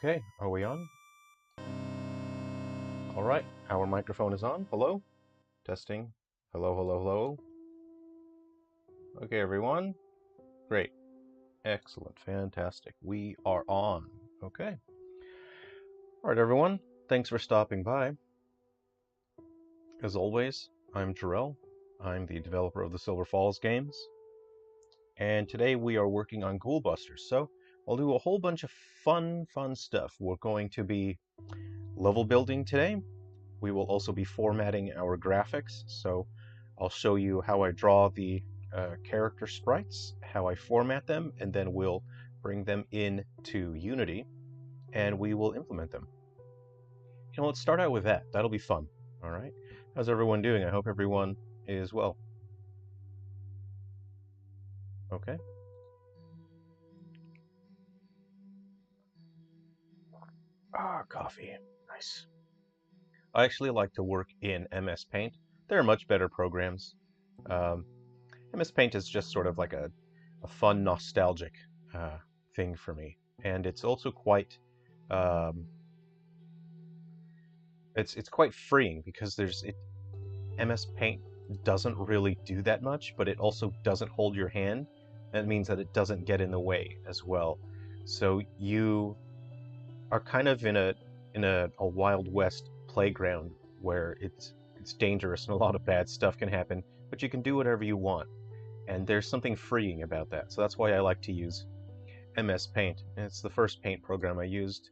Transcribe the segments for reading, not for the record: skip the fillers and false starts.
Okay, are we on? All right, our microphone is on. Hello? Testing. Hello, hello, hello. Okay, everyone. Great. Excellent. Fantastic. We are on. Okay. All right, everyone. Thanks for stopping by. As always, I'm Jerrel. I'm the developer of the Silver Falls games. And today we are working on Ghoul Busters. So I'll do a whole bunch of fun stuff. We're going to be level building today. We will also be formatting our graphics. So I'll show you how I draw the character sprites, how I format them, and then we'll bring them into Unity and we will implement them. Let's start out with that. That'll be fun. All right. How's everyone doing? I hope everyone is well. Okay. Coffee. Nice. I actually like to work in MS Paint. There are much better programs. MS Paint is just sort of like a fun, nostalgic thing for me. And it's also quite... it's quite freeing because MS Paint doesn't really do that much, but it also doesn't hold your hand. That means that it doesn't get in the way as well. So you are kind of in a Wild West playground where it's dangerous and a lot of bad stuff can happen, but you can do whatever you want. And there's something freeing about that. So that's why I like to use MS Paint. And it's the first paint program I used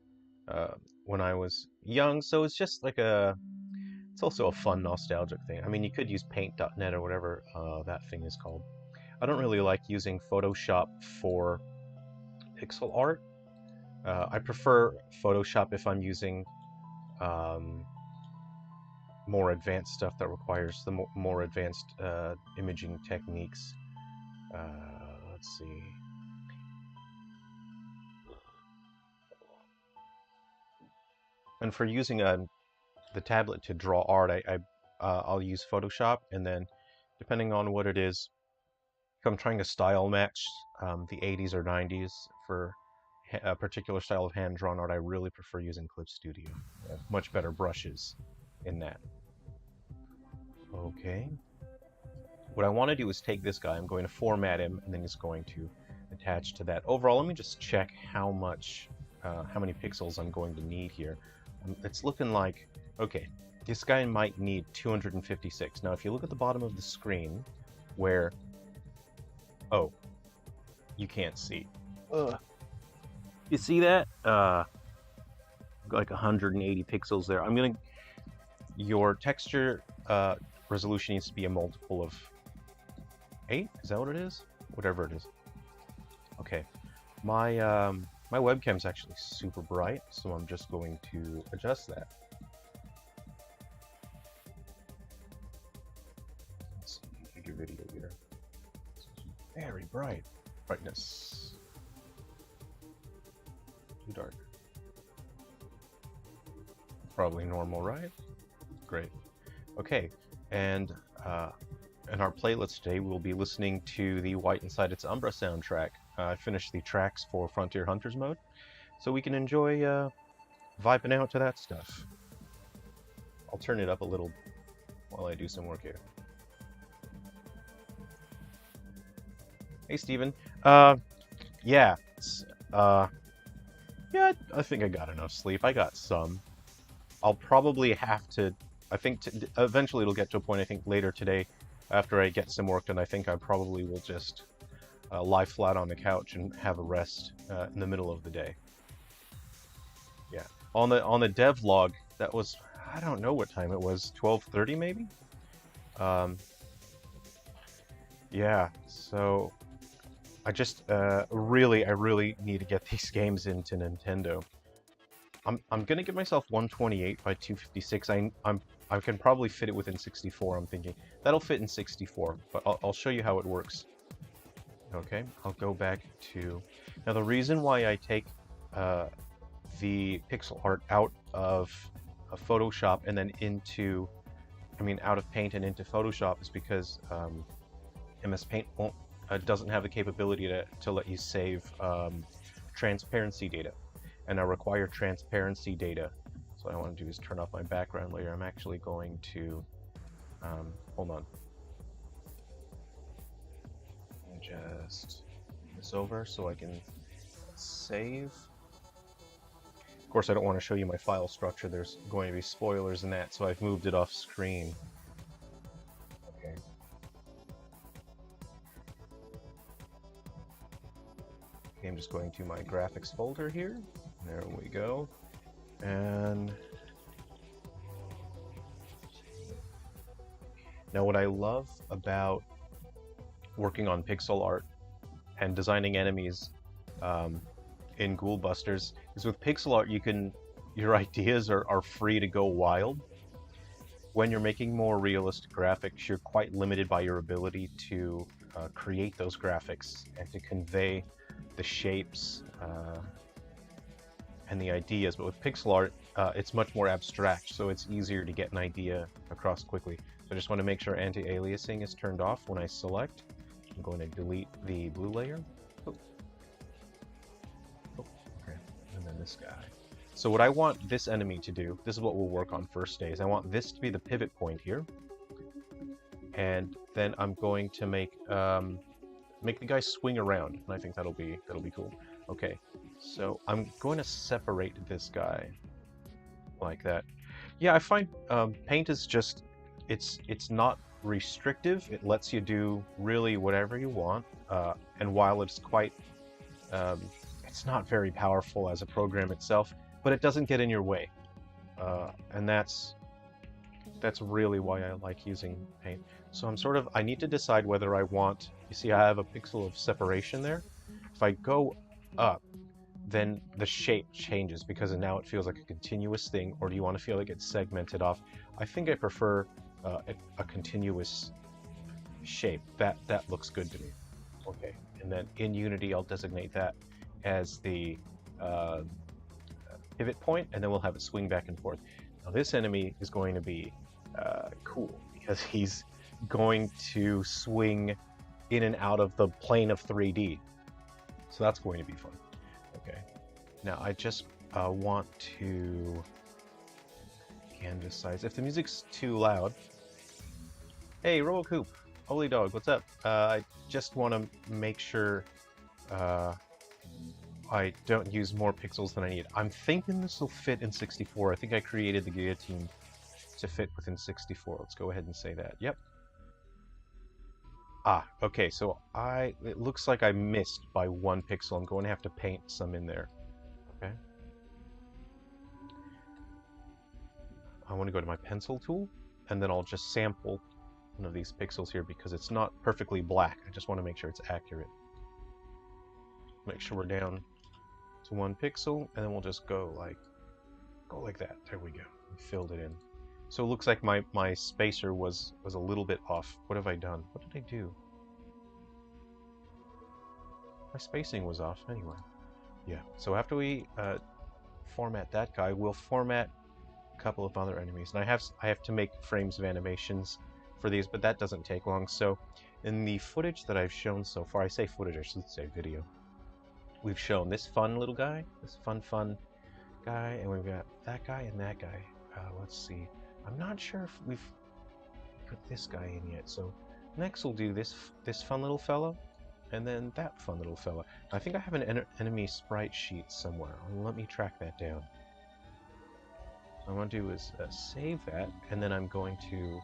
when I was young, so it's just like it's also a fun nostalgic thing. I mean, you could use paint.net or whatever that thing is called. I don't really like using Photoshop for pixel art. I prefer Photoshop if I'm using more advanced stuff that requires the more advanced imaging techniques. Let's see. And for using the tablet to draw art, I'll use Photoshop, and then depending on what it is, if I'm trying to style match the 80s or 90s for a particular style of hand-drawn art, I really prefer using Clip Studio. Much better brushes in that. Okay. What I want to do is take this guy, I'm going to format him, and then he's going to attach to that. Overall, let me just check how many pixels I'm going to need here. It's looking like, okay, this guy might need 256. Now, if you look at the bottom of the screen, where, oh, you can't see. You see that? Like 180 pixels there. Your texture resolution needs to be a multiple of 8? Is that what it is? Whatever it is. Okay. My webcam's actually super bright, so I'm just going to adjust that. Let's see, take your video here. Very bright. Brightness. Too dark. Probably normal, right? Great. Okay, and in our playlist today, we'll be listening to the White Inside Its Umbra soundtrack. I finished the tracks for Frontier Hunters mode, so we can enjoy vibing out to that stuff. I'll turn it up a little while I do some work here. Hey, Steven. Yeah, I think I got enough sleep. I got some. I'll probably have to, I think, eventually it'll get to a point, I think, later today, after I get some work done, I think I probably will just lie flat on the couch and have a rest in the middle of the day. Yeah. On the dev log, that was, I don't know what time it was, 12:30 maybe? Yeah, so I just really need to get these games into Nintendo. I'm gonna give myself 128 by 256. I can probably fit it within 64, I'm thinking. That'll fit in 64, but I'll show you how it works. Okay, I'll go back to... Now, the reason why I take the pixel art out of Photoshop and then out of Paint and into Photoshop is because MS Paint doesn't have the capability to let you save transparency data. and I require transparency data. So what I want to do is turn off my background layer. I'm actually going to, hold on. Just move this over so I can save. Of course, I don't want to show you my file structure. There's going to be spoilers in that, so I've moved it off screen. Okay. Okay, I'm just going to my graphics folder here. There we go. And now what I love about working on pixel art and designing enemies in Ghoul Busters is with pixel art your ideas are free to go wild. When you're making more realistic graphics, you're quite limited by your ability to create those graphics and to convey the shapes and the ideas. But with pixel art, it's much more abstract, so it's easier to get an idea across quickly. So I just want to make sure anti-aliasing is turned off when I select. I'm going to delete the blue layer. Okay, and then this guy. So what I want this enemy to do, this is what we'll work on first days. I want this to be the pivot point here. And then I'm going to make the guy swing around, and I think that'll be cool. Okay, so I'm going to separate this guy like that. Yeah, I find paint is just it's not restrictive. It lets you do really whatever you want, and while it's quite it's not very powerful as a program itself, but it doesn't get in your way, and that's really why I like using paint. So I need to decide whether I want, you see I have a pixel of separation there. If I go up, then the shape changes because now it feels like a continuous thing, or do you want to feel like it's segmented off? I think I prefer a continuous shape. That looks good to me. Okay, and then in Unity I'll designate that as the pivot point, and then we'll have it swing back and forth. Now this enemy is going to be cool because he's going to swing in and out of the plane of 3D. So that's going to be fun. Okay. Now I just want to canvas size. If the music's too loud, hey RoboCoop, holy dog, what's up? I just want to make sure I don't use more pixels than I need. I'm thinking this will fit in 64. I think I created the guillotine to fit within 64. Let's go ahead and say that. Yep. Ah, okay, so it looks like I missed by 1 pixel. I'm going to have to paint some in there. Okay. I want to go to my pencil tool, and then I'll just sample one of these pixels here because it's not perfectly black. I just want to make sure it's accurate. Make sure we're down to 1 pixel, and then we'll just go like that. There we go. We filled it in. So it looks like my spacer was a little bit off. What have I done? What did I do? My spacing was off anyway. Yeah, so after we format that guy, we'll format a couple of other enemies. And I have to make frames of animations for these, but that doesn't take long. So in the footage that I've shown so far, I say footage, I should say video, we've shown this fun little guy, this fun guy, and we've got that guy and that guy. Let's see. I'm not sure if we've put this guy in yet, so next we'll do this fun little fellow, and then that fun little fella. I think I have an enemy sprite sheet somewhere. Let me track that down. What I want to do is save that, and then I'm going to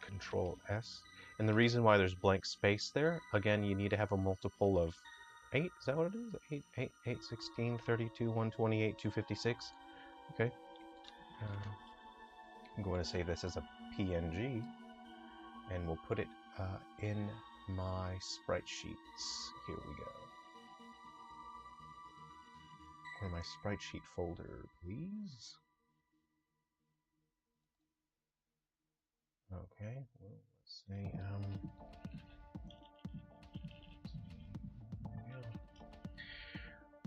Control S. And the reason why there's blank space there, again, you need to have a multiple of 8. Is that what it is? 8, 16, 32, 128, 256. Okay. I'm going to save this as a PNG, and we'll put it in my sprite sheets. Here we go. Or my sprite sheet folder, please. Okay, well, let's say,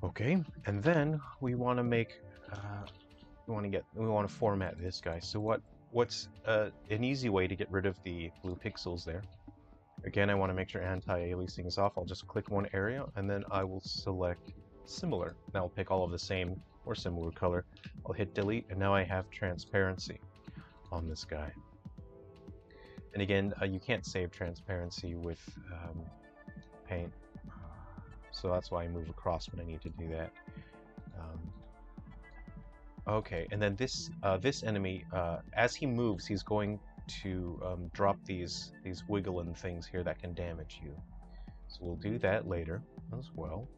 okay, and then we want to make, we want to format this guy. So what's an easy way to get rid of the blue pixels there? Again, I want to make sure anti-aliasing is off. I'll just click one area, and then I will select similar. Now I'll pick all of the same or similar color. I'll hit delete, and now I have transparency on this guy. And again, you can't save transparency with paint, so that's why I move across when I need to do that. Okay, and then this enemy, as he moves, he's going to drop these wiggling things here that can damage you. So we'll do that later as well.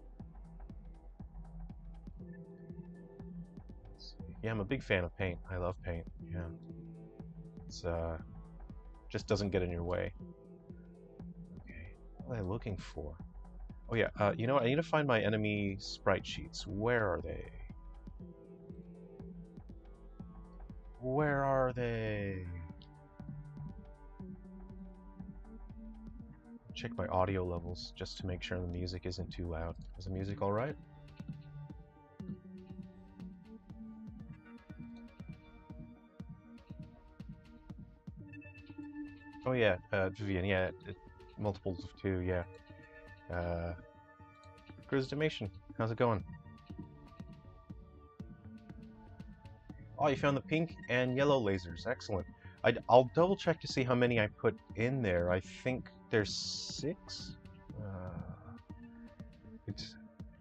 Yeah, I'm a big fan of paint. I love paint. Yeah, it's just doesn't get in your way. Okay, what am I looking for? Oh yeah, you know what? I need to find my enemy sprite sheets. Where are they? Where are they? Check my audio levels just to make sure the music isn't too loud. Is the music all right? Oh yeah, Vivian, yeah, multiples of 2, yeah. Cruisemation, how's it going? Oh, you found the pink and yellow lasers, excellent. I'll double check to see how many I put in there. I think there's 6?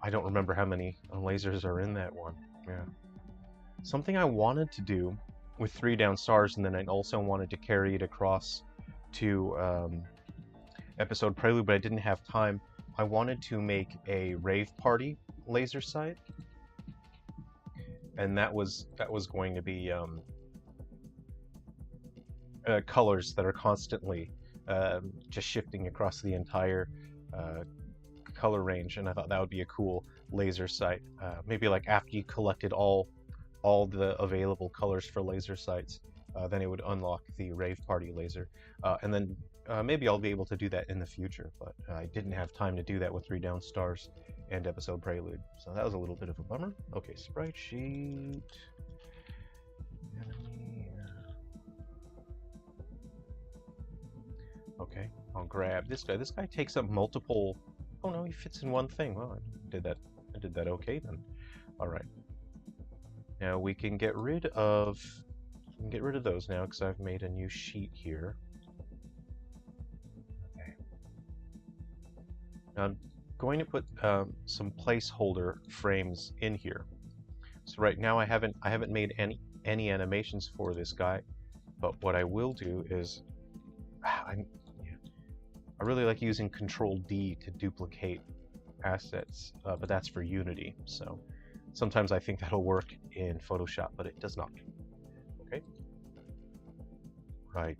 I don't remember how many lasers are in that one, yeah. Something I wanted to do with 3 down stars, and then I also wanted to carry it across to episode Prelude, but I didn't have time. I wanted to make a rave party laser sight, and that was going to be colors that are constantly just shifting across the entire color range, and I thought that would be a cool laser sight. Maybe like after you collected all the available colors for laser sights, then it would unlock the rave party laser, and then maybe I'll be able to do that in the future, but I didn't have time to do that with 3 down stars and episode Prelude, so that was a little bit of a bummer. Okay, Sprite Sheet. Okay, I'll grab this guy. This guy takes up multiple. Oh no, he fits in one thing. Well, I did that okay then. All right. Now we can get rid of those now because I've made a new sheet here. Okay. Now I'm going to put some placeholder frames in here. So right now I haven't made any animations for this guy, but what I will do is I really like using Control D to duplicate assets, but that's for Unity. So sometimes I think that'll work in Photoshop, but it does not. Okay. Right.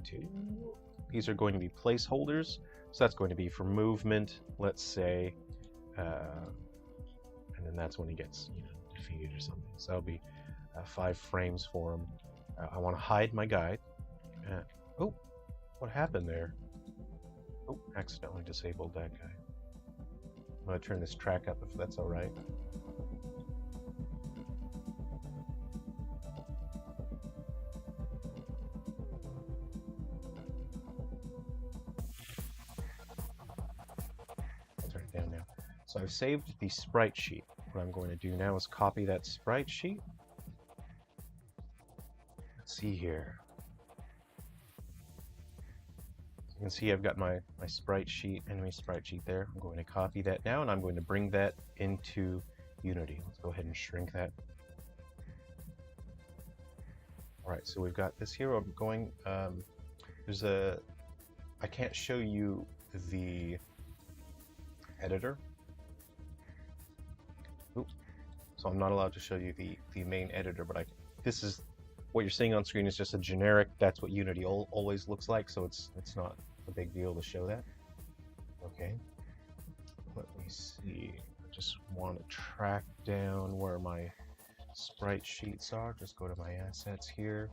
These are going to be placeholders. So that's going to be for movement, let's say, and then that's when he gets defeated or something. So that'll be 5 frames for him. I want to hide my guide. Oh, what happened there? Oh, accidentally disabled that guy. I'm going to turn this track up if that's all right. I'll turn it down now. So I've saved the sprite sheet. What I'm going to do now is copy that sprite sheet. Let's see here. You can see I've got my sprite sheet, enemy sprite sheet there. I'm going to copy that now, and I'm going to bring that into Unity. Let's go ahead and shrink that. All right, so we've got this here. I'm going, I can't show you the editor. Oops. So I'm not allowed to show you the main editor, but this is what you're seeing on screen is just a generic. That's what Unity always looks like, so it's not a big deal to show that. Okay, let me see. I just want to track down where my sprite sheets are. Just go to my assets here.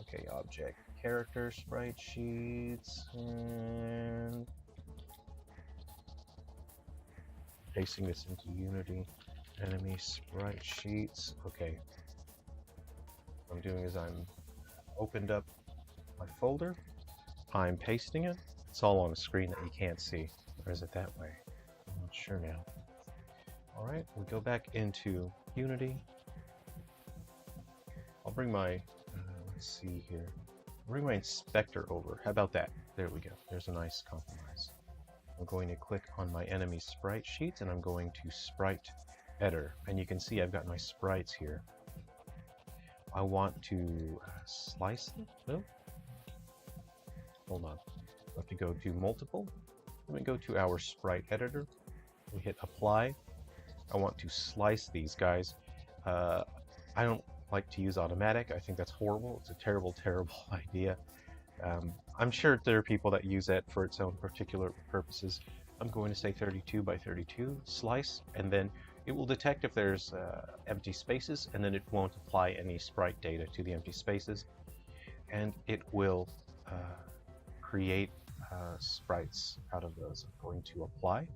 Okay, object, character, sprite sheets, and pasting this into Unity. Enemy sprite sheets. Okay. What I'm doing is I'm opened up my folder, I'm pasting it. It's all on a screen that you can't see. Or is it that way? I'm not sure now. All right, we go back into Unity. I'll bring my, let's see here. I'll bring my inspector over. How about that? There we go. There's a nice compromise. I'm going to click on my enemy sprite sheet and I'm going to sprite editor. And you can see I've got my sprites here. I want to slice them. No? Hold on. I have to go to multiple. Let me go to our sprite editor. We hit apply. I want to slice these guys. I don't like to use automatic. I think that's horrible. It's a terrible, terrible idea. I'm sure there are people that use that for its own particular purposes. I'm going to say 32 by 32 slice, and then it will detect if there's empty spaces, and then it won't apply any sprite data to the empty spaces, and it will create sprites out of those. I'm going to apply,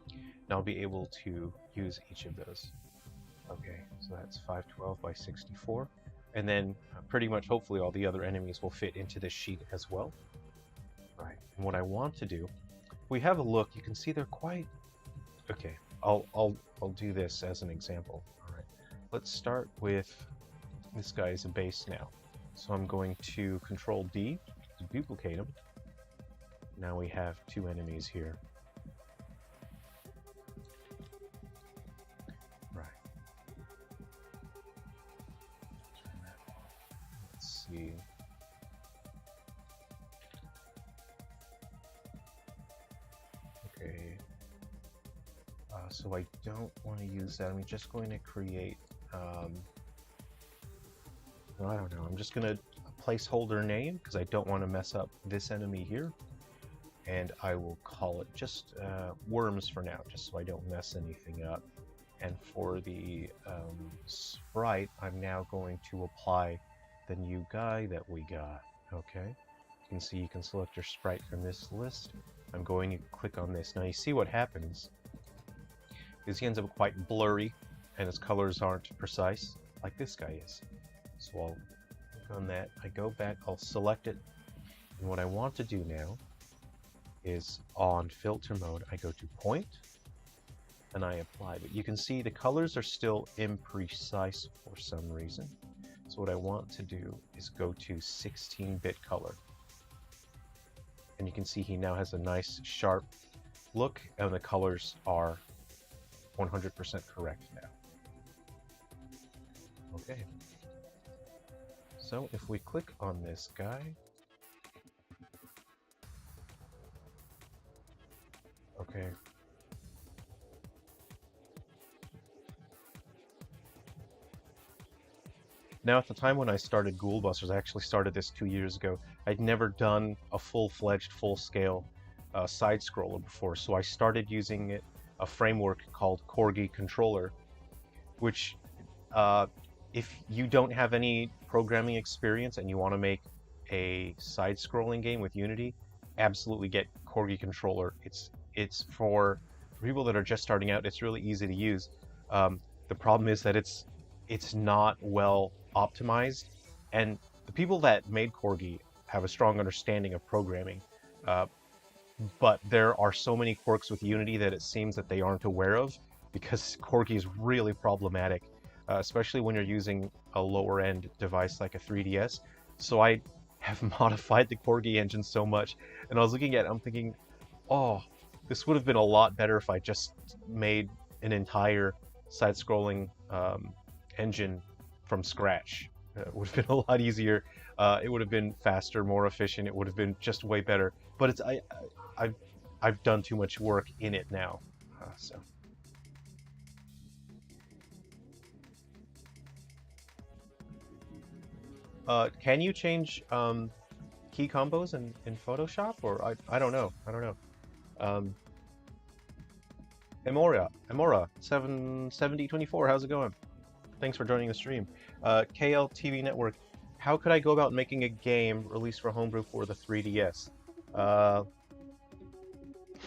and I'll be able to use each of those. Okay, so that's 512 by 64. And then pretty much hopefully all the other enemies will fit into this sheet as well. Right, and what I want to do, if we have a look, you can see they're quite... Okay, I'll do this as an example. All right, let's start with this guy as a base now. So I'm going to Control D to duplicate him. Now we have two enemies here. See. Okay. So I don't want to use that. I'm just going to create. I don't know. I'm just going to placeholder name because I don't want to mess up this enemy here, and I will call it just worms for now, just so I don't mess anything up. And for the sprite, I'm now going to apply the new guy that we got. Okay, you can see you can select your sprite from this list. I'm going to click on this. Now you see what happens is he ends up quite blurry and his colors aren't precise like this guy is. So I'll click on that, I go back, I'll select it, and what I want to do now is on filter mode I go to point and I apply, but you can see the colors are still imprecise for some reason. So what I want to do is go to 16-bit color. And you can see he now has a nice sharp look and the colors are 100% correct now. Okay. So if we click on this guy, okay. Now, at the time when I started Ghoul Busters, I actually started this 2 years ago. I'd never done a full-fledged, full-scale side-scroller before, so I started using a framework called Corgi Controller, which, if you don't have any programming experience and you want to make a side-scrolling game with Unity, absolutely get Corgi Controller. It's for people that are just starting out. It's really easy to use. The problem is that it's not well optimized, and the people that made Corgi have a strong understanding of programming, but there are so many quirks with Unity that it seems that they aren't aware of, because Corgi is really problematic, especially when you're using a lower end device like a 3DS. So I have modified the Corgi engine so much, and I was looking at it, I'm thinking, oh, this would have been a lot better if I just made an entire side-scrolling engine from scratch. It would have been a lot easier. It would have been faster, more efficient. It would have been just way better. But it's I've done too much work in it now. So. Can you change key combos in Photoshop, or I don't know. I don't know. Emora 77024. How's it going? Thanks for joining the stream. KL TV Network, how could I go about making a game released for Homebrew for the 3DS?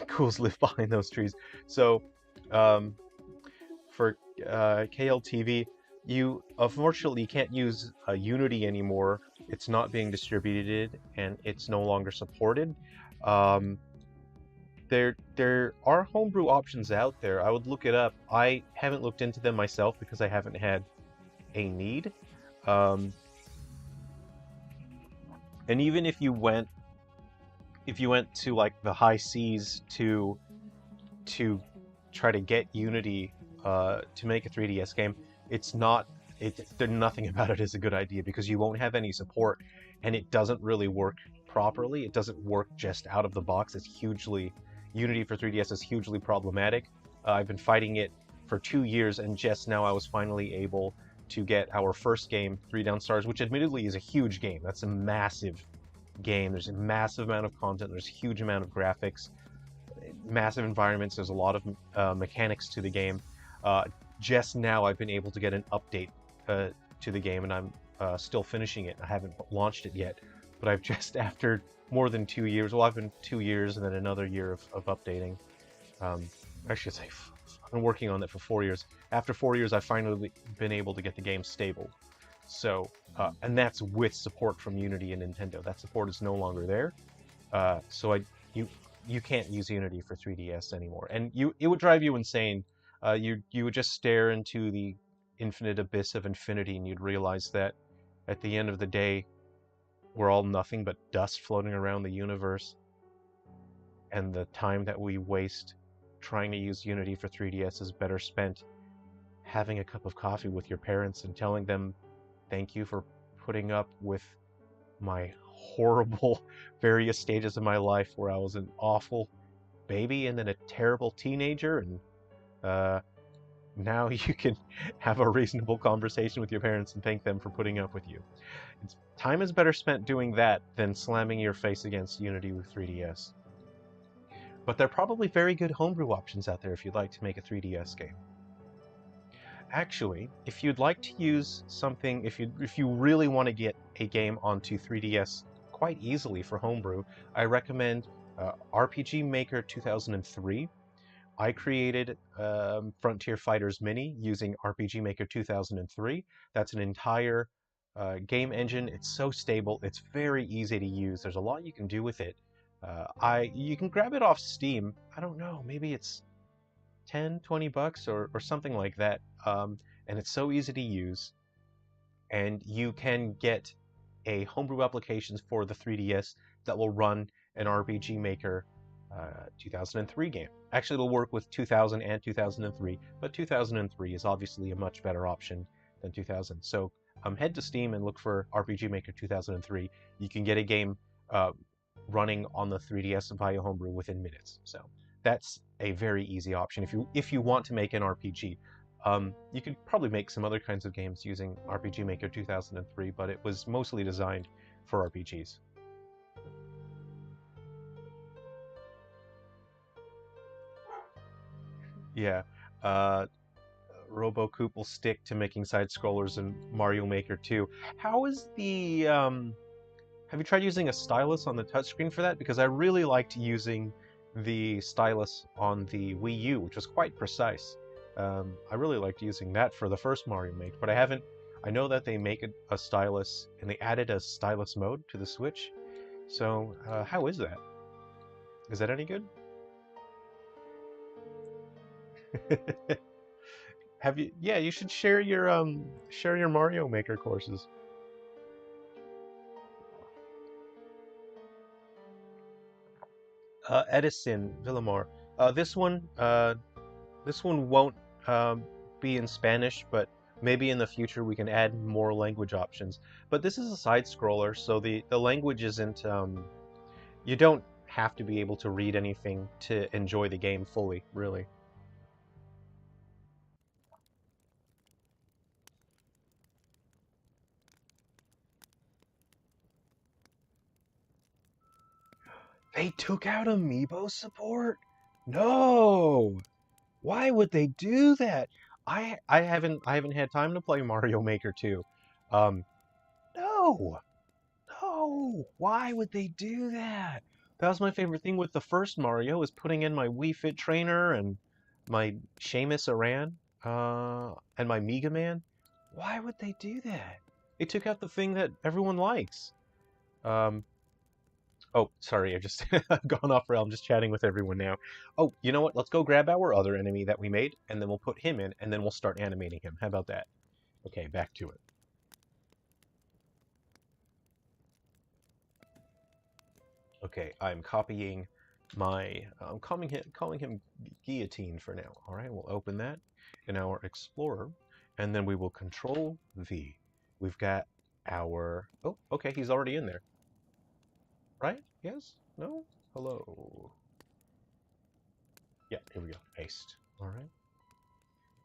Ghouls live behind those trees. So, for KL TV, you unfortunately can't use Unity anymore. It's not being distributed and it's no longer supported. There are homebrew options out there. I would look it up. I haven't looked into them myself because I haven't had a need. Um, and even if you went to like the high seas to try to get Unity to make a 3DS game, nothing about it is a good idea because you won't have any support, and it doesn't really work properly. It doesn't work just out of the box. Unity for 3DS is hugely problematic. I've been fighting it for 2 years, and just now I was finally able to get our first game, 3 Down Stars, which admittedly is a huge game. That's a massive game. There's a massive amount of content. There's a huge amount of graphics, massive environments. There's a lot of mechanics to the game. Just now I've been able to get an update to the game, and I'm still finishing it. I haven't launched it yet, but I've just, after more than 2 years, well, I've been 2 years and then another year of updating. I should say, I've been working on it for 4 years. After 4 years, I've finally been able to get the game stable. So, and that's with support from Unity and Nintendo. That support is no longer there. So you can't use Unity for 3DS anymore, and it would drive you insane. You would just stare into the infinite abyss of infinity, and you'd realize that at the end of the day, we're all nothing but dust floating around the universe, and the time that we waste trying to use Unity for 3DS is better spent having a cup of coffee with your parents and telling them thank you for putting up with my horrible various stages of my life where I was an awful baby and then a terrible teenager, and now you can have a reasonable conversation with your parents and thank them for putting up with you. Time is better spent doing that than slamming your face against Unity with 3DS. But there are probably very good homebrew options out there if you'd like to make a 3DS game. Actually, if you'd like to use something, if you really want to get a game onto 3DS quite easily for homebrew, I recommend RPG Maker 2003. I created Frontier Fighters Mini using RPG Maker 2003. That's an entire game engine. It's so stable. It's very easy to use. There's a lot you can do with it. You can grab it off Steam. I don't know, maybe it's 10, 20 bucks or something like that. And it's so easy to use. And you can get a homebrew applications for the 3DS that will run an RPG Maker 2003 game. Actually, it'll work with 2000 and 2003, but 2003 is obviously a much better option than 2000. So head to Steam and look for RPG Maker 2003. You can get a game running on the 3DS via homebrew within minutes. So that's a very easy option if you want to make an RPG. You could probably make some other kinds of games using RPG Maker 2003, but it was mostly designed for RPGs. Yeah, RoboCoop will stick to making side-scrollers in Mario Maker 2. How is the... have you tried using a stylus on the touchscreen for that? Because I really liked using the stylus on the Wii U, which was quite precise. I really liked using that for the first Mario Maker, but I know that they make a stylus, and they added a stylus mode to the Switch. So, how is that? Is that any good? Have you? Yeah, you should share your Mario Maker courses. Edison Villamar. This one won't be in Spanish, but maybe in the future we can add more language options. But this is a side scroller, so the language isn't. You don't have to be able to read anything to enjoy the game fully, really. They took out Amiibo support? No! Why would they do that? I haven't had time to play Mario Maker 2. No! No! Why would they do that? That was my favorite thing with the first Mario, is putting in my Wii Fit trainer and my Seamus Aran, and my Mega Man. Why would they do that? They took out the thing that everyone likes. Um, Oh, sorry, I just gone off rail. I'm just chatting with everyone now. Oh, you know what? Let's go grab our other enemy that we made, and then we'll put him in, and then we'll start animating him. How about that? Okay, back to it. Okay, I'm copying my, I'm calling him Guillotine for now. All right, we'll open that in our Explorer, and then we will Control V. We've got our, oh, okay, he's already in there. Right? Yes? No? Hello? Yeah, here we go. Paste. All right.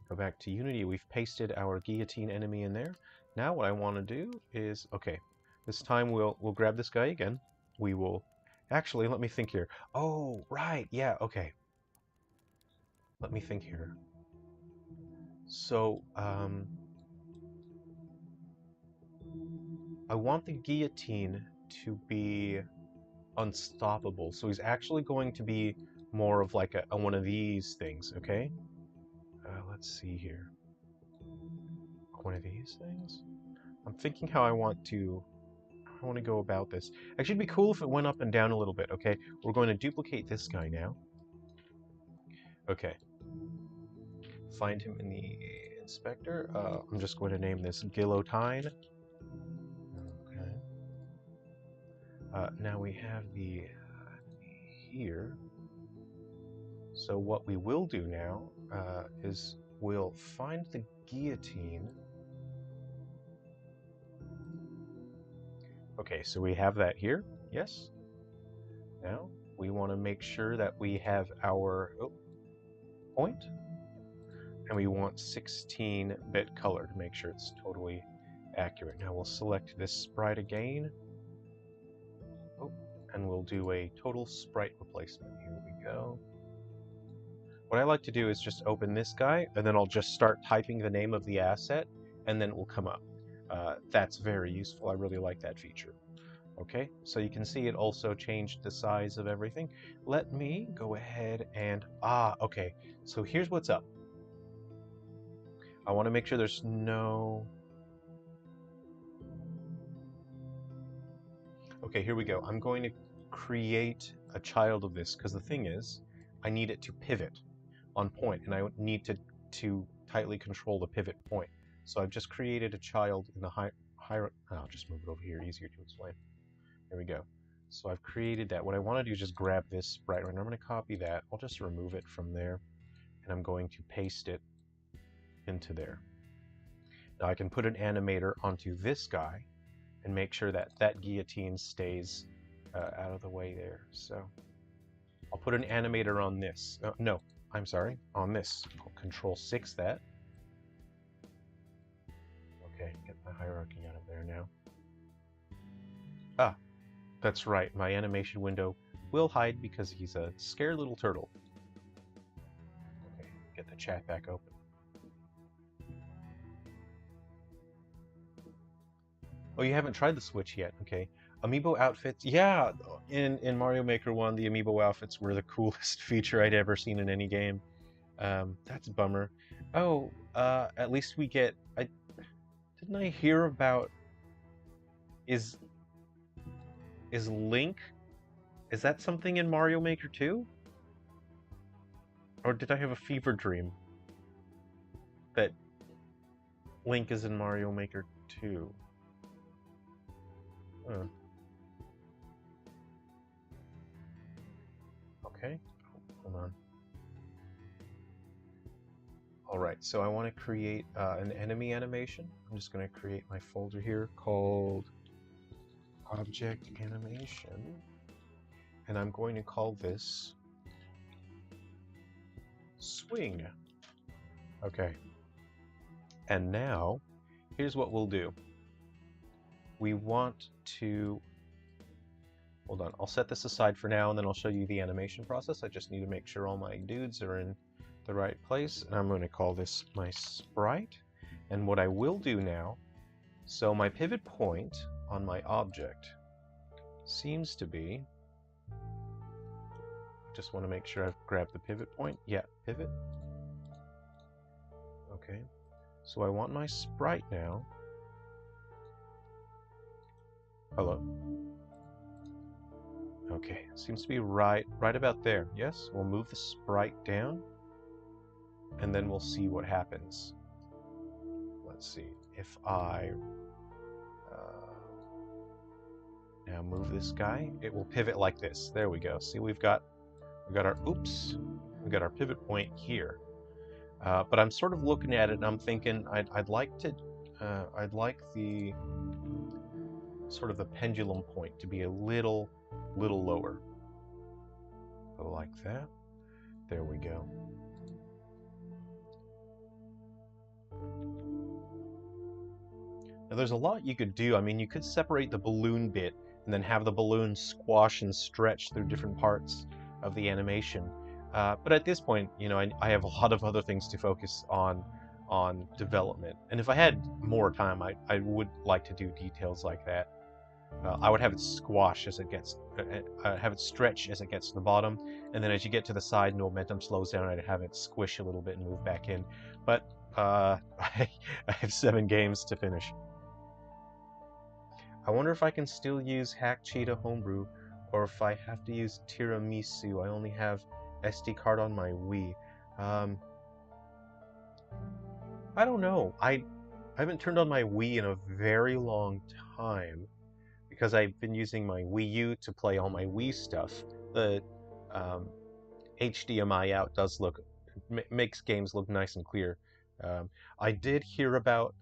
Go back to Unity. We've pasted our Guillotine enemy in there. Now what I want to do is, okay, this time we'll grab this guy again. We will, actually, let me think here. Oh, right, yeah, okay. Let me think here. So, I want the Guillotine to be unstoppable. So he's actually going to be more of like a one of these things, okay? Let's see here. One of these things? I'm thinking how I want to go about this. Actually, it'd be cool if it went up and down a little bit, okay? We're going to duplicate this guy now. Okay. Find him in the inspector. I'm just going to name this Guillotine. Okay. Now we have the here. So what we will do now is we'll find the Guillotine. Okay, so we have that here, yes. Now we want to make sure that we have our point, and we want 16-bit color to make sure it's totally accurate. Now we'll select this sprite again, and we'll do a total sprite replacement. Here we go. What I like to do is just open this guy, and then I'll just start typing the name of the asset, and then it will come up. That's very useful. I really like that feature. Okay, so you can see it also changed the size of everything. Let me go ahead and, okay, so here's what's up. I want to make sure there's no... Okay, here we go. I'm going to create a child of this, because the thing is, I need it to pivot on point, and I need to tightly control the pivot point. So I've just created a child in the hierarchy. I'll just move it over here, easier to explain. There we go. So I've created that. What I want to do is just grab this sprite, and I'm going to copy that. I'll just remove it from there, and I'm going to paste it into there. Now I can put an animator onto this guy and make sure that that guillotine stays out of the way there. So I'll put an animator on this. No, I'm sorry, on this. I'll Control-6 that. Okay, get my hierarchy out of there now. That's right, my animation window will hide because he's a scared little turtle. Okay, get the chat back open. Oh, you haven't tried the Switch yet? Okay. Amiibo outfits. Yeah, in Mario Maker 1, the Amiibo outfits were the coolest feature I'd ever seen in any game. That's a bummer. Oh, at least we get... didn't I hear about... Is Link... Is that something in Mario Maker 2? Or did I have a fever dream that Link is in Mario Maker 2? Okay, hold on. Alright, so I want to create an enemy animation. I'm just going to create my folder here called Object Animation. And I'm going to call this Swing. Okay. And now, here's what we'll do. We want to... Hold on, I'll set this aside for now, and then I'll show you the animation process. I just need to make sure all my dudes are in the right place, and I'm going to call this my sprite. And what I will do now, so my pivot point on my object seems to be... Just want to make sure I've grabbed the pivot point. Yeah, pivot. Okay, so I want my sprite now. Hello. Okay, seems to be right about there. Yes, we'll move the sprite down, and then we'll see what happens. Let's see, if I now move this guy, it will pivot like this. There we go. See, we've got our, oops, we've got our pivot point here. But I'm sort of looking at it and I'm thinking I'd like the sort of the pendulum point to be a little lower. So like that. There we go. Now there's a lot you could do. I mean, you could separate the balloon bit and then have the balloon squash and stretch through different parts of the animation. But at this point, you know, I have a lot of other things to focus on development. And if I had more time, I would like to do details like that. I would have it squash as it gets, have it stretch as it gets to the bottom, and then as you get to the side and the momentum slows down, I'd have it squish a little bit and move back in. But I have 7 games to finish. I wonder if I can still use Hack Cheetah Homebrew, or if I have to use Tiramisu. I only have SD card on my Wii. I don't know. I haven't turned on my Wii in a very long time because I've been using my Wii U to play all my Wii stuff. The HDMI out does look, makes games look nice and clear. I did hear about,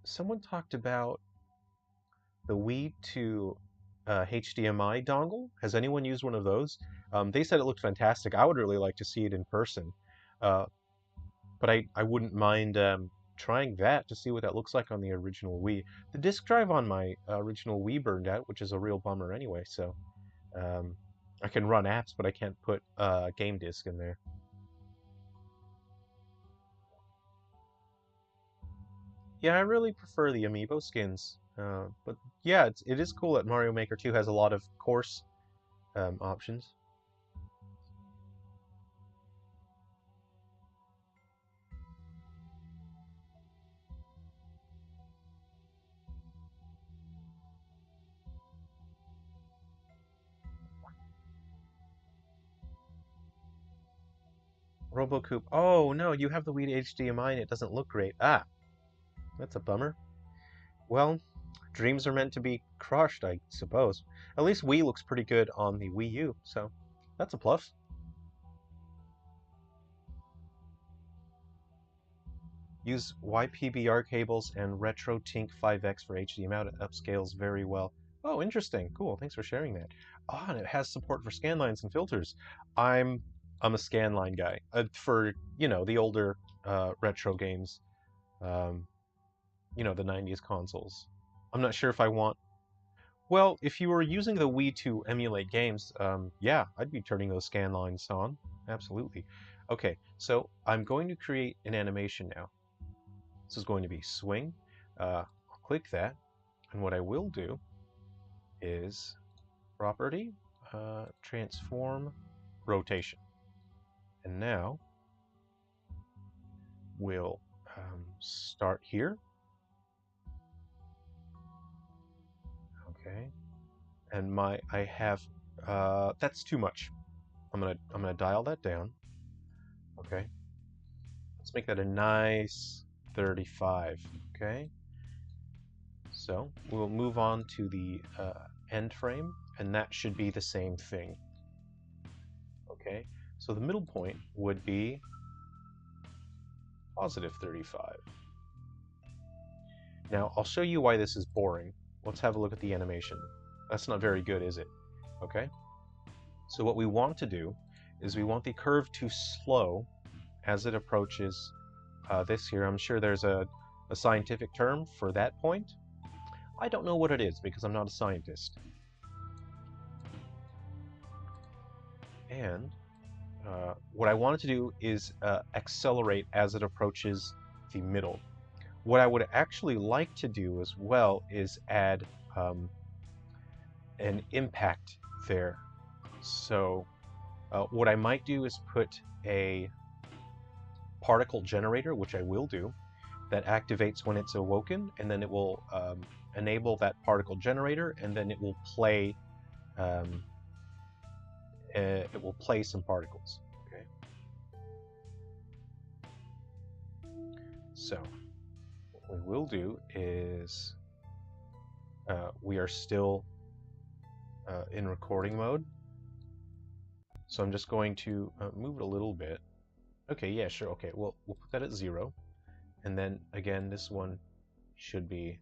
someone talked about the Wii to HDMI dongle. Has anyone used one of those? They said it looked fantastic. I would really like to see it in person. But I wouldn't mind trying that to see what that looks like on the original Wii. The disk drive on my original Wii burned out, which is a real bummer anyway, so I can run apps, but I can't put a game disk in there. Yeah, I really prefer the amiibo skins. But yeah, it is cool that Mario Maker 2 has a lot of course options. RoboCoop. Oh no, you have the Wii HDMI and it doesn't look great. Ah, that's a bummer. Well, dreams are meant to be crushed, I suppose. At least Wii looks pretty good on the Wii U, so that's a plus. Use YPBR cables and RetroTink 5X for HDMI out. It upscales very well. Oh, interesting. Cool. Thanks for sharing that. Oh, and it has support for scanlines and filters. I'm a scanline guy for, you know, the older retro games. You know, the 90s consoles. I'm not sure if I want. Well, if you were using the Wii to emulate games, yeah, I'd be turning those scan lines on. Absolutely. Okay, so I'm going to create an animation now. This is going to be swing. I'll click that, and what I will do is property, transform, rotation. And now we'll start here. Okay, and I have that's too much. I'm gonna dial that down. Okay, let's make that a nice 35. Okay, so we'll move on to the end frame, and that should be the same thing. Okay, so the middle point would be positive 35. Now I'll show you why this is boring. Let's have a look at the animation. That's not very good, is it? Okay. So what we want to do is we want the curve to slow as it approaches this here. I'm sure there's a scientific term for that point. I don't know what it is because I'm not a scientist. And what I wanted to do is accelerate as it approaches the middle. What I would actually like to do as well is add an impact there. So what I might do is put a particle generator, which I will do, that activates when it's awoken, and then it will enable that particle generator, and then it will play it will play some particles. Okay. So what we will do is we are still in recording mode. So I'm just going to move it a little bit. Okay, yeah, sure. Okay, well, we'll put that at 0. And then again, this one should be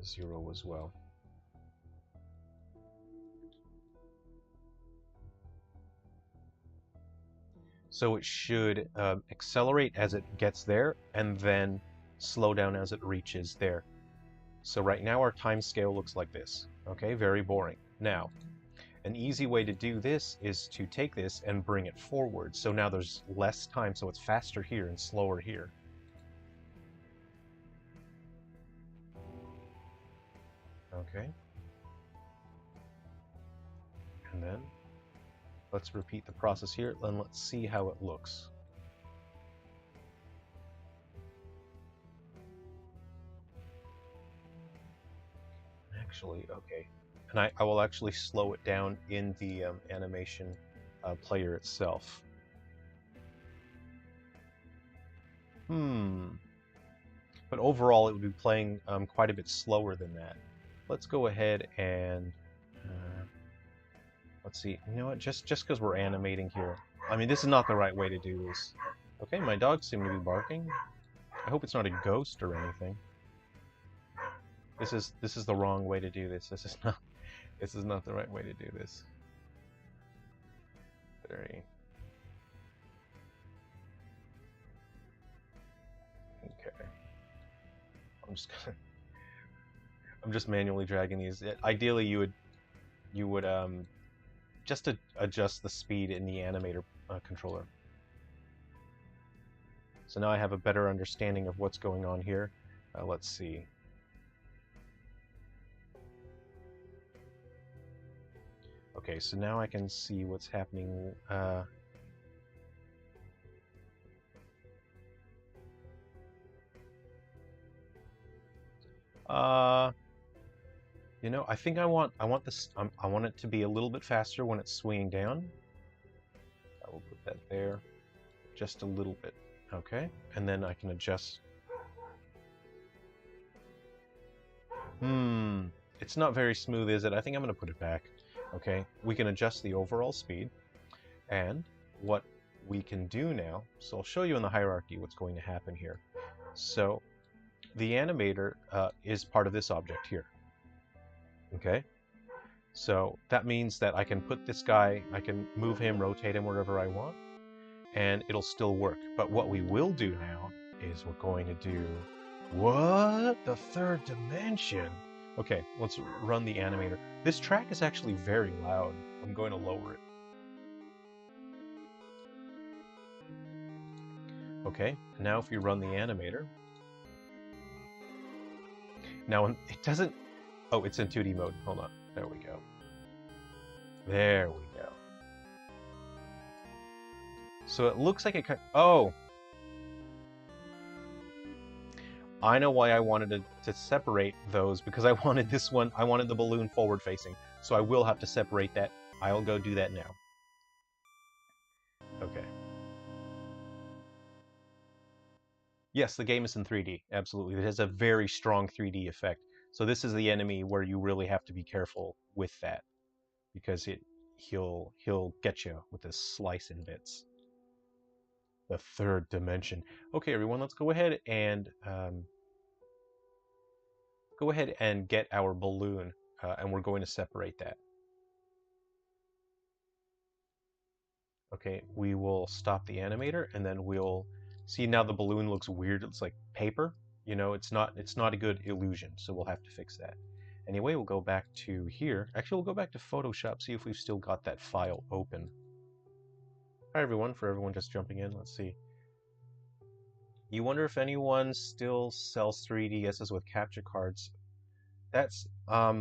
0 as well. So it should accelerate as it gets there and then slow down as it reaches there. So right now our time scale looks like this. Okay, very boring. Now, an easy way to do this is to take this and bring it forward. So now there's less time, so it's faster here and slower here. Okay. And then let's repeat the process here, and let's see how it looks. Actually, okay. And I will actually slow it down in the animation player itself. But overall, it would be playing quite a bit slower than that. Let's go ahead and let's see. You know what? Just because we're animating here, I mean, this is not the right way to do this. Okay, my dogs seem to be barking. I hope it's not a ghost or anything. This is the wrong way to do this. This is not the right way to do this. Very. Okay. I'm just manually dragging these. Ideally, you would just to adjust the speed in the Animator controller. So now I have a better understanding of what's going on here. Let's see. Okay, so now I can see what's happening. You know, I think I want this. I want it to be a little bit faster when it's swinging down. I will put that there, just a little bit. Okay, and then I can adjust. It's not very smooth, is it? I think I'm going to put it back. Okay, we can adjust the overall speed, and what we can do now. So I'll show you in the hierarchy what's going to happen here. So the animator is part of this object here. Okay, so that means that I can put this guy, I can move him, rotate him wherever I want, and it'll still work. But what we will do now is we're going to do, what? The third dimension? Okay, let's run the animator. This track is actually very loud. I'm going to lower it. Okay, now if you run the animator, now it doesn't, oh, it's in 2D mode. Hold on. There we go. There we go. So it looks like it kind of, oh. I know why I wanted to separate those, because I wanted this one, I wanted the balloon forward facing. So I will have to separate that. I'll go do that now. Okay. Yes, the game is in 3D. Absolutely. It has a very strong 3D effect. So this is the enemy where you really have to be careful with that, because he'll get you with this slice in bits. The third dimension. Okay, everyone, let's go ahead and get our balloon, and we're going to separate that. Okay, we will stop the animator, and then we'll see. Now the balloon looks weird. It's like paper. You know, it's not a good illusion, so we'll have to fix that. Anyway, we'll go back to here. Actually, we'll go back to Photoshop, see if we've still got that file open. Hi, everyone. For everyone just jumping in, let's see. You wonder if anyone still sells 3DSs with capture cards. That's, I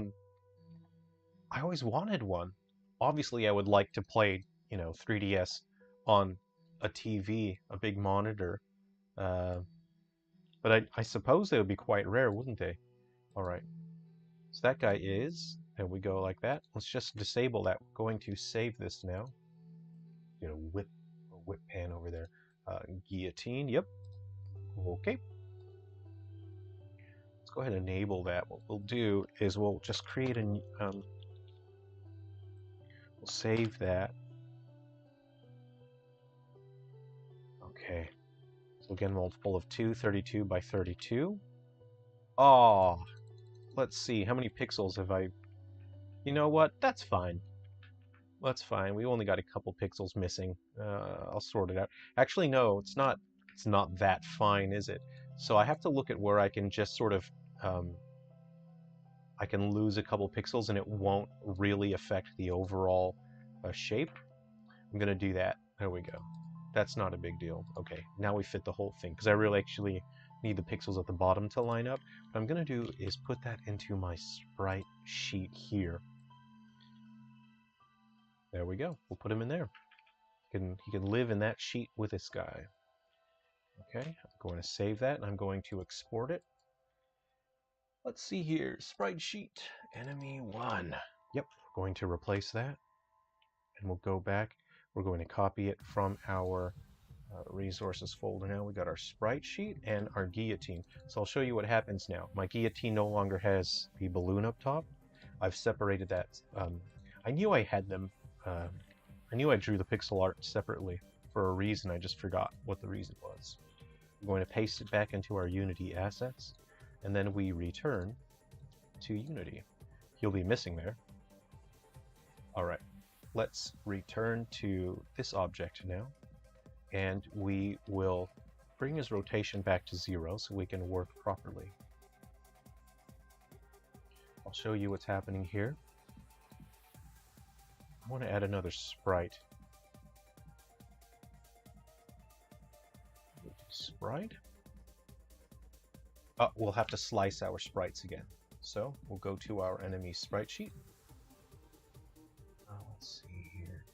always wanted one. Obviously, I would like to play, 3DS on a TV, a big monitor. But I suppose they would be quite rare, wouldn't they? All right. So that guy is There we go, like that. Let's just disable that. We're going to save this now. Get a whip pan over there. Guillotine, yep. Okay. Let's go ahead and enable that. What we'll do is we'll just create a we'll save that. Okay. So again, multiple of 2, 32 by 32. Oh, let's see. How many pixels have I... You know what? That's fine. That's fine. We only got a couple pixels missing. I'll sort it out. Actually, no, it's not that fine, is it? So I have to look at where I can just sort of... I can lose a couple pixels and it won't really affect the overall shape. I'm going to do that. There we go. That's not a big deal. Okay, now we fit the whole thing, because I really actually need the pixels at the bottom to line up. What I'm going to do is put that into my sprite sheet here. There we go. We'll put him in there. He can live in that sheet with this guy. Okay, I'm going to save that, and I'm going to export it. Let's see here. Sprite sheet, enemy 1. Yep, we're going to replace that. And we'll go back. We're going to copy it from our resources folder now. We got our sprite sheet and our guillotine. So I'll show you what happens now. My guillotine no longer has the balloon up top. I've separated that. I knew I had them. I knew I drew the pixel art separately for a reason. I just forgot what the reason was. I'm going to paste it back into our Unity assets, and then we return to Unity. He'll be missing there. All right. Let's return to this object now, and we will bring his rotation back to 0 so we can work properly. I'll show you what's happening here. I want to add another sprite. Sprite? Oh, we'll have to slice our sprites again. So we'll go to our enemy sprite sheet. Let's see here.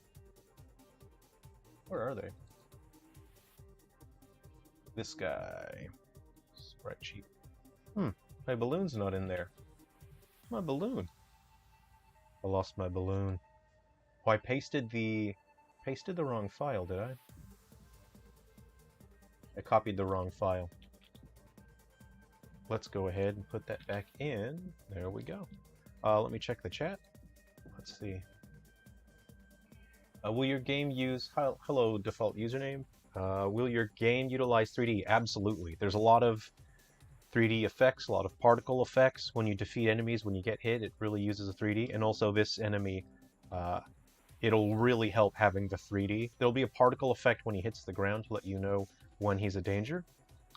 Where are they? This guy. Sprite sheet. My balloon's not in there. My balloon. I lost my balloon. Oh, I pasted the wrong file, did I? I copied the wrong file. Let's go ahead and put that back in. There we go. Let me check the chat. Let's see. Will your game use... Hello, default username. Will your game utilize 3D? Absolutely. There's a lot of 3D effects, a lot of particle effects. When you defeat enemies, when you get hit, it really uses a 3D. And also this enemy, it'll really help having the 3D. There'll be a particle effect when he hits the ground to let you know when he's a danger.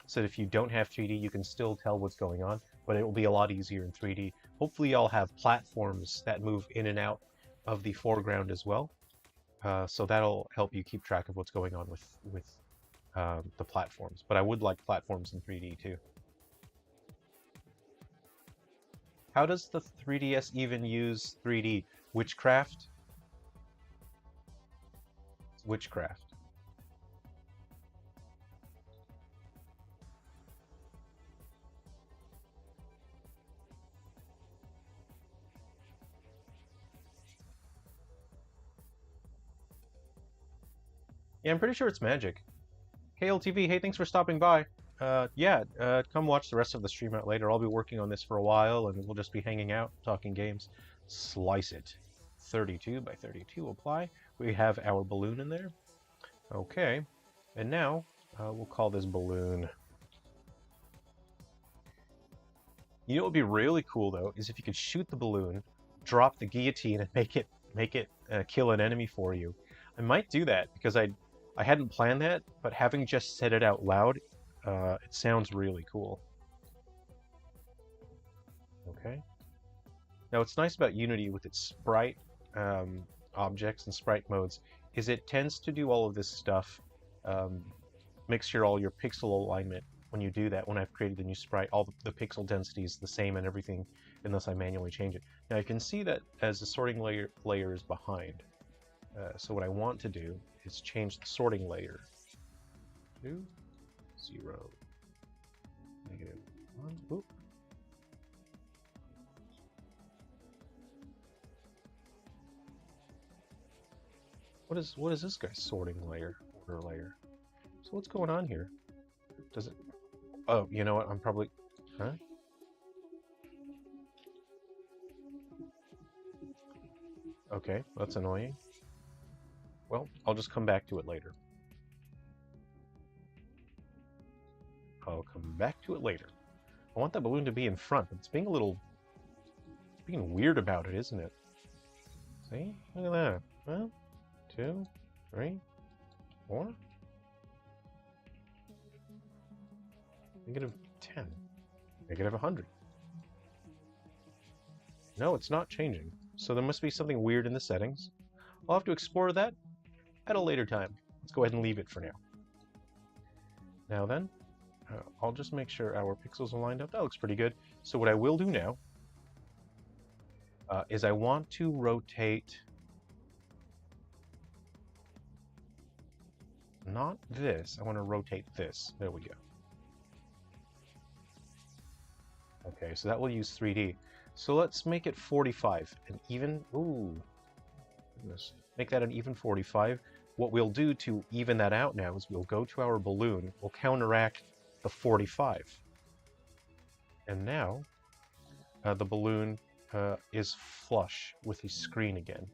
So if you don't have 3D, you can still tell what's going on, but it will be a lot easier in 3D. Hopefully y'all have platforms that move in and out of the foreground as well. So that'll help you keep track of what's going on with the platforms. But I would like platforms in 3D too. How does the 3DS even use 3D? Witchcraft? Witchcraft. Yeah, I'm pretty sure it's magic. KLTV, hey, thanks for stopping by. Come watch the rest of the stream out later. I'll be working on this for a while, and we'll just be hanging out, talking games. Slice it. 32 by 32, apply. We have our balloon in there. Okay, and now we'll call this balloon. You know what would be really cool, though, is if you could shoot the balloon, drop the guillotine, and make it kill an enemy for you. I might do that, because I hadn't planned that, but having just said it out loud, it sounds really cool. Okay. Now, what's nice about Unity with its sprite objects and sprite modes is it tends to do all of this stuff, make sure all your pixel alignment, when you do that, when I've created the new sprite, all the pixel density is the same and everything, unless I manually change it. Now, you can see that as the sorting layer is behind. So what I want to do is change the sorting layer to 0, -1. Oop. What is this guy's sorting layer, order layer? So what's going on here? Does it? Oh, you know what? I'm probably, huh? Okay, that's annoying. Well, I'll just come back to it later. I'll come back to it later. I want that balloon to be in front, but it's being a little, being weird about it, isn't it? See? Look at that. 1, 2, 3, 4. -10. -100. No, it's not changing. So there must be something weird in the settings. I'll have to explore that at a later time. Let's go ahead and leave it for now. Now then, I'll just make sure our pixels are lined up. That looks pretty good. So what I will do now is I want to rotate, not this, I want to rotate this. There we go. Okay, so that will use 3D. So let's make it 45, an even, ooh, goodness. Make that an even 45. What we'll do to even that out now is we'll go to our balloon, we'll counteract the 45. And now the balloon is flush with the screen again.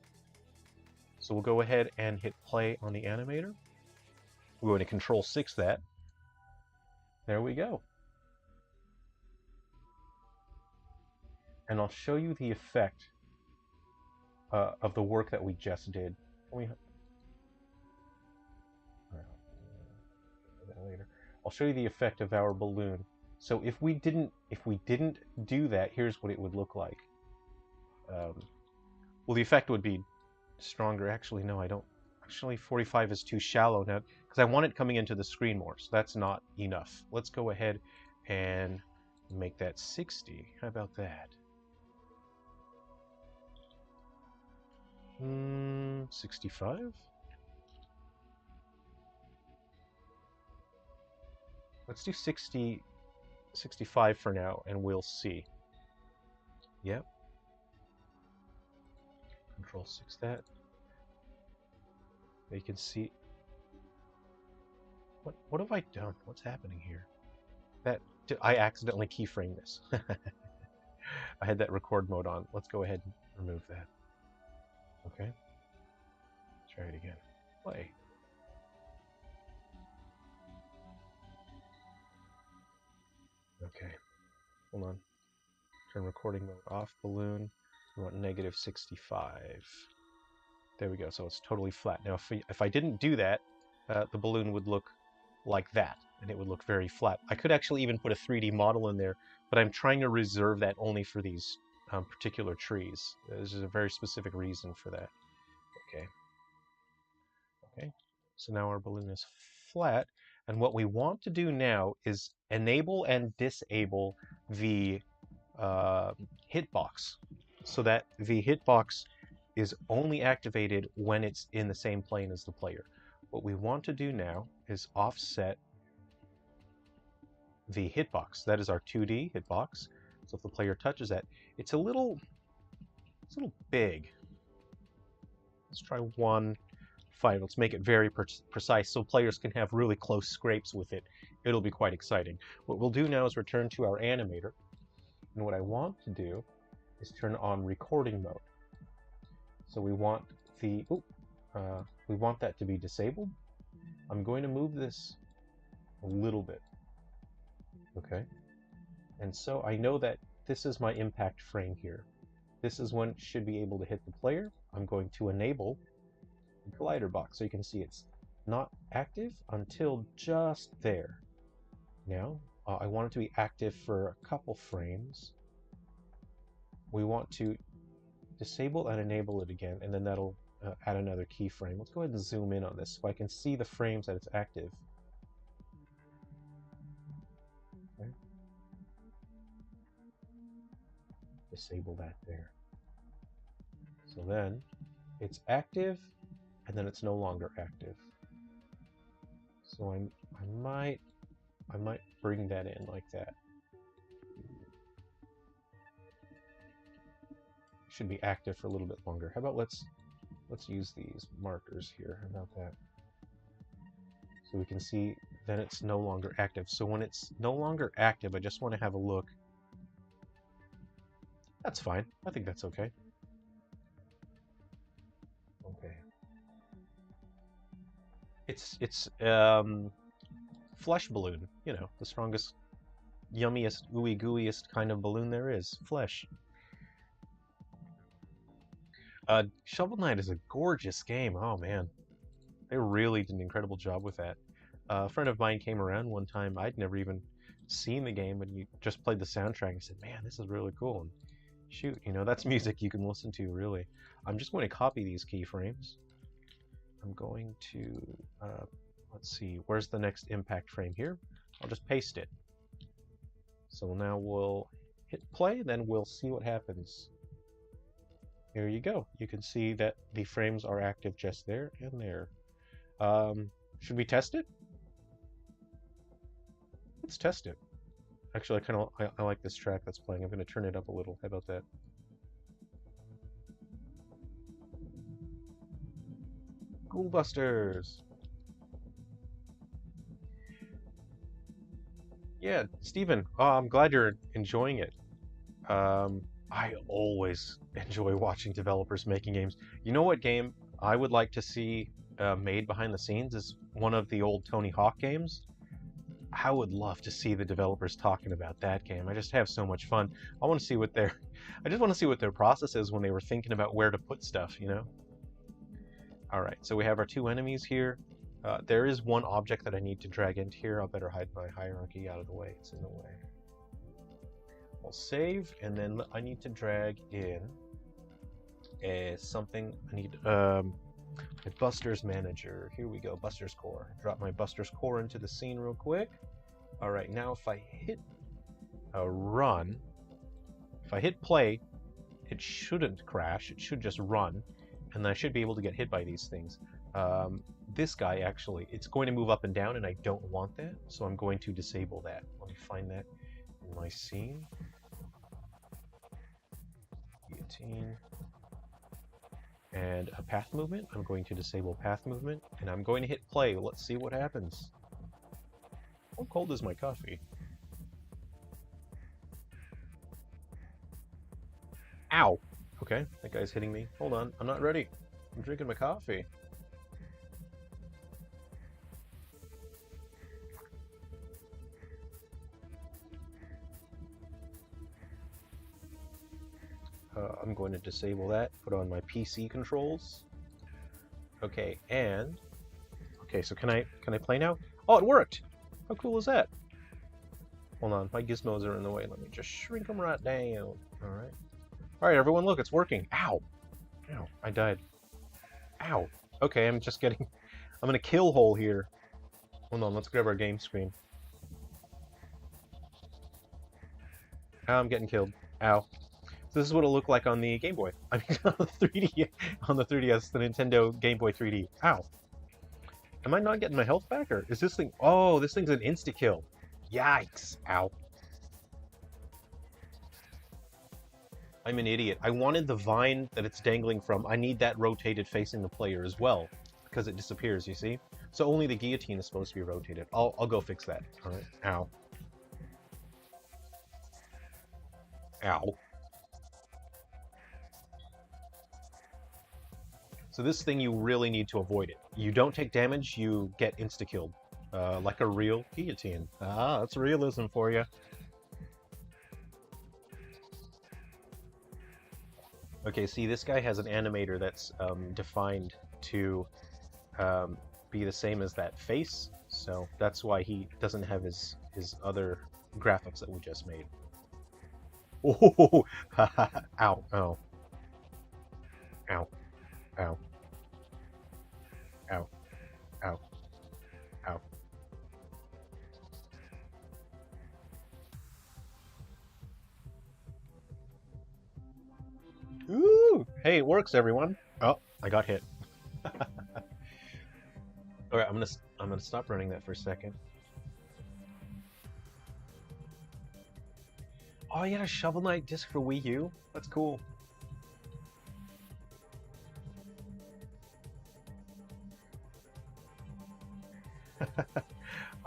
So we'll go ahead and hit play on the animator. We're going to Control-6 that. There we go. And I'll show you the effect of the work that we just did. I'll show you the effect of our balloon. So if we didn't do that, here's what it would look like. Well, the effect would be stronger. Actually, no, I don't. Actually, 45 is too shallow now because I want it coming into the screen more. So that's not enough. Let's go ahead and make that 60. How about that? 65? Let's do 65 for now, and we'll see. Yep. Control-6 that. You can see. What have I done? What's happening here? I accidentally keyframed this. I had that record mode on. Let's go ahead and remove that. Okay. Try it again. Play. Okay. Hold on. Turn recording mode off. Balloon. We want -65. There we go. So it's totally flat. Now, if I didn't do that, the balloon would look like that, and it would look very flat. I could actually even put a 3D model in there, but I'm trying to reserve that only for these particular trees. There's a very specific reason for that. Okay. Okay. So now our balloon is flat, and what we want to do now is enable and disable the hitbox, so that the hitbox is only activated when it's in the same plane as the player. What we want to do now is offset the hitbox. That is our 2D hitbox. So if the player touches that, it's a little big. Let's try 1.5. Let's make it very precise so players can have really close scrapes with it. It'll be quite exciting. What we'll do now is return to our animator. And what I want to do is turn on recording mode. So we want that to be disabled. I'm going to move this a little bit. Okay. And so I know that this is my impact frame here. This is when it should be able to hit the player. I'm going to enable the collider box so you can see it's not active until just there. Now, I want it to be active for a couple frames. We want to disable and enable it again, and then that'll add another keyframe. Let's go ahead and zoom in on this so I can see the frames that it's active. Okay. Disable that there. So then it's active, and then it's no longer active. So I might bring that in like that. Should be active for a little bit longer. How about let's let's use these markers here. How about that? So we can see that it's no longer active. So when it's no longer active, I just want to have a look. That's fine. I think that's okay. Okay. It's flesh balloon. You know, the strongest, yummiest, ooey gooeyest kind of balloon there is. Flesh. Shovel Knight is a gorgeous game. Oh man, they really did an incredible job with that. A friend of mine came around one time. I'd never even seen the game, and he just played the soundtrack and said, "Man, this is really cool." And shoot, you know, that's music you can listen to, really. I'm just going to copy these keyframes. I'm going to, let's see, where's the next impact frame here? I'll just paste it. So now we'll hit play, then we'll see what happens. Here you go. You can see that the frames are active just there and there. Should we test it? Let's test it. Actually, I like this track that's playing. I'm going to turn it up a little. How about that? Ghoul Busters. Yeah, Steven, I'm glad you're enjoying it. I always enjoy watching developers making games. You know what game I would like to see made behind the scenes is one of the old Tony Hawk games. I would love to see the developers talking about that game. I just have so much fun. I want to see what I just want to see what their process is when they were thinking about where to put stuff, you know? Alright, so we have our two enemies here. There is one object that I need to drag into here. I'll better hide my hierarchy out of the way. It's in the way. I'll save, and then I need to drag in something. I need a Busters manager. Here we go, Busters core. Drop my Busters core into the scene real quick. All right, now if I hit run, if I hit play, it shouldn't crash. It should just run, and I should be able to get hit by these things. This guy actually, it's going to move up and down, and I don't want that, so I'm going to disable that. Let me find that in my scene. Guillotine. And a path movement. I'm going to disable path movement, and I'm going to hit play. Let's see what happens. How cold is my coffee? Ow! Okay, that guy's hitting me. Hold on, I'm not ready. I'm drinking my coffee. I'm going to disable that, put on my PC controls. Okay, and okay, so can I play now? Oh, it worked! How cool is that? Hold on, my gizmos are in the way. Let me just shrink them right down. Alright. Alright, everyone, look, it's working. Ow! Ow, I died. Ow! Okay, I'm gonna kill hole here. Hold on, let's grab our game screen. Ow, I'm getting killed. Ow. So this is what it'll look like on the Game Boy. I mean, on the 3DS, the Nintendo Game Boy 3D. Ow. Am I not getting my health back, or is this thing... Oh, this thing's an insta-kill. Yikes. Ow. I'm an idiot. I wanted the vine that it's dangling from. I need that rotated facing the player as well, because it disappears, you see? So only the guillotine is supposed to be rotated. I'll go fix that. All right. Ow. Ow. So this thing, you really need to avoid it. You don't take damage, you get insta-killed. Like a real guillotine. Ah, that's realism for you. Okay, see, this guy has an animator that's defined to be the same as that face, so that's why he doesn't have his other graphics that we just made. Oh, ow, ow. Ow. Ow. Ow. Ow. Ow. Ooh! Hey, it works, everyone. Oh, I got hit. Alright, I'm gonna stop running that for a second. Oh, you got a Shovel Knight disc for Wii U? That's cool.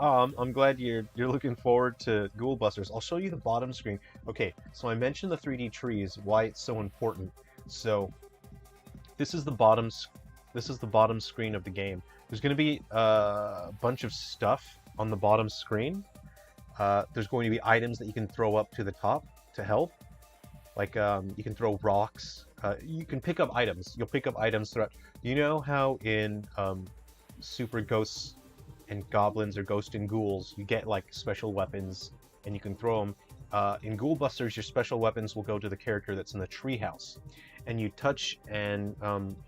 I'm glad you're looking forward to Ghoul Busters. I'll show you the bottom screen. Okay, so I mentioned the 3D trees, why it's so important. So this is the bottom screen of the game. There's going to be a bunch of stuff on the bottom screen. There's going to be items that you can throw up to the top to help. Like you can throw rocks. You can pick up items. You'll pick up items throughout. You know how in Super Ghosts and Goblins or Ghost and Ghouls, you get like special weapons and you can throw them. In Ghoul Busters, your special weapons will go to the character that's in the treehouse, and you touch and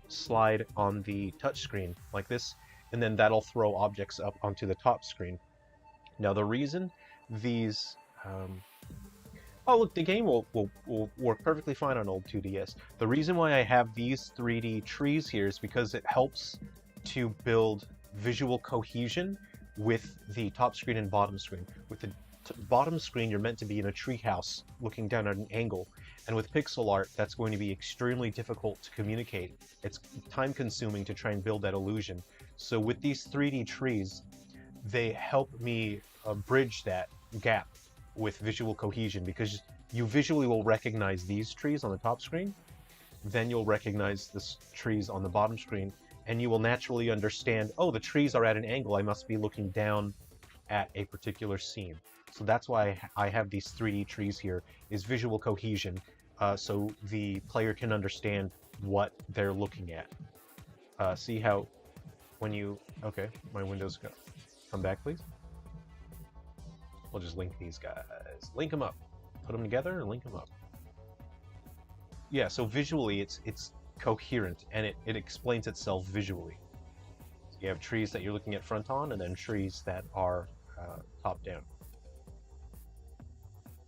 slide on the touch screen like this, and then that'll throw objects up onto the top screen. Now the reason these oh look, the game will work perfectly fine on old 2DS. The reason why I have these 3D trees here is because it helps to build visual cohesion with the top screen and bottom screen. With the bottom screen, you're meant to be in a treehouse looking down at an angle, and with pixel art, that's going to be extremely difficult to communicate. It's time consuming to try and build that illusion. So with these 3D trees, they help me bridge that gap with visual cohesion, because you visually will recognize these trees on the top screen, then you'll recognize the trees on the bottom screen, and you will naturally understand, oh, the trees are at an angle, I must be looking down at a particular scene. So that's why I have these 3D trees here, is visual cohesion, so the player can understand what they're looking at. See how when you... Okay, my window's go. Come back, please. We'll just link these guys. Link them up. Put them together and link them up. Yeah, so visually it's coherent, and it explains itself visually. So you have trees that you're looking at front on, and then trees that are top down.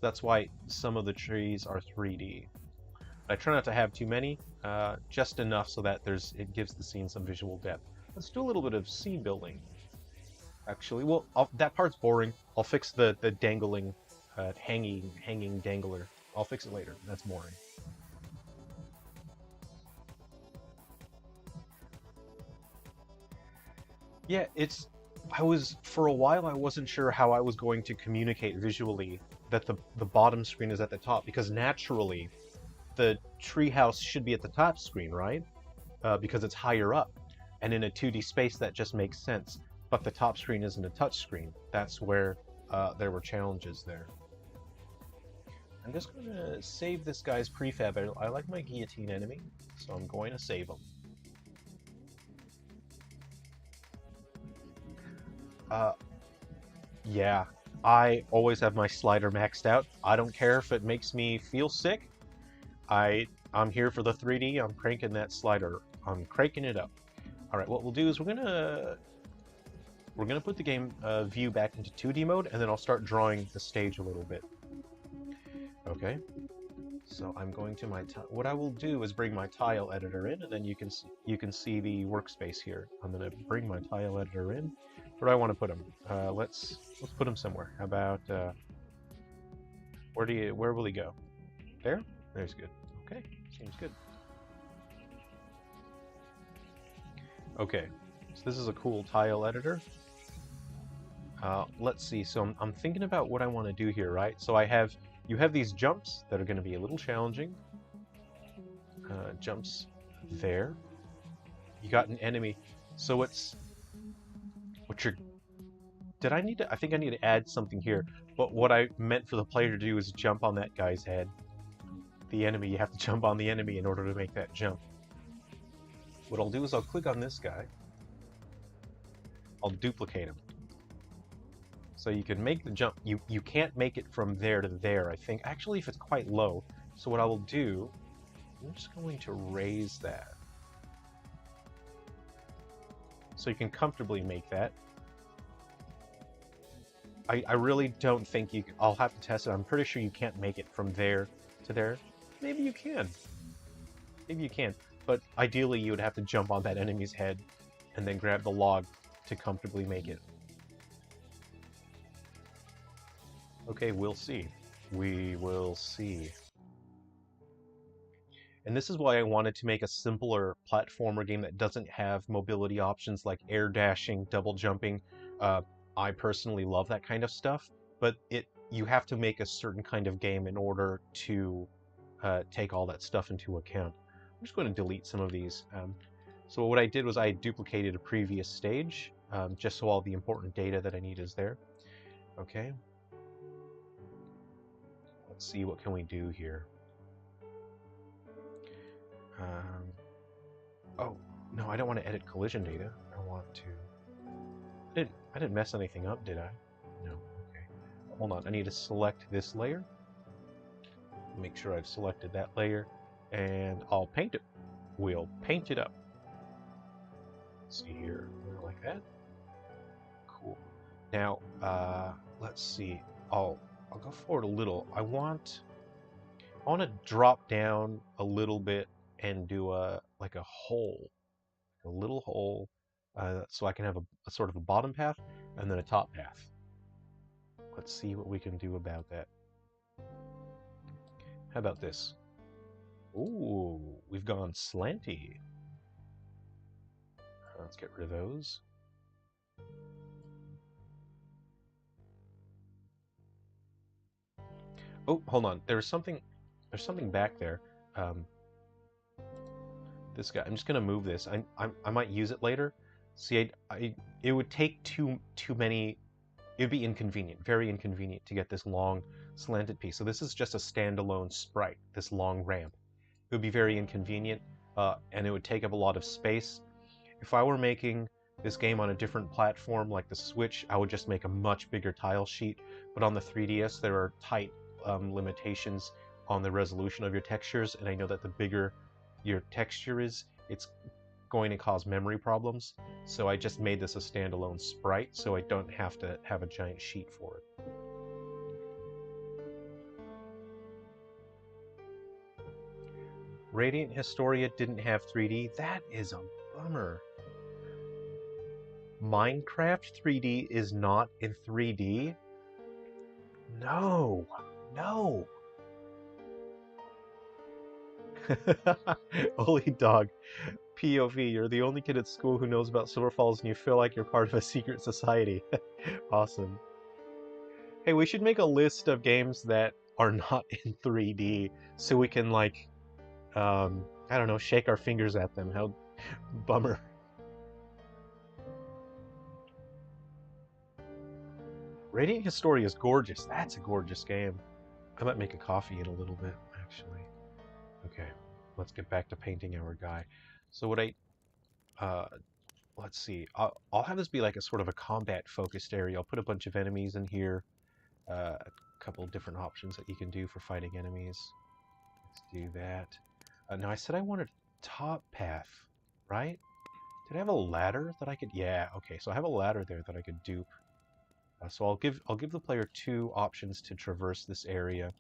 That's why some of the trees are 3D. I try not to have too many, just enough so that it gives the scene some visual depth. Let's do a little bit of scene building. Actually, well, that part's boring. I'll fix the dangling, hanging dangler. I'll fix it later. That's boring. Yeah, for a while I wasn't sure how I was going to communicate visually that the bottom screen is at the top, because naturally the treehouse should be at the top screen, right? Because it's higher up. And in a 2D space that just makes sense. But the top screen isn't a touch screen. That's where there were challenges there. I'm just going to save this guy's prefab. I like my guillotine enemy, so I'm going to save him. Yeah, I always have my slider maxed out. I don't care if it makes me feel sick. I'm here for the 3D. I'm cranking that slider. I'm cranking it up. All right, what we'll do is we're gonna put the game view back into 2D mode, and then I'll start drawing the stage a little bit. Okay. So I'm going to what I will do is bring my tile editor in, and then you can see the workspace here. I'm going to bring my tile editor in. Where do I want to put him? Let's put him somewhere. How about where will he go? There? There's good. Okay, seems good. Okay, so this is a cool tile editor. Let's see. So I'm thinking about what I want to do here, right? So you have these jumps that are going to be a little challenging. Jumps there. You got an enemy. So I think I need to add something here. But what I meant for the player to do is jump on that guy's head. The enemy, you have to jump on the enemy in order to make that jump. What I'll do is I'll click on this guy. I'll duplicate him. So you can make the jump. You can't make it from there to there, I think. Actually, if it's quite low. So what I will do, I'm just going to raise that. So you can comfortably make that. I really don't think I'll have to test it. I'm pretty sure you can't make it from there to there. Maybe you can. Maybe you can. But ideally, you would have to jump on that enemy's head and then grab the log to comfortably make it. Okay, we'll see. We will see. And this is why I wanted to make a simpler platformer game that doesn't have mobility options like air dashing, double jumping. I personally love that kind of stuff, but you have to make a certain kind of game in order to take all that stuff into account. I'm just going to delete some of these. So what I did was I duplicated a previous stage, just so all the important data that I need is there. Okay. Let's see, what can we do here? Oh, no, I don't want to edit collision data. I want to... I didn't mess anything up, did I? No, okay. Hold on, I need to select this layer. Make sure I've selected that layer, and I'll paint it. We'll paint it up. Let's see here, like that. Cool. Now, let's see. I'll go forward a little. I want to drop down a little bit and do a hole, a little hole, so I can have a sort of a bottom path and then a top path. Let's see what we can do about that. How about this? Ooh, we've gone slanty. Let's get rid of those. Oh, hold on. There's something back there. This guy. I'm just gonna move this. I might use it later. See, it would take too many. It would be inconvenient, very inconvenient to get this long slanted piece. So this is just a standalone sprite. This long ramp. It would be very inconvenient, and it would take up a lot of space. If I were making this game on a different platform like the Switch, I would just make a much bigger tile sheet. But on the 3DS, there are tight limitations on the resolution of your textures, and I know that the bigger your texture is, it's going to cause memory problems. So I just made this a standalone sprite, so I don't have to have a giant sheet for it. Radiant Historia didn't have 3D. That is a bummer. Minecraft 3D is not in 3D? No, no. Holy dog. POV, you're the only kid at school who knows about Silver Falls and you feel like you're part of a secret society. Awesome. Hey, we should make a list of games that are not in 3D so we can, like, I don't know, shake our fingers at them. How bummer. Radiant Historia is gorgeous. That's a gorgeous game. I might make a coffee in a little bit, actually. Okay, let's get back to painting our guy. So what let's see. I'll have this be like a sort of a combat-focused area. I'll put a bunch of enemies in here. A couple different options that you can do for fighting enemies. Let's do that. Now I said I wanted a top path, right? Did I have a ladder that I could? Yeah. Okay. So I have a ladder there that I could dupe. So I'll give the player two options to traverse this area.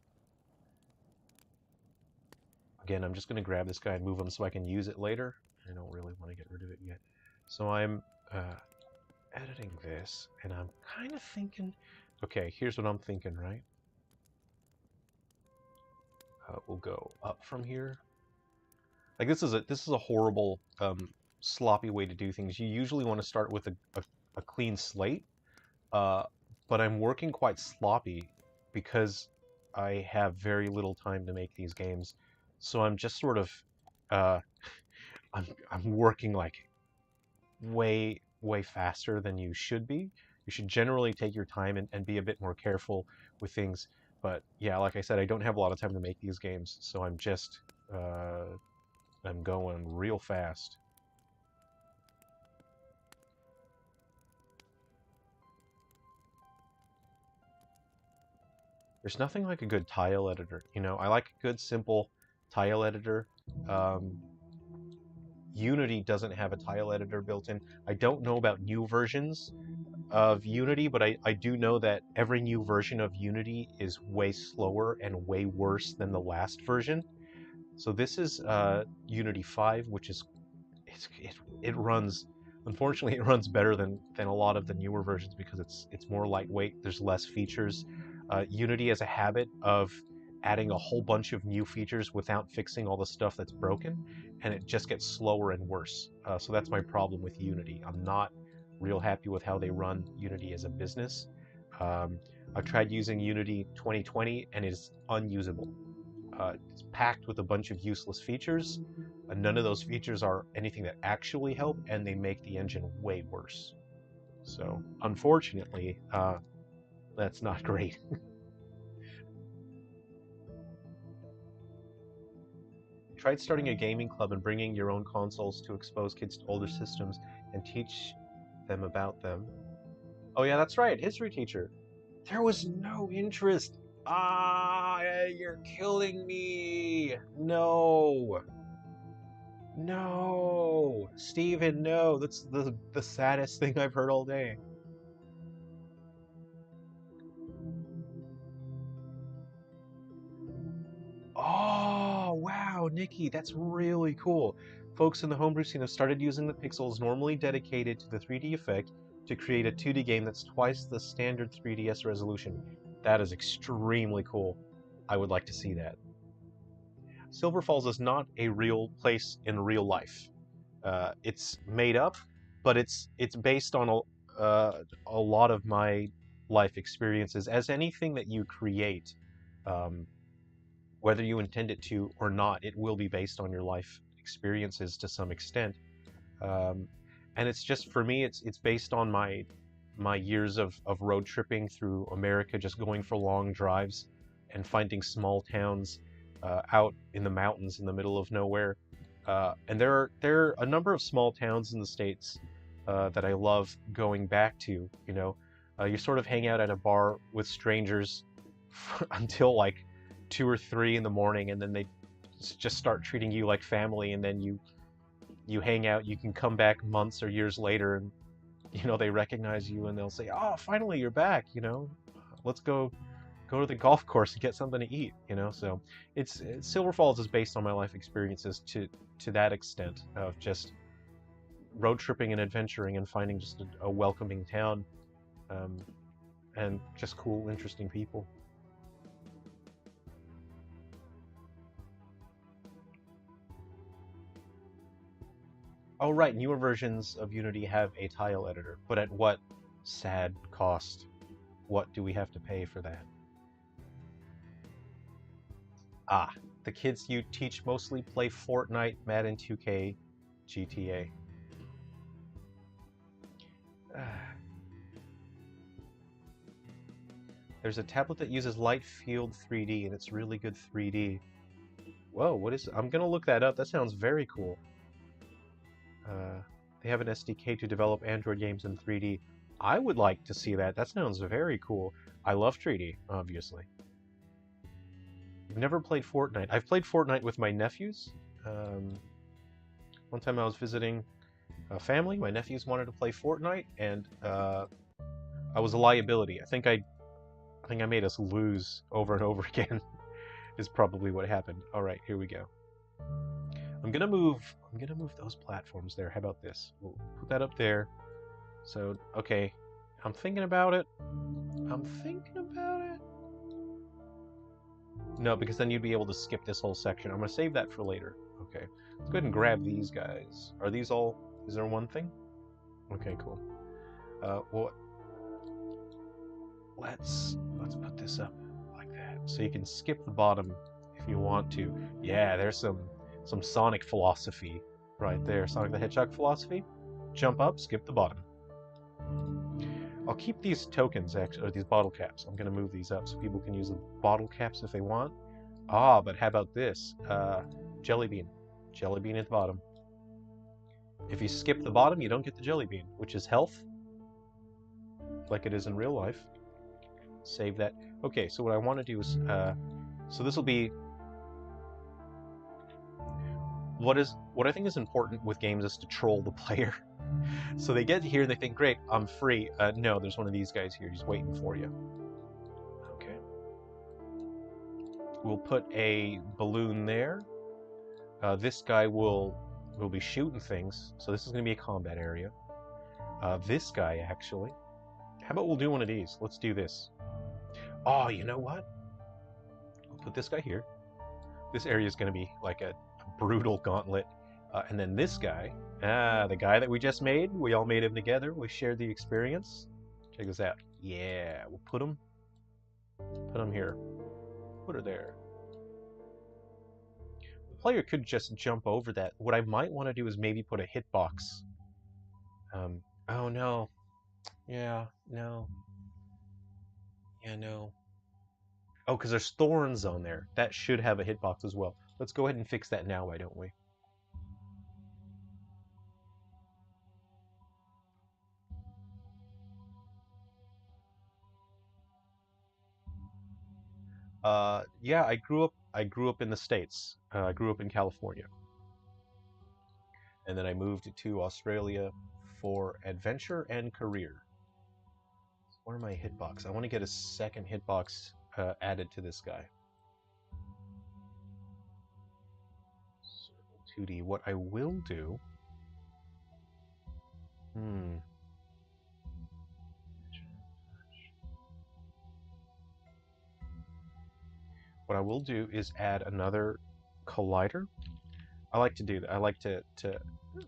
Again, I'm just going to grab this guy and move him so I can use it later. I don't really want to get rid of it yet. So I'm editing this, and I'm kind of thinking... Okay, here's what I'm thinking, right? We'll go up from here. Like, this is a horrible, sloppy way to do things. You usually want to start with a clean slate, but I'm working quite sloppy because I have very little time to make these games. So I'm just sort of, I'm working like way faster than you should be. You should generally take your time and be a bit more careful with things. But yeah, like I said, I don't have a lot of time to make these games, so I'm just, I'm going real fast. There's nothing like a good tile editor, you know? I like a good, simple tile editor. Unity doesn't have a tile editor built in. I don't know about new versions of Unity, but I do know that every new version of Unity is way slower and way worse than the last version. So this is Unity 5, which is it runs, unfortunately it runs better than a lot of the newer versions because it's more lightweight, there's less features. Unity has a habit of adding a whole bunch of new features without fixing all the stuff that's broken, and it just gets slower and worse. So that's my problem with Unity. I'm not real happy with how they run Unity as a business. I've tried using Unity 2020 and it's unusable. It's packed with a bunch of useless features. None of those features are anything that actually help, and they make the engine way worse. So, unfortunately, that's not great. Tried starting a gaming club and bringing your own consoles to expose kids to older systems and teach them about them. Oh yeah, that's right, history teacher. There was no interest. Ah, you're killing me. No. No. Steven, no. That's the saddest thing I've heard all day. Oh, wow, Nikki, that's really cool. Folks in the homebrew scene have started using the pixels normally dedicated to the 3D effect to create a 2D game that's twice the standard 3DS resolution. That is extremely cool. I would like to see that. Silver Falls is not a real place in real life. It's made up, but it's based on a lot of my life experiences. As anything that you create, um, whether you intend it to or not, it will be based on your life experiences to some extent. Um, and it's just for me, it's based on my years of road tripping through America, just going for long drives and finding small towns out in the mountains in the middle of nowhere. And there are a number of small towns in the States that I love going back to. You know, you sort of hang out at a bar with strangers until like 2 or 3 in the morning, and then they just start treating you like family, and then you hang out. You can come back months or years later, and you know they recognize you, and they'll say, "Oh, finally you're back. You know, let's go to the golf course and get something to eat." You know, so it's Silver Falls is based on my life experiences to that extent of just road tripping and adventuring and finding just a welcoming town, um, and just cool, interesting people. Oh, right, newer versions of Unity have a tile editor, but at what sad cost? What do we have to pay for that? Ah, the kids you teach mostly play Fortnite, Madden 2K, GTA. There's a tablet that uses light field 3D, and it's really good 3D. Whoa, what is... I'm gonna look that up. That sounds very cool. They have an SDK to develop Android games in 3D. I would like to see that. That sounds very cool. I love 3D, obviously. I've never played Fortnite. I've played Fortnite with my nephews. One time I was visiting a family. My nephews wanted to play Fortnite, and I was a liability. I think I made us lose over and over again. Is probably what happened. All right, here we go. I'm gonna move those platforms there. How about this? We'll put that up there. So, okay, I'm thinking about it. I'm thinking about it. No, because then you'd be able to skip this whole section. I'm gonna save that for later. Okay, let's go ahead and grab these guys. Are these all? Is there one thing? Okay, cool. Well, let's put this up like that, so you can skip the bottom if you want to. Yeah, there's some Sonic philosophy right there. Sonic the Hedgehog philosophy. Jump up, skip the bottom. I'll keep these tokens, actually, or these bottle caps. I'm going to move these up so people can use the bottle caps if they want. Ah, but how about this? Jelly bean. Jelly bean at the bottom. If you skip the bottom, you don't get the jelly bean, which is health, like it is in real life. Save that. Okay, so what I want to do is, so this will be what I think is important with games is to troll the player. So they get here and they think, great, I'm free. No, there's one of these guys here. He's waiting for you. Okay. We'll put a balloon there. This guy will be shooting things. So this is going to be a combat area. This guy, actually. How about we'll do one of these? Let's do this. Oh, you know what? put this guy here. This area is going to be like a brutal gauntlet. And then this guy, the guy that we just made, we all made him together. We shared the experience. Check this out. Yeah, we'll put him here. Put her there. The player could just jump over that. What I might want to do is maybe put a hitbox. Oh no. Yeah, no. Yeah, no. Oh, because there's thorns on there. That should have a hitbox as well. Let's go ahead and fix that now, why don't we? Yeah, I grew up in the States. I grew up in California. And then I moved to Australia for adventure and career. Where are my hitbox? I want to get a second hitbox added to this guy. Circle 2D. What I will do... What I will do is add another collider. I like to do that. I like to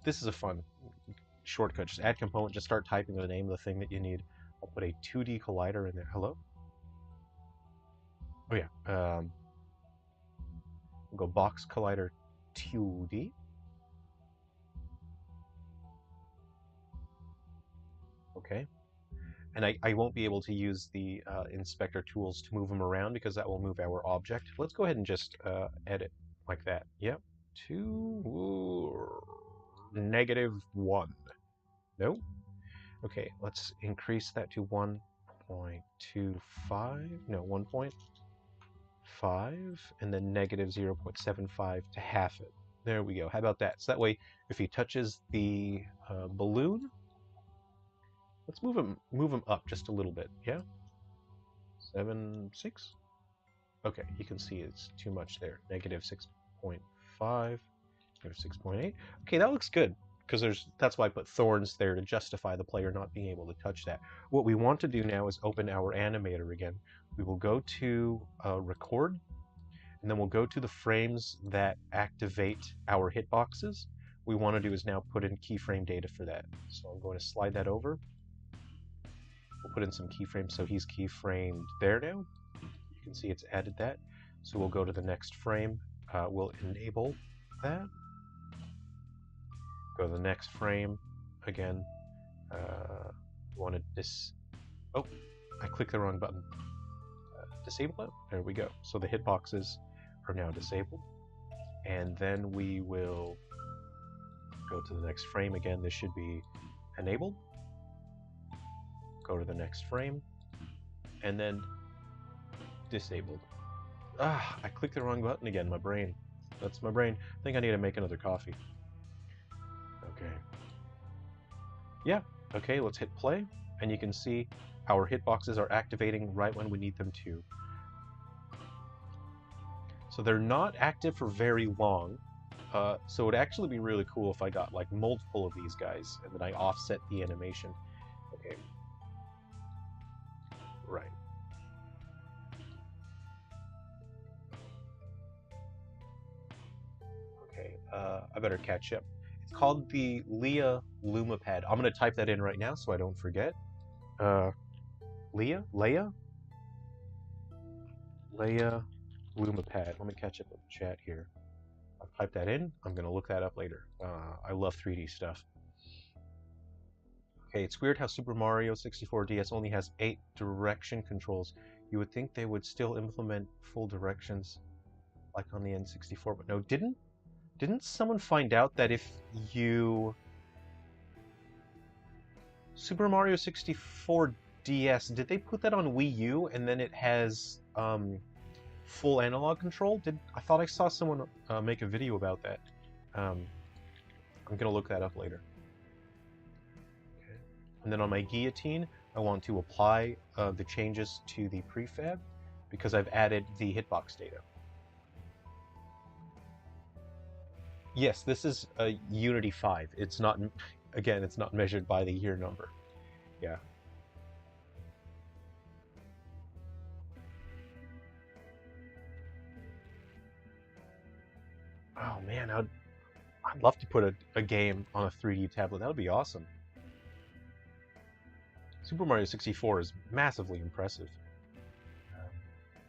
this is a fun shortcut. Just add component, just start typing the name of the thing that you need. I'll put a 2D collider in there. Hello? Oh yeah. We'll go box collider 2D. Okay. And I won't be able to use the inspector tools to move them around because that will move our object. Let's go ahead and just edit like that. Yep. 2-1. No? Okay, let's increase that to 1.25. No, 1.5. And then negative 0.75 to half it. There we go. How about that? So that way, if he touches the balloon, let's move him up just a little bit. Yeah? 7.6? Okay, you can see it's too much there. Negative 6.5, negative 6.8. Okay, that looks good, because that's why I put thorns there to justify the player not being able to touch that. What we want to do now is open our animator again. We will go to record, and then we'll go to the frames that activate our hitboxes. What we want to do is now put in keyframe data for that. So I'm going to slide that over. We'll put in some keyframes, so he's keyframed there now. You can see it's added that. So we'll go to the next frame. We'll enable that. Go to the next frame. Again, wanted this. Oh, I clicked the wrong button. Disable it. There we go. So the hitboxes are now disabled. And then we will go to the next frame. Again, this should be enabled. Go to the next frame, and then disabled. I clicked the wrong button again, my brain. That's my brain. I think I need to make another coffee. Okay. Yeah, okay, let's hit play, and you can see our hitboxes are activating right when we need them to. So they're not active for very long, so it would actually be really cool if I got like multiple of these guys, and then I offset the animation. Okay. Right. Okay, I better catch up. It's called the Leah Lumapad. I'm going to type that in right now so I don't forget. Leah Lumapad. Let me catch up with the chat here. I've typed that in. I'm going to look that up later. I love 3D stuff. Okay, it's weird how Super Mario 64 DS only has 8 direction controls. You would think they would still implement full directions like on the N64, but no, didn't someone find out that if you... Super Mario 64 DS, did they put that on Wii U and then it has full analog control? I thought I saw someone make a video about that. I'm gonna look that up later. And then on my guillotine, I want to apply the changes to the prefab because I've added the hitbox data. Yes, this is a Unity 5. It's not, again, it's not measured by the year number. Yeah. Oh man, I'd love to put a game on a 3D tablet. That would be awesome. Super Mario 64 is massively impressive.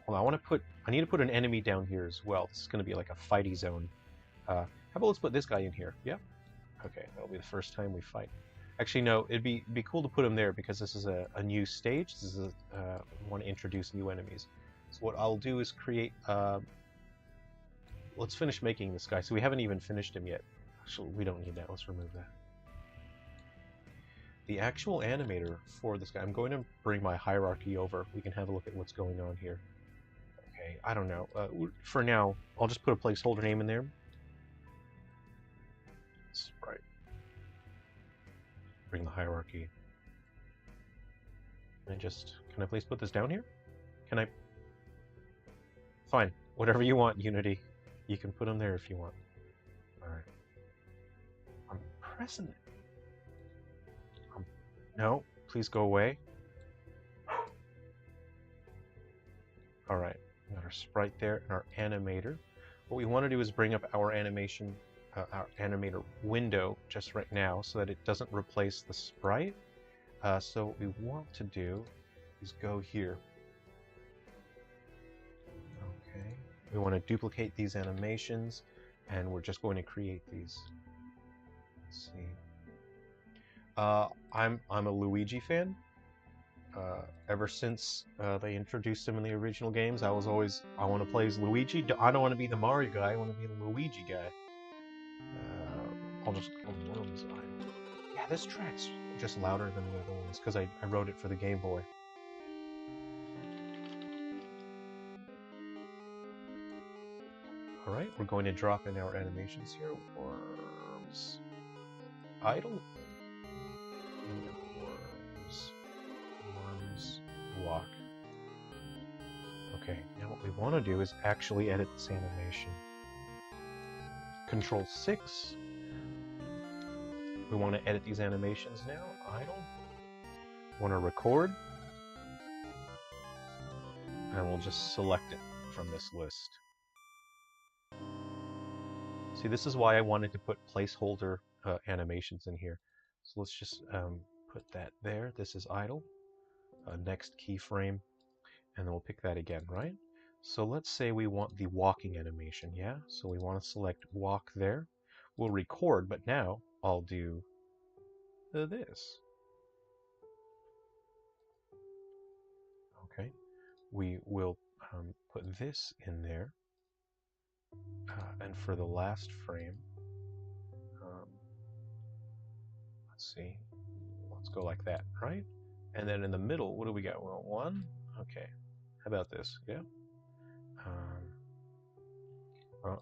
Hold on, I need to put an enemy down here as well. This is going to be like a fighty zone. How about let's put this guy in here? Yep. Okay, that'll be the first time we fight. Actually, no, it'd be cool to put him there because this is a new stage. This is we want to introduce new enemies. So what I'll do is create. Let's finish making this guy. So we haven't even finished him yet. Actually, we don't need that. Let's remove that. The actual animator for this guy, I'm going to bring my hierarchy over. We can have a look at what's going on here. Okay, I don't know. For now, I'll just put a placeholder name in there. Sprite. Bring the hierarchy. Can I please put this down here? Can I? Fine. Whatever you want, Unity. You can put them there if you want. Alright. I'm pressing it. No, please go away. Alright, we got our sprite there and our animator. What we want to do is bring up our animation, our animator window just right now so that it doesn't replace the sprite. So what we want to do is go here. Okay, we want to duplicate these animations and we're just going to create these. Let's see. I'm a Luigi fan. Ever since they introduced him in the original games, I was always, I want to play as Luigi. I don't want to be the Mario guy, I want to be the Luigi guy. I'll just call one of them. Yeah, this track's just louder than the other ones, because I wrote it for the Game Boy. Alright, we're going to drop in our animations here. Worms. Idle. Worms. Walk. Okay, now what we want to do is actually edit this animation. Control 6. We want to edit these animations now. Idle. Want to record. And we'll just select it from this list. See, this is why I wanted to put placeholder animations in here. So let's just put that there. This is idle. Next keyframe. And then we'll pick that again, right? So let's say we want the walking animation, yeah? So we want to select walk there. We'll record, but now I'll do this. Okay, we will put this in there. And for the last frame, let's see, let's go like that, right? And then in the middle, what do we got? Well, 1, okay. How about this, yeah?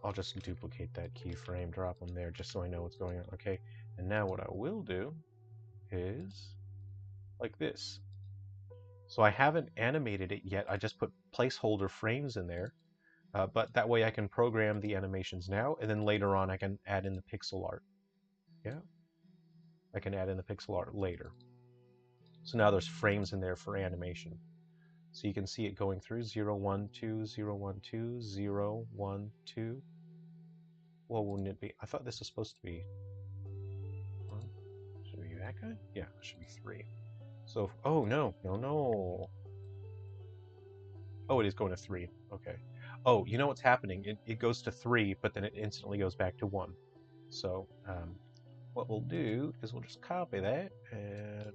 I'll just duplicate that keyframe, drop them there just so I know what's going on. Okay, and now what I will do is like this. So I haven't animated it yet, I just put placeholder frames in there, but that way I can program the animations now, and then later on I can add in the pixel art. Yeah, I can add in the pixel art later. So now there's frames in there for animation. So you can see it going through 0, 1, 2, 0, 1, 2, 0, 1, 2. Well, wouldn't it be? I thought this was supposed to be. Should it be that guy? Yeah, it should be 3. So, oh no, no, no. Oh, it is going to 3. Okay. Oh, you know what's happening? It goes to 3, but then it instantly goes back to 1. So, what we'll do is we'll just copy that, and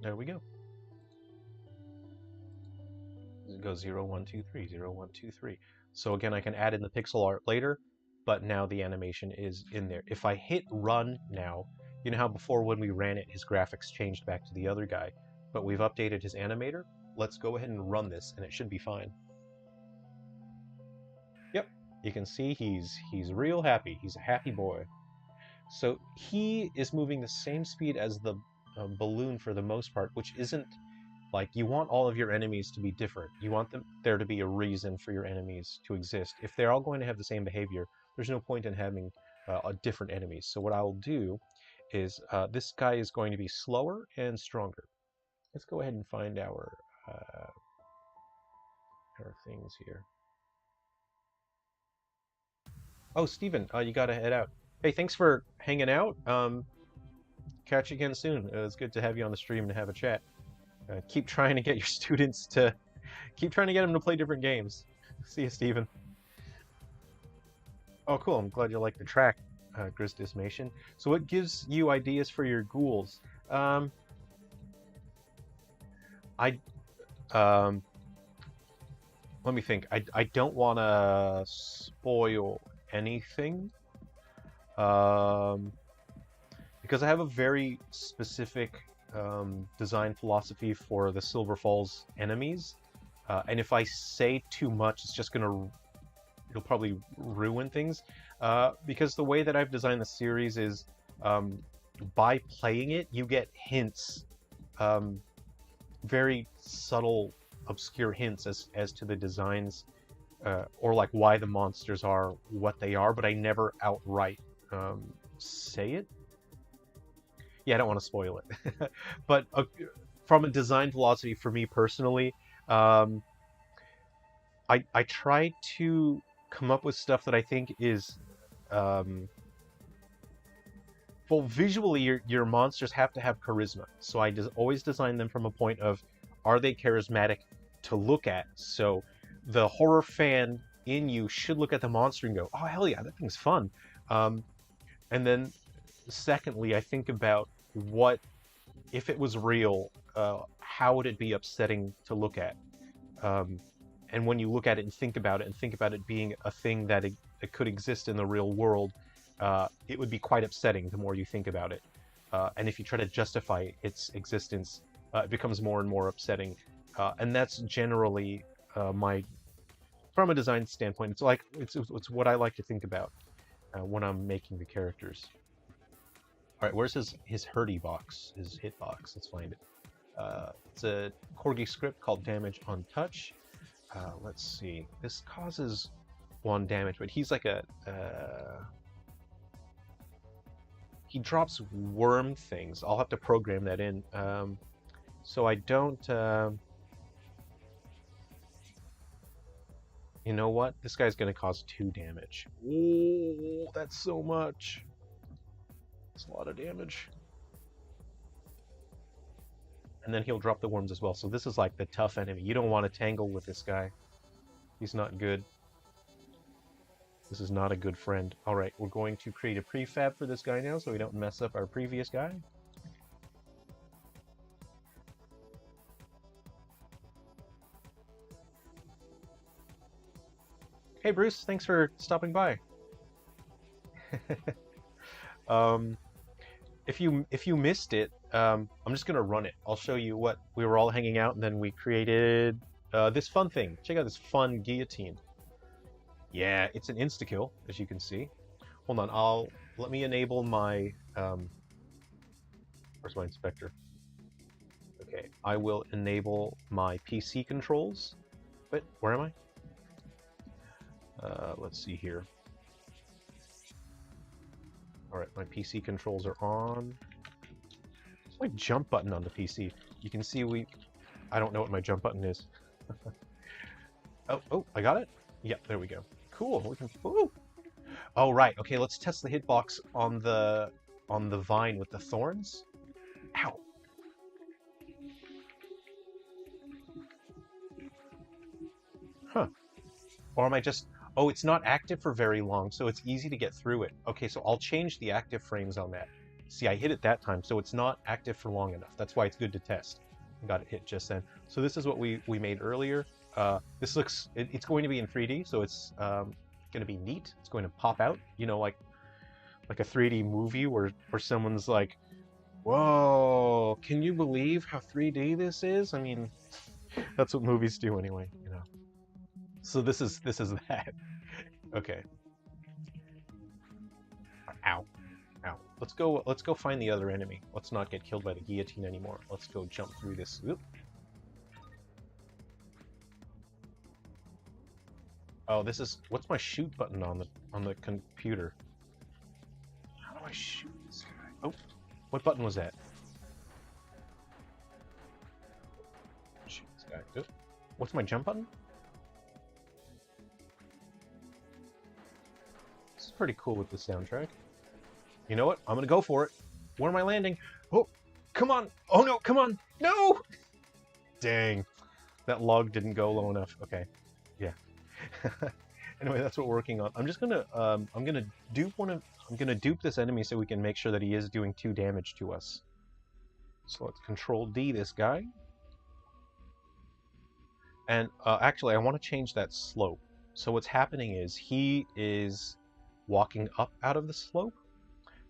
there we go. It goes 0, 1, 2, 3, 0, 1, 2, 3. So again, I can add in the pixel art later, but now the animation is in there. If I hit run now, you know how before when we ran it, his graphics changed back to the other guy, but we've updated his animator? Let's go ahead and run this, and it should be fine. Yep, you can see he's real happy. He's a happy boy. So he is moving the same speed as the balloon for the most part, which isn't like, you want all of your enemies to be different. You want there to be a reason for your enemies to exist. If they're all going to have the same behavior, there's no point in having different enemies. So what I'll do is this guy is going to be slower and stronger. Let's go ahead and find our things here. Oh, Steven, you gotta head out. Hey, thanks for hanging out. Catch you again soon. It's good to have you on the stream and have a chat. Keep trying to get your students to keep trying to get them to play different games. See you, Steven. Oh, cool. I'm glad you like the track, Gris Dismation. So, what gives you ideas for your ghouls? Um, I um, Let me think. I don't want to spoil anything. Um, because I have a very specific design philosophy for the Silver Falls enemies, and if I say too much, it'll probably ruin things. Because the way that I've designed the series is, by playing it, you get hints, um, very subtle, obscure hints as to the designs, or like why the monsters are what they are, but I never outright say it. Yeah, I don't want to spoil it. But from a design philosophy for me personally, um, I try to come up with stuff that I think is, um, well, visually your monsters have to have charisma. So I always design them from a point of, are they charismatic to look at? So the horror fan in you should look at the monster and go, oh hell yeah, that thing's fun. Um, and then secondly, I think about, what if it was real, how would it be upsetting to look at? Um, and when you look at it and think about it, being a thing that it could exist in the real world, it would be quite upsetting the more you think about it. And if you try to justify its existence, it becomes more and more upsetting. And that's generally my, from a design standpoint, it's what I like to think about when I'm making the characters. All right, where's his hurdy box, his hit box? Let's find it. It's a Corgi script called Damage on Touch. Let's see. This causes 1 damage, but he's like a... he drops worm things. I'll have to program that in. So I don't... you know what? This guy's going to cause 2 damage. Oh, that's so much. That's a lot of damage. And then he'll drop the worms as well. So this is like the tough enemy. You don't want to tangle with this guy. He's not good. This is not a good friend. All right, we're going to create a prefab for this guy now so we don't mess up our previous guy. Hey Bruce, thanks for stopping by. If you missed it, I'm just gonna run it. I'll show you what we were all hanging out, and then we created this fun thing. Check out this fun guillotine. Yeah, it's an insta-kill, as you can see. Hold on, let me enable my where's my inspector? Okay, I will enable my PC controls. Wait, where am I? Let's see here. Alright, my PC controls are on. It's my jump button on the PC. You can see I don't know what my jump button is. Oh, I got it? Yep, there we go. Cool, we can... Ooh. Oh, right, okay, let's test the hitbox on the vine with the thorns. Ow. Huh. Or am I just... Oh, it's not active for very long, so it's easy to get through it. Okay, so I'll change the active frames on that. See, I hit it that time, so it's not active for long enough. That's why it's good to test. Got it hit just then. So this is what we made earlier. This looks... It's going to be in 3D, so it's going to be neat. It's going to pop out, you know, like a 3D movie where someone's like, whoa, can you believe how 3D this is? I mean, that's what movies do anyway, you know. So this is that. Okay. Ow. Ow. Let's go find the other enemy. Let's not get killed by the guillotine anymore. Let's go jump through this. Oop. Oh, this is... What's my shoot button on the computer? How do I shoot this guy? Oh, what button was that? Shoot this guy. Oop. What's my jump button? pretty cool with the soundtrack. You know what? I'm gonna go for it. Where am I landing? Oh, come on! Oh no, come on! No! Dang. That log didn't go low enough. Okay. Yeah. Anyway, that's what we're working on. I'm just gonna I'm gonna dupe this enemy so we can make sure that he is doing 2 damage to us. So let's Control D this guy. And actually, I want to change that slope. So what's happening is he is walking up out of the slope,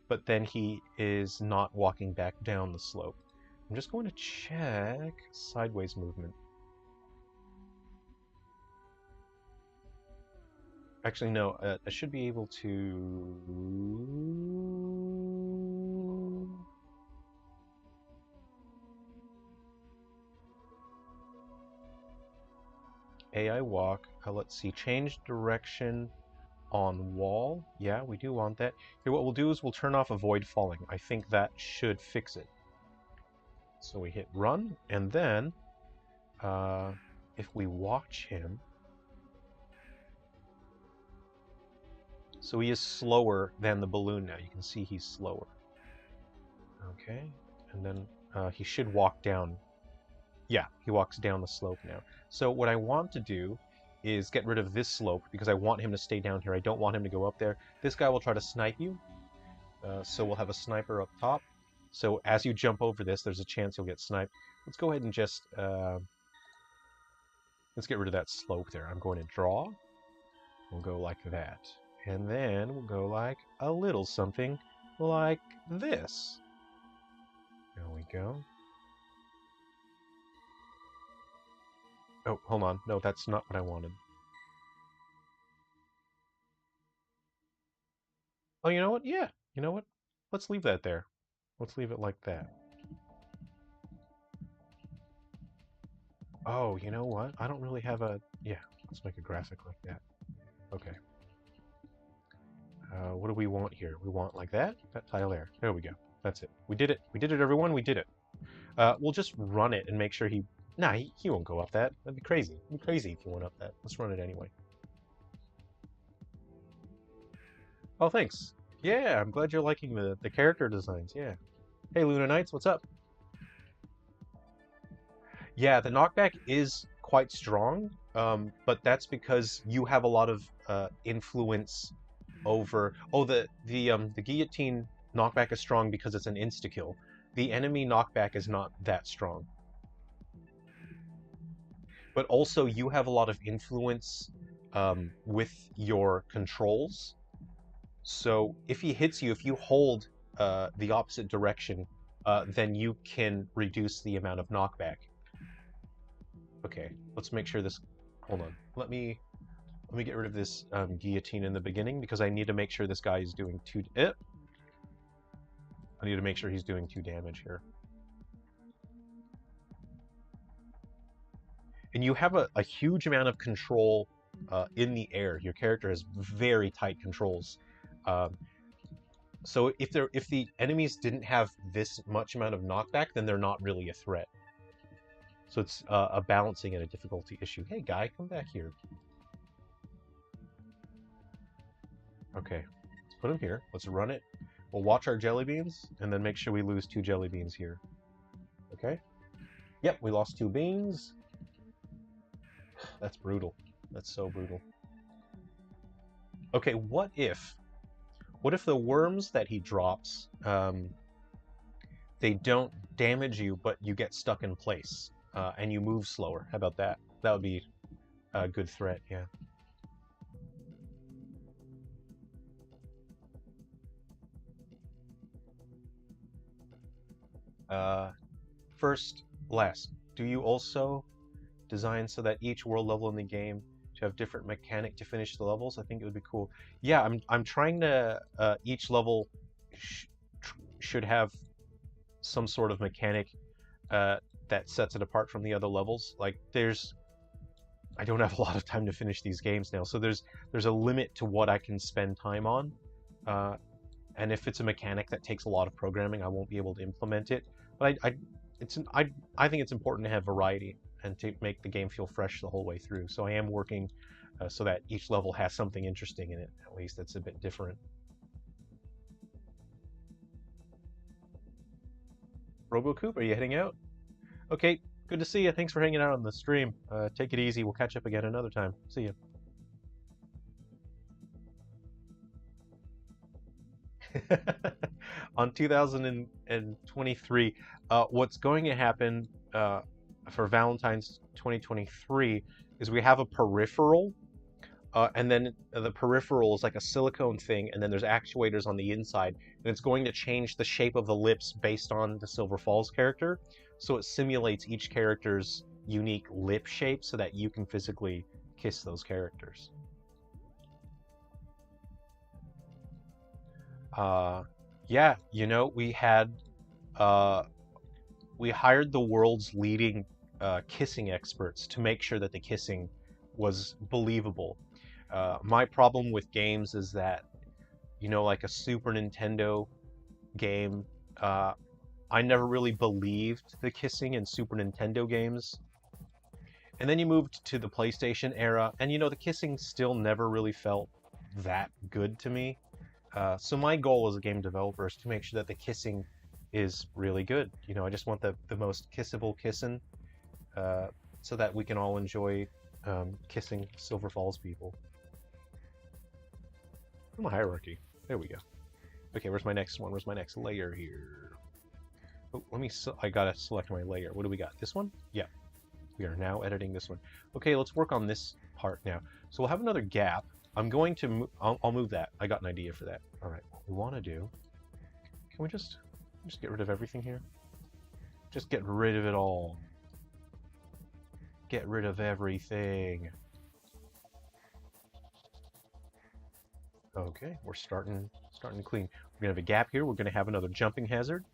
but then he is not walking back down the slope. I'm just going to check sideways movement. Actually, no, I should be able to... AI walk, let's see, change direction on wall. Yeah, we do want that. Here, what we'll do is we'll turn off avoid falling. I think that should fix it. So we hit run, and then if we watch him, so he is slower than the balloon now. You can see he's slower. Okay, and then he should walk down. Yeah, he walks down the slope now. So what I want to do is get rid of this slope because I want him to stay down here. I don't want him to go up there. This guy will try to snipe you. So we'll have a sniper up top. So as you jump over this, there's a chance you'll get sniped. Let's go ahead and just... let's get rid of that slope there. I'm going to draw. We'll go like that. And then we'll go like a little something like this. There we go. Oh, hold on. No, that's not what I wanted. Oh, you know what? Yeah. You know what? Let's leave that there. Let's leave it like that. Oh, you know what? I don't really have a... Yeah, let's make a graphic like that. Okay. What do we want here? We want like that? That tile there. There we go. That's it. We did it. We did it, everyone. We did it. We'll just run it and make sure he... Nah, he won't go up that. That'd be crazy. It'd be crazy if he went up that. Let's run it anyway. Oh, thanks. Yeah, I'm glad you're liking the character designs. Yeah. Hey, Luna Knights, what's up? Yeah, the knockback is quite strong, but that's because you have a lot of influence over... Oh, the guillotine knockback is strong because it's an insta-kill. The enemy knockback is not that strong. But also, you have a lot of influence with your controls. So if he hits you, if you hold the opposite direction, then you can reduce the amount of knockback. Okay, let's make sure this... Hold on. Let me get rid of this guillotine in the beginning because I need to make sure this guy is doing 2... I need to make sure he's doing 2 damage here. And you have a huge amount of control in the air. Your character has very tight controls. So if the enemies didn't have this much amount of knockback, then they're not really a threat. So it's a balancing and a difficulty issue. Hey, guy, come back here. Okay, let's put him here. Let's run it. We'll watch our jelly beans, and then make sure we lose 2 jelly beans here. Okay? Yep, we lost 2 beans. That's brutal. That's so brutal. Okay, what if the worms that he drops, they don't damage you, but you get stuck in place, and you move slower? How about that? That would be a good threat, yeah. First, last, do you also design so that each world level in the game to have different mechanic to finish the levels? I think it would be cool. Yeah, I'm trying to each level should have some sort of mechanic that sets it apart from the other levels. Like I don't have a lot of time to finish these games now, so there's a limit to what I can spend time on. And if it's a mechanic that takes a lot of programming, I won't be able to implement it. But I think it's important to have variety and to make the game feel fresh the whole way through. So I am working so that each level has something interesting in it. At least that's a bit different. RoboCoop, are you heading out? Okay, good to see you. Thanks for hanging out on the stream. Take it easy. We'll catch up again another time. See you. On 2023, what's going to happen for Valentine's 2023 is we have a peripheral, and then the peripheral is like a silicone thing, and then there's actuators on the inside, and it's going to change the shape of the lips based on the Silver Falls character. So it simulates each character's unique lip shape so that you can physically kiss those characters. Yeah, you know, we hired the world's leading kissing experts to make sure that the kissing was believable. My problem with games is that, you know, like a Super Nintendo game, I never really believed the kissing in Super Nintendo games. And then you moved to the PlayStation era, and you know, the kissing still never really felt that good to me. So my goal as a game developer is to make sure that the kissing is really good. You know, I just want the most kissable kissing, so that we can all enjoy kissing Silver Falls people. From a hierarchy. There we go. Okay, where's my next one? Where's my next layer here? Oh, I gotta select my layer. What do we got? This one? Yeah. We are now editing this one. Okay, let's work on this part now. So we'll have another gap. I'm going to, I'll move that. I got an idea for that. All right, what we want to do, can we just get rid of everything here? Just get rid of it all. Get rid of everything. Okay, we're starting to clean. We're gonna have a gap here. We're gonna have another jumping hazard.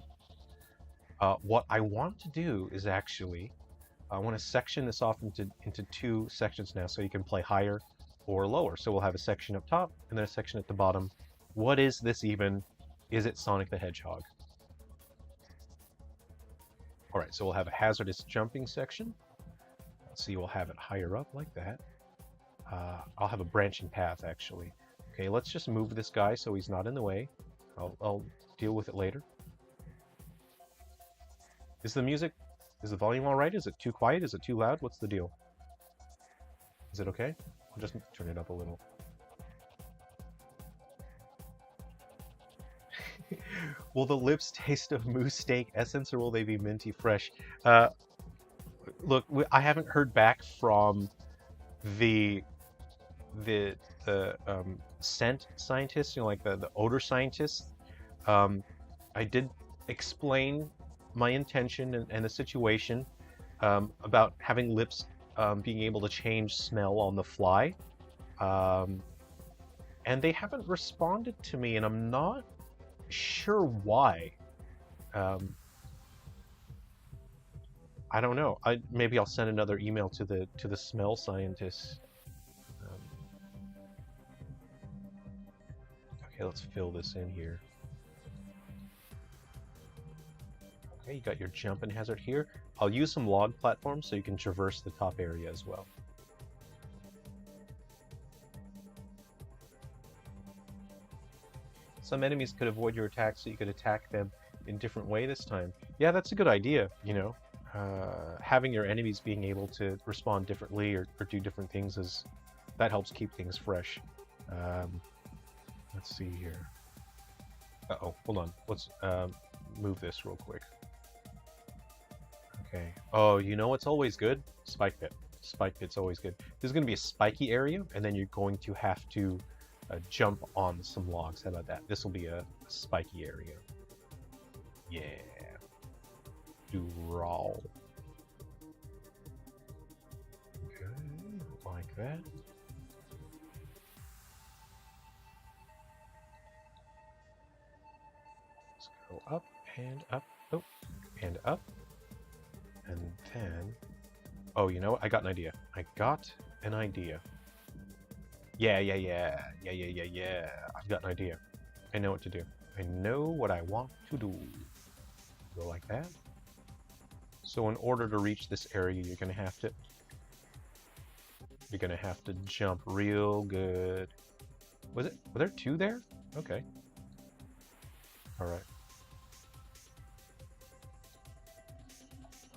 What I want to do is actually, I want to section this off into two sections now, so you can play higher or lower. So we'll have a section up top and then a section at the bottom. What is this even? Is it Sonic the Hedgehog? All right, so we'll have a hazardous jumping section. Let's see, we'll have it higher up like that. I'll have a branching path actually. Okay, let's just move this guy so he's not in the way. I'll deal with it later. Is the volume all right? Is it too quiet? Is it too loud? What's the deal? Is it okay? I'll just turn it up a little. Will the lips taste of moose steak essence, or will they be minty fresh? Look, I haven't heard back from the scent scientists, you know, like the odor scientists. I did explain my intention and the situation about having lips being able to change smell on the fly, and they haven't responded to me, and I'm not sure why. I don't know. Maybe I'll send another email to the smell scientists. Okay, let's fill this in here. Okay, you got your jumping hazard here. I'll use some log platforms so you can traverse the top area as well. Some enemies could avoid your attack, so you could attack them in a different way this time. Yeah, that's a good idea, you know. Having your enemies being able to respond differently or do different things that helps keep things fresh. Let's see here. Uh-oh, hold on. Let's move this real quick. Okay. Oh, you know what's always good? Spike pit. Spike pit's always good. There's going to be a spiky area, and then you're going to have to jump on some logs. How about that? This will be a spiky area. Yeah. Do roll. Okay, like that. Let's go up and up. Oh, and up. And then... Oh, you know what? I got an idea. Yeah. I've got an idea. I know what to do. I know what I want to do. Go like that. So in order to reach this area, you're going to have to You're gonna have to jump real good. Were there two there? Okay. All right.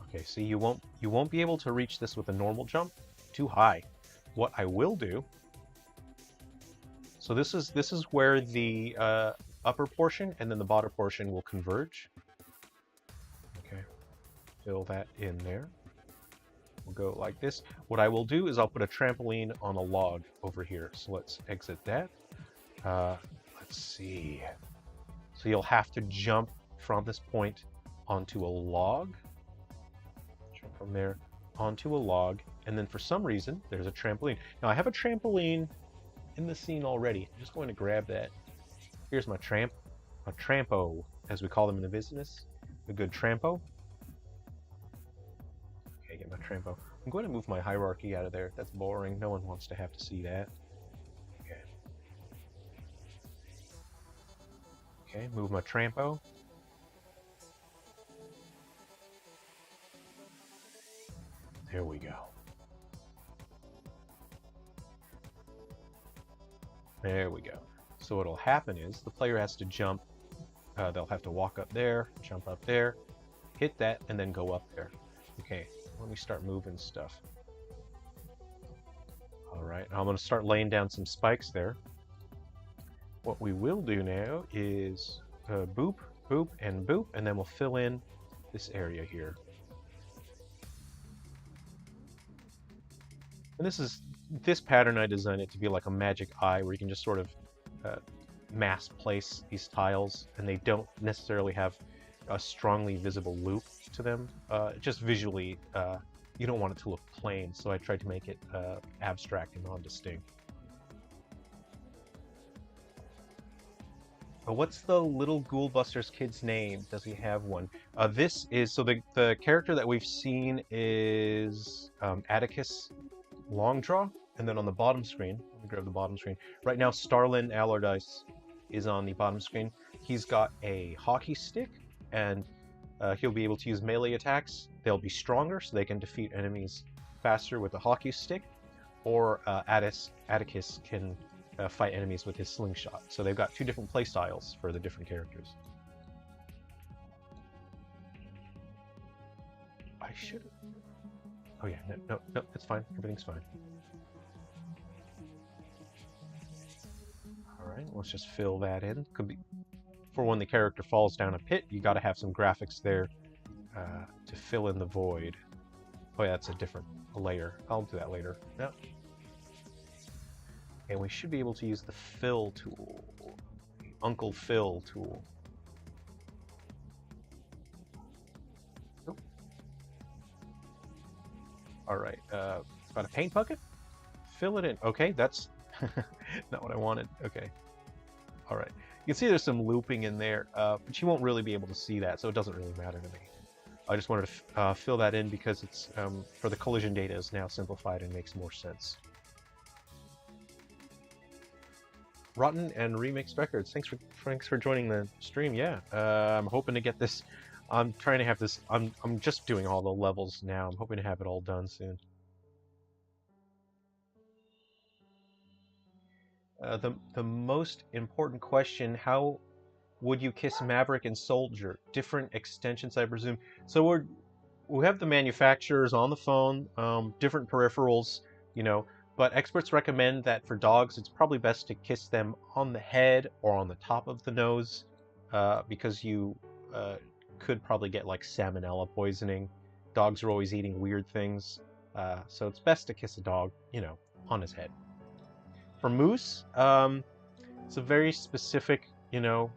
Okay, see, you won't be able to reach this with a normal jump. Too high. What I will do. So this is where the upper portion and then the bottom portion will converge. Okay. Fill that in there. We'll go like this. What I will do is I'll put a trampoline on a log over here. So let's exit that. Let's see. So you'll have to jump from this point onto a log. Jump from there onto a log. And then for some reason, there's a trampoline. Now I have a trampoline in the scene already. I'm just going to grab that. Here's my trampo, as we call them in the business. A good trampo. Okay, get my trampo. I'm going to move my hierarchy out of there. That's boring. No one wants to have to see that. Okay. Okay, move my trampo. There we go. There we go. So what'll happen is the player has to jump. They'll have to walk up there, jump up there, hit that, and then go up there. Okay, let me start moving stuff. All right, I'm going to start laying down some spikes there. What we will do now is boop, boop, and boop, and then we'll fill in this area here. And this pattern, I designed it to be like a magic eye where you can just sort of mass place these tiles, and they don't necessarily have a strongly visible loop to them. Just visually, you don't want it to look plain, so I tried to make it abstract and non-distinct. What's the little Ghoul Busters kid's name? Does he have one? This is, so the character that we've seen is Atticus Longdraw, and then on the bottom screen, let me grab the bottom screen. Right now, Starlin Allardyce is on the bottom screen. He's got a hockey stick, and he'll be able to use melee attacks. They'll be stronger, so they can defeat enemies faster with the hockey stick, or Atticus can fight enemies with his slingshot. So they've got two different play styles for the different characters. I should. Oh yeah, no, it's fine. Everything's fine. All right, let's just fill that in. Could be for when the character falls down a pit. You got to have some graphics there to fill in the void. Oh yeah, that's a different layer. I'll do that later. No. And we should be able to use the fill tool, the Uncle Fill tool. All right, got a paint bucket? Fill it in. Okay, that's not what I wanted. Okay. All right. You can see there's some looping in there, but you won't really be able to see that, so it doesn't really matter to me. I just wanted to fill that in because it's for the collision data is now simplified and makes more sense. Rotten and Remix Records, thanks for joining the stream. Yeah, I'm hoping to get this. I'm trying to have this. I'm just doing all the levels now. I'm hoping to have it all done soon. The most important question: how would you kiss Maverick and Soldier? Different extensions, I presume. So we have the manufacturers on the phone, different peripherals, you know. But experts recommend that for dogs, it's probably best to kiss them on the head or on the top of the nose, because you could probably get like salmonella poisoning. Dogs are always eating weird things, so it's best to kiss a dog, you know, on his head. For moose, it's a very specific, you know,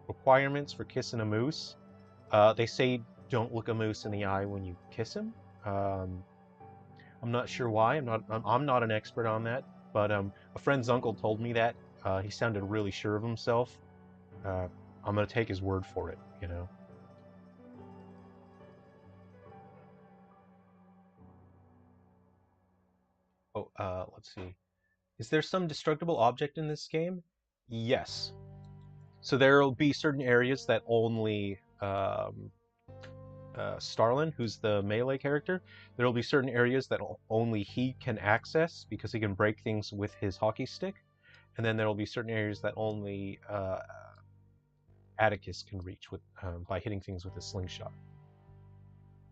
requirements for kissing a moose. They say don't look a moose in the eye when you kiss him. I'm not sure why. I'm not an expert on that, but a friend's uncle told me that. He sounded really sure of himself. I'm gonna take his word for it, you know. Oh, let's see. Is there some destructible object in this game? Yes. So there will be certain areas that only Starlin, who's the melee character, there will be certain areas that only he can access because he can break things with his hockey stick. And then there will be certain areas that only Atticus can reach with by hitting things with a slingshot.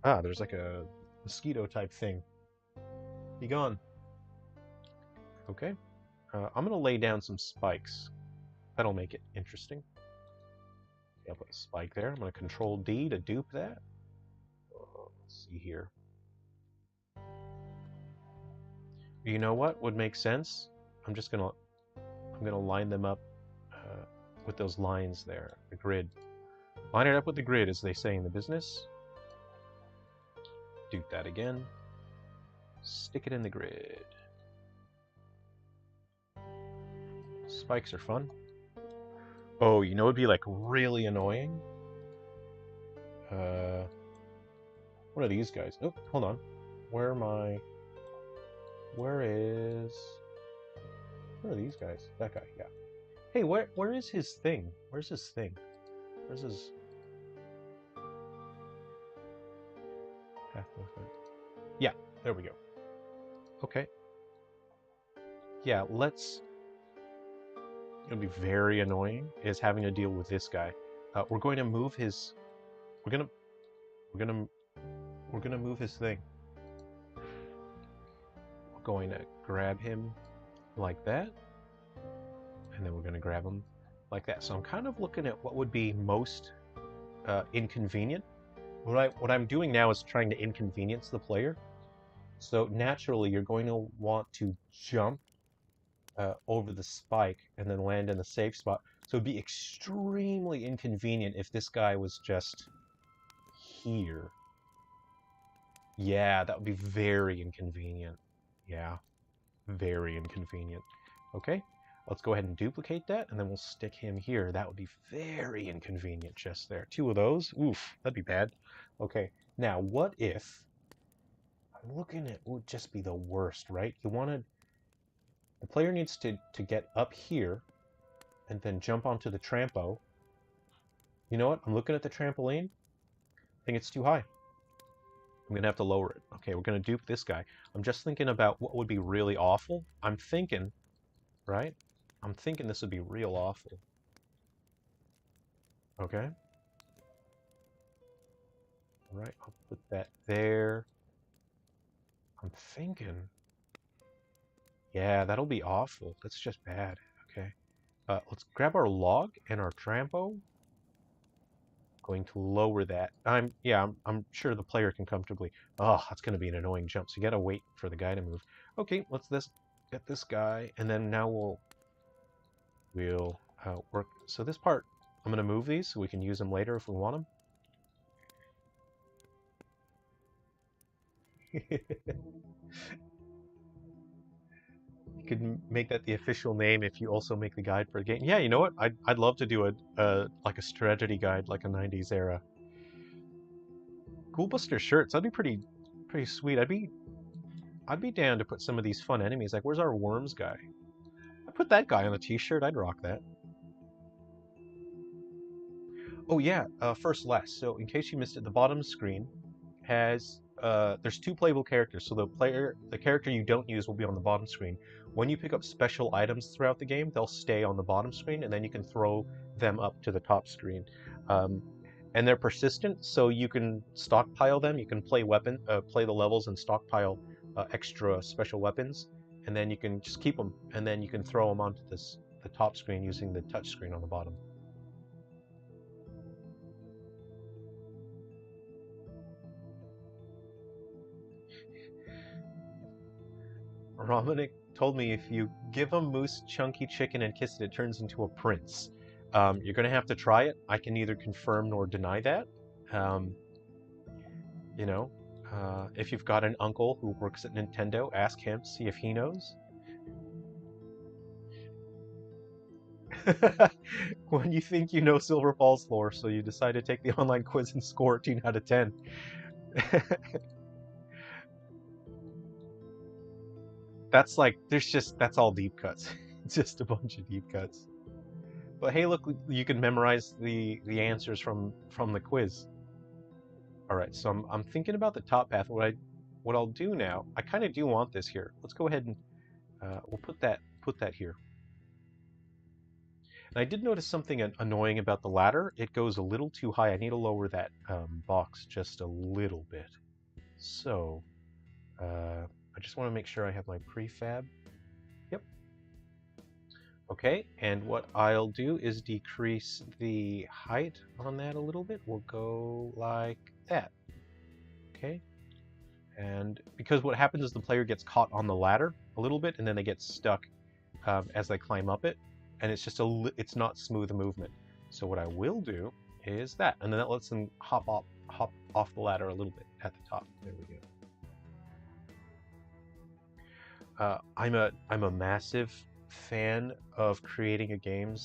Ah, there's like a mosquito type thing. Be gone. Okay. I'm going to lay down some spikes. That'll make it interesting. I'll put a spike there. I'm going to Control D to dupe that. Let's see here. You know what would make sense? I'm gonna line them up with those lines there, the grid. Line it up with the grid, as they say in the business. Dupe that again. Stick it in the grid. Spikes are fun. Oh, you know what'd be like really annoying? What are these guys? Oh, hold on. Where are these guys? That guy, yeah. Hey, where is his thing? Where's his thing? Where's his path movement? Yeah, there we go. Okay. Yeah, it'll be very annoying is having to deal with this guy. We're going to move his we're gonna move his thing. We're going to grab him like that, and then we're going to grab him like that. So I'm kind of looking at what would be most inconvenient. What I'm doing now is trying to inconvenience the player. So naturally, you're going to want to jump over the spike and then land in the safe spot. So it'd be extremely inconvenient if this guy was just here. Yeah, that would be very inconvenient. Yeah, very inconvenient. Okay, let's go ahead and duplicate that, and then we'll stick him here. That would be very inconvenient just there. 2 of those, oof, that'd be bad. Okay, now what if, I'm looking at, would just be the worst, right? The player needs to get up here, and then jump onto the trampo. You know what, I'm looking at the trampoline. I think it's too high. I'm going to have to lower it. Okay, we're going to dupe this guy. I'm just thinking about what would be really awful. I'm thinking, right? I'm thinking this would be real awful. Okay. All right, I'll put that there. I'm thinking. Yeah, that'll be awful. That's just bad. Okay. Let's grab our log and our trampo. Going to lower that. I'm sure the player can comfortably. Oh, that's going to be an annoying jump. So you got to wait for the guy to move. Okay, let's get this guy, and then now we'll work. So this part, I'm going to move these so we can use them later if we want them. You could make that the official name if you also make the guide for the game. Yeah, you know what? I'd love to do like a strategy guide, like a 90s era. Ghoul Busters shirts, that'd be pretty sweet. I'd be down to put some of these fun enemies. Like, where's our worms guy? I put that guy on a t-shirt. I'd rock that. Oh yeah, first last. So in case you missed it, the bottom screen has there's 2 playable characters. So the character you don't use will be on the bottom screen. When you pick up special items throughout the game, they'll stay on the bottom screen, and then you can throw them up to the top screen. And they're persistent, so you can stockpile them. You can play the levels and stockpile extra special weapons, and then you can just keep them, and then you can throw them onto the top screen using the touch screen on the bottom. Romanic told me if you give a moose chunky chicken and kiss it, it turns into a prince. You're going to have to try it. I can neither confirm nor deny that. You know, if you've got an uncle who works at Nintendo, ask him, see if he knows. When you think you know Silver Falls lore, so you decide to take the online quiz and score a 10 out of 10. That's like, that's all deep cuts. It's just a bunch of deep cuts. But hey, look, you can memorize the answers from the quiz. All right, so I'm thinking about the top path. What I'll do now, I kind of do want this here. Let's go ahead and we'll put that here. And I did notice something annoying about the ladder. It goes a little too high. I need to lower that box just a little bit. So I just want to make sure I have my prefab. Yep. Okay, and what I'll do is decrease the height on that a little bit. We'll go like that. Okay. And because what happens is the player gets caught on the ladder a little bit, and then they get stuck as they climb up it, and it's just it's not smooth movement. So what I will do is that, and then that lets them hop off the ladder a little bit at the top. There we go. I'm a massive fan of creating a game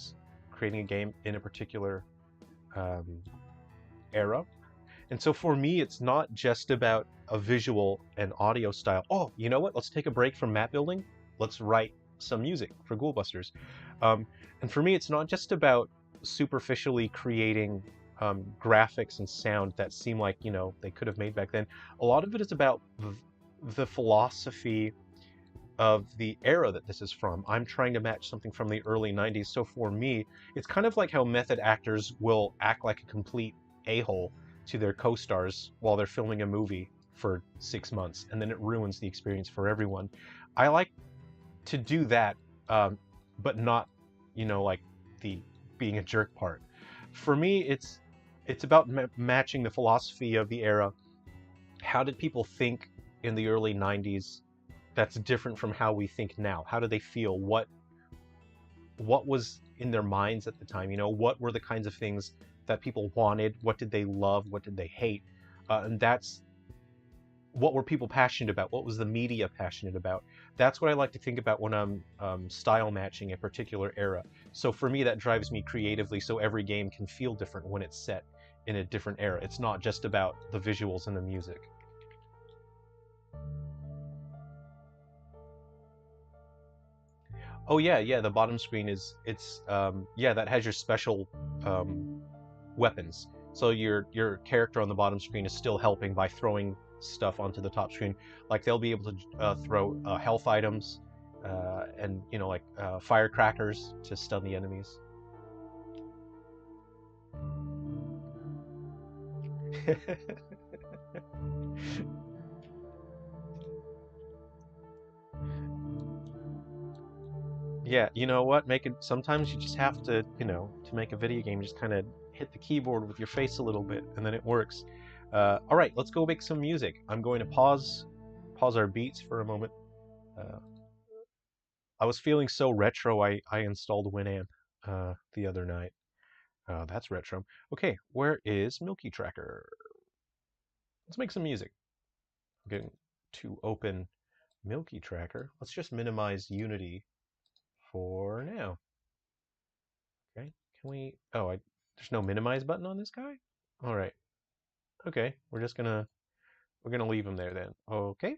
in a particular era. And so for me, it's not just about a visual and audio style. Oh, you know what? Let's take a break from map building. Let's write some music for Ghoul Busters. And for me, it's not just about superficially creating graphics and sound that seem like, you know, they could have made back then. A lot of it is about the philosophy of the era that this is from. I'm trying to match something from the early 90s. So for me, it's kind of like how method actors will act like a complete a-hole to their co-stars while they're filming a movie for 6 months, and then it ruins the experience for everyone. I like to do that, but not, you know, like the being a jerk part. For me, it's about matching the philosophy of the era. How did people think in the early 90s that's different from how we think now? How do they feel? What was in their minds at the time? You know, what were the kinds of things that people wanted? What did they love? What did they hate? And that's what were people passionate about? What was the media passionate about? That's what I like to think about when I'm style matching a particular era. So for me, that drives me creatively, so every game can feel different when it's set in a different era. It's not just about the visuals and the music. Oh yeah, the bottom screen yeah, that has your special weapons. So your character on the bottom screen is still helping by throwing stuff onto the top screen. Like they'll be able to throw health items and, you know, like firecrackers to stun the enemies. Yeah, you know what? Sometimes you just have to, you know, to make a video game, just kind of hit the keyboard with your face a little bit, and then it works. All right, let's go make some music. I'm going to pause our beats for a moment. Uh, I was feeling so retro, I installed Winamp the other night. That's retro. Okay, where is Milky Tracker? Let's make some music. I'm going to open Milky Tracker. Let's just minimize Unity for now. Okay, can we? Oh, there's no minimize button on this guy. All right. Okay, we're gonna leave him there then. Okay.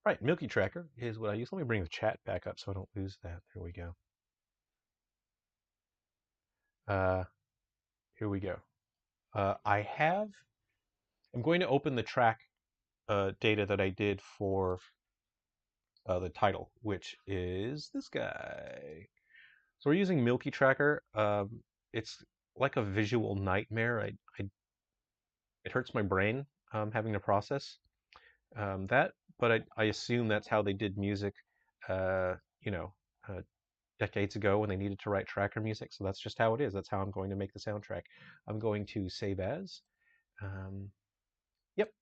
Right, Milky Tracker is what I use. Let me bring the chat back up so I don't lose that. There we go. Uh, here we go. I'm going to open the track data that I did for the title, which is this guy. So we're using Milky Tracker. It's like a visual nightmare. It hurts my brain having to process that, but I assume that's how they did music, you know, decades ago when they needed to write tracker music. So that's just how it is. That's how I'm going to make the soundtrack. I'm going to save as. Yep,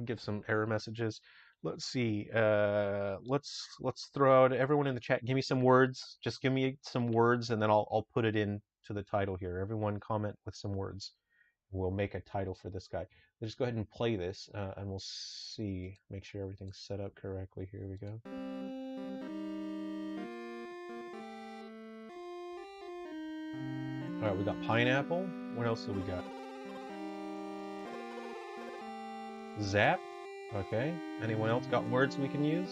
give some error messages. Let's see. Let's throw out everyone in the chat. Give me some words. Just give me some words, and then I'll put it in to the title here. Everyone comment with some words. We'll make a title for this guy. Let's just go ahead and play this, and we'll see. Make sure everything's set up correctly. Here we go. All right, we got pineapple. What else do we got? Zap. Okay. Anyone else got words we can use?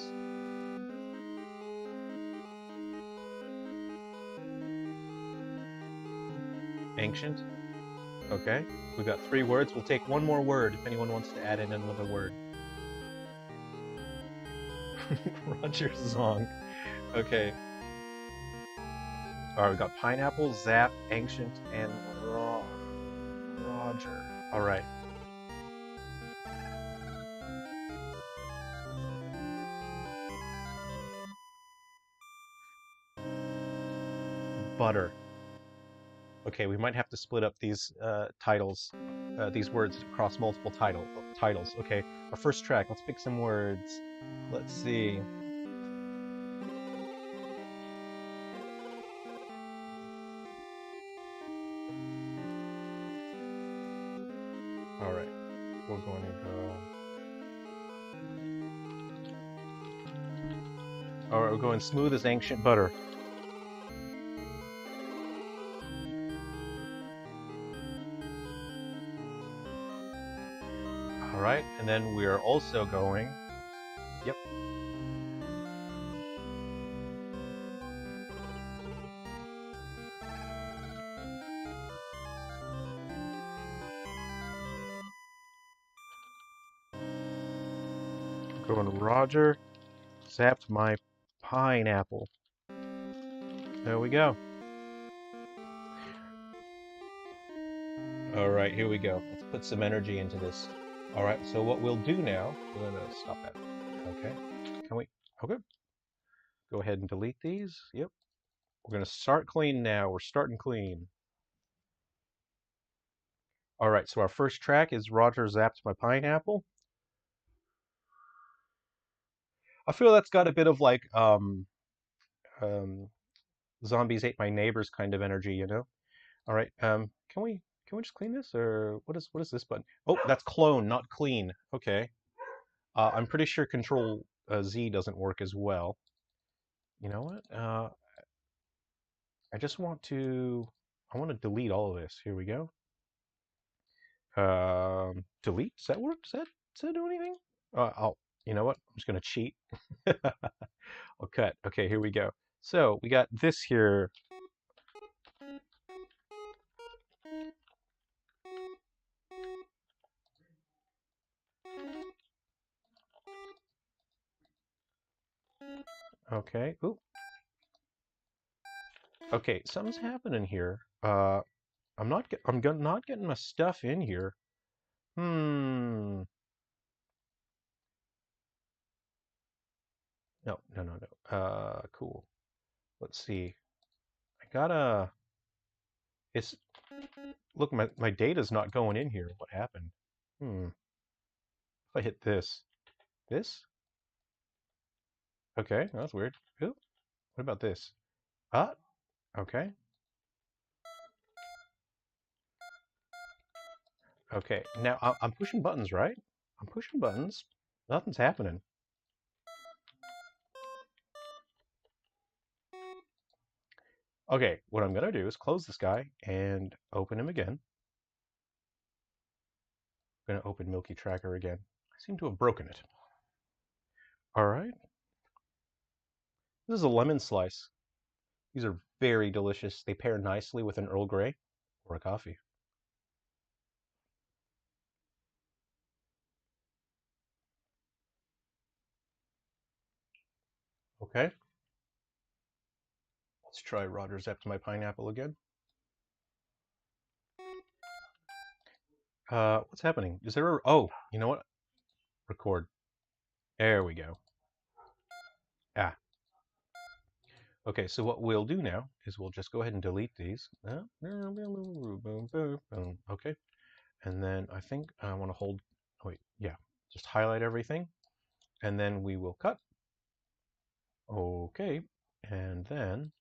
Ancient. Okay, we've got 3 words. We'll take one more word if anyone wants to add in another word. Roger Zong. Okay. All right, we've got pineapple, zap, ancient, and Roger. All right. Butter. Okay, we might have to split up these titles, these words across multiple titles. Okay, our first track. Let's pick some words. Let's see. All right, we're going to go. All right, we're going smooth as ancient butter. All right, and then we are also going. Yep. Going Roger, zapped my pineapple. There we go. All right, here we go. Let's put some energy into this. All right, so what we'll do now, we're going to stop that. Okay, can we? Okay. Go ahead and delete these. Yep. We're going to start clean now. We're starting clean. All right, so our first track is Roger Zapped My Pineapple. I feel that's got a bit of like Zombies Ate My Neighbors kind of energy, you know? All right, can we just clean this, or what is this button? Oh, that's clone, not clean. Okay. I'm pretty sure Control Z doesn't work as well. You know what? I want to delete all of this. Here we go. Delete. Does that work? Does that do anything? You know what? I'm just gonna cheat. I'll cut. Okay, here we go. So we got this here. Okay. Ooh. Okay, something's happening here. I'm not getting my stuff in here. Hmm. No, no, no, no. Cool. Let's see. I gotta. It's look. My data's not going in here. What happened? Hmm. If I hit this, this. Okay, that's weird. Ooh. What about this? Ah. Okay. Okay. Now I'm pushing buttons, right? I'm pushing buttons. Nothing's happening. Okay, what I'm gonna do is close this guy and open him again. I'm gonna open Milky Tracker again. I seem to have broken it. All right. This is a lemon slice. These are very delicious. They pair nicely with an Earl Grey or a coffee. Okay. Let's try Roger's Zapped My Pineapple again. What's happening? Is there a... Oh, you know what? Record. There we go. Ah. Okay, so what we'll do now is we'll just go ahead and delete these. Okay. And then I think I want to hold... Oh, wait, yeah. Just highlight everything. And then we will cut. Okay. And then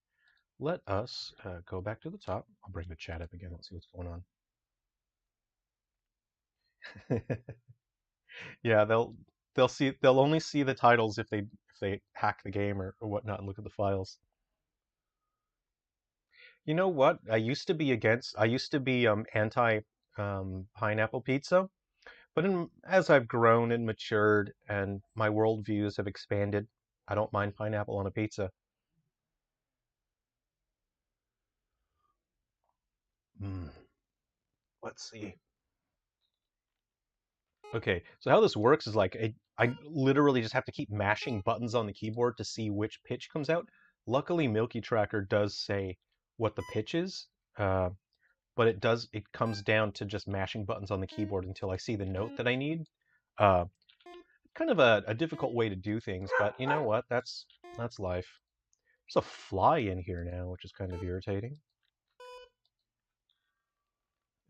let us go back to the top. I'll bring the chat up again. Let's see what's going on. Yeah, they'll only see the titles if they hack the game or whatnot and look at the files. You know what? I used to be anti pineapple pizza, but as I've grown and matured and my worldviews have expanded, I don't mind pineapple on a pizza. Mm. Let's see. Okay, so how this works is like I literally just have to keep mashing buttons on the keyboard to see which pitch comes out. Luckily, Milky Tracker does say what the pitch is, uh, but it comes down to just mashing buttons on the keyboard until I see the note that I need. Uh, Kind of a difficult way to do things, but you know what? That's life. There's a fly in here now, which is kind of irritating.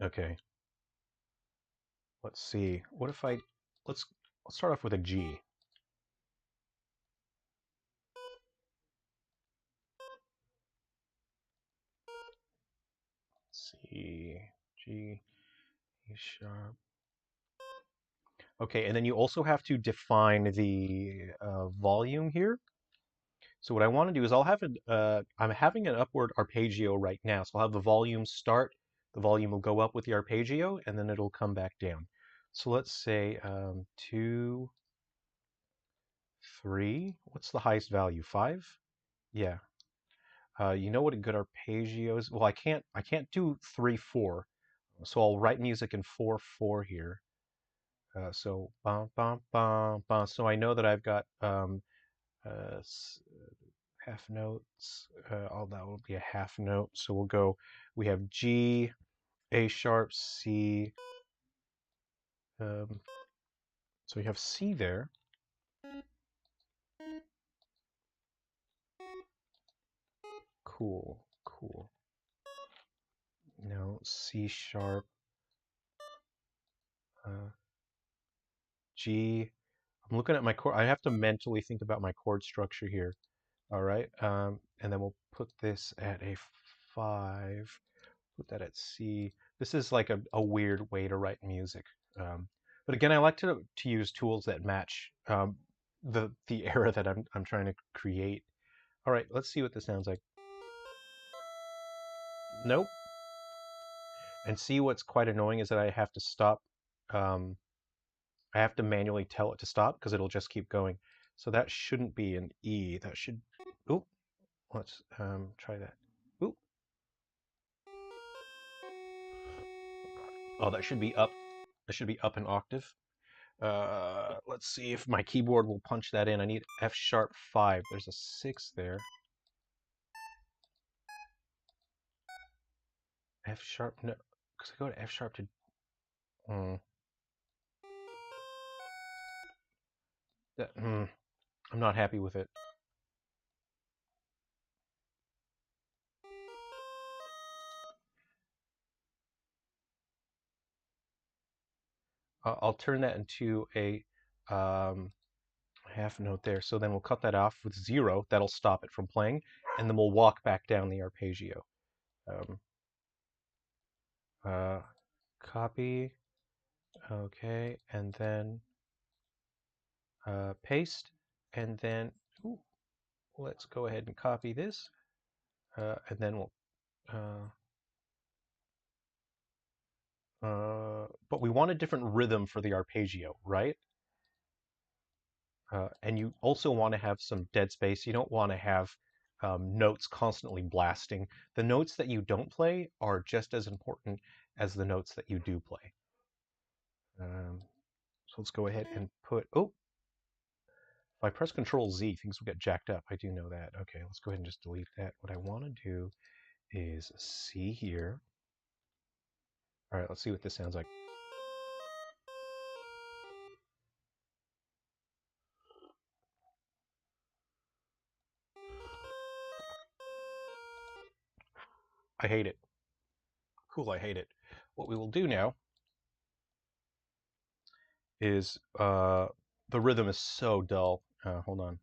Okay, let's see. What if let's let's start off with a G. Let's see, G, E sharp. Okay, and then you also have to define the volume here. So what I want to do is I'm having an upward arpeggio right now. So I'll have the volume start, the volume will go up with the arpeggio, and then it'll come back down. So let's say 2, 3. What's the highest value? 5? Yeah. You know what a good arpeggio is? Well, I can't do 3, 4. So I'll write music in 4, 4 here. So bum bum bum bum. So I know that I've got uh, half notes. All that will be a half note. So we'll go. We have G, A sharp, C. Um, so we have C there. Cool, cool. No, C sharp, uh, G. I'm looking at my chord. I have to mentally think about my chord structure here. All right. And then we'll put this at a 5. Put that at C. This is like a weird way to write music. But again, I like to use tools that match the era that I'm trying to create. All right, let's see what this sounds like. Nope. And see what's quite annoying is that I have to stop. Um, I have to manually tell it to stop because it'll just keep going. So that shouldn't be an E. That should. Oop. Let's try that. Oop. Oh, that should be up. That should be up an octave. Let's see if my keyboard will punch that in. I need F sharp 5. There's a 6 there. F sharp, no, because I go to F sharp to. That, I'm not happy with it. I'll turn that into a half note there. So then we'll cut that off with 0. That'll stop it from playing, and then we'll walk back down the arpeggio. Um, uh, Copy. Okay, and then paste, and then ooh, let's go ahead and copy this, and then we'll. But we want a different rhythm for the arpeggio, right? And you also want to have some dead space. You don't want to have notes constantly blasting. The notes that you don't play are just as important as the notes that you do play. So let's go ahead and put, oh, if I press Control Z, things will get jacked up. I do know that. Okay, let's go ahead and just delete that. What I want to do is C here. All right, let's see what this sounds like. I hate it. Cool, I hate it. What we will do now is the rhythm is so dull. Hold on.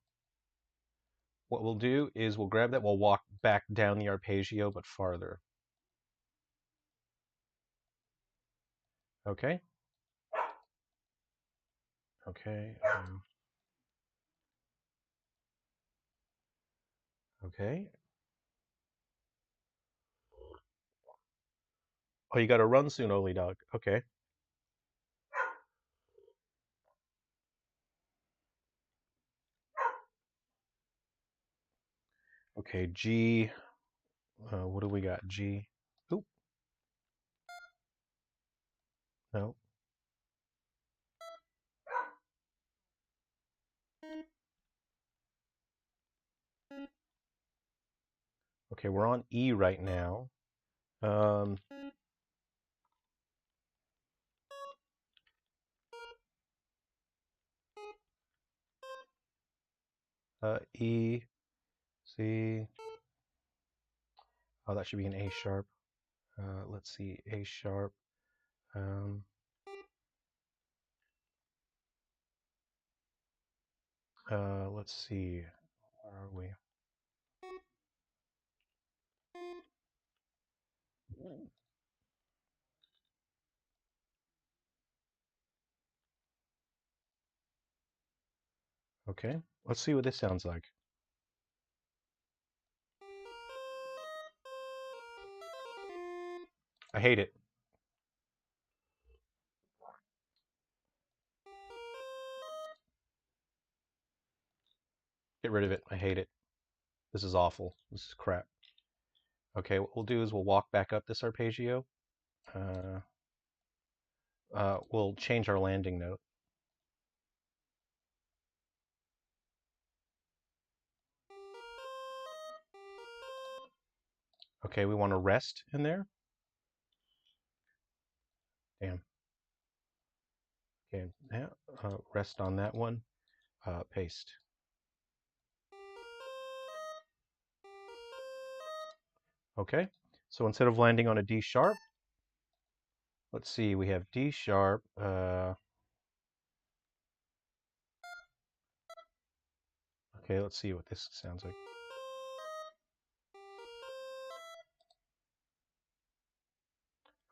What we'll do is we'll grab that, we'll walk back down the arpeggio, but farther. Okay? Okay. Okay. Oh, you gotta run soon, Oli Dog. Okay. Okay, G. What do we got? G. Oop. No. Okay, we're on E right now. E, C. Oh, that should be an A sharp. Let's see, A sharp. Let's see, where are we? Okay, let's see what this sounds like. I hate it. Get rid of it. I hate it. This is awful. This is crap. Okay, what we'll do is we'll walk back up this arpeggio. We'll change our landing note. Okay, we want to rest in there. Damn. Okay, yeah, rest on that one. Paste. Okay, so instead of landing on a D sharp, let's see, we have D sharp. Okay, let's see what this sounds like.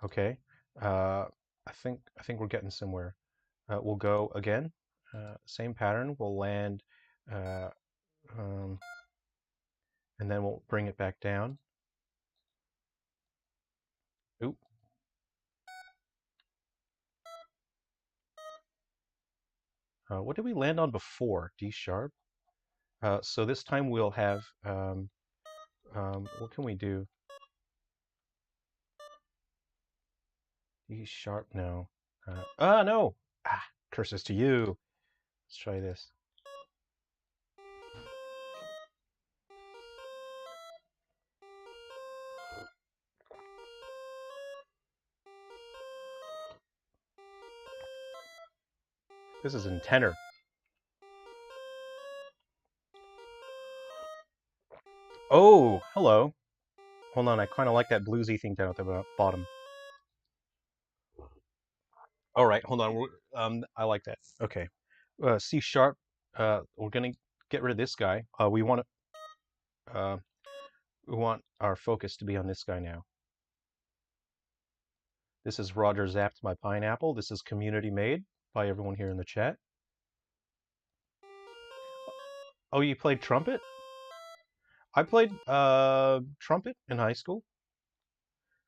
Okay, I think we're getting somewhere. We'll go again, same pattern. We'll land, uh, um, and then we'll bring it back down. Oop. What did we land on before? D sharp. So this time we'll have, what can we do? D sharp, no. No! Ah, curses to you. Let's try this. This is in tenor. Oh, hello. Hold on, I kind of like that bluesy thing down at the bottom. All right, hold on. I like that. Okay. C sharp. We're gonna get rid of this guy. We want our focus to be on this guy now. This is Roger Zapped My Pineapple. This is community made by everyone here in the chat. Oh, you played trumpet? I played trumpet in high school.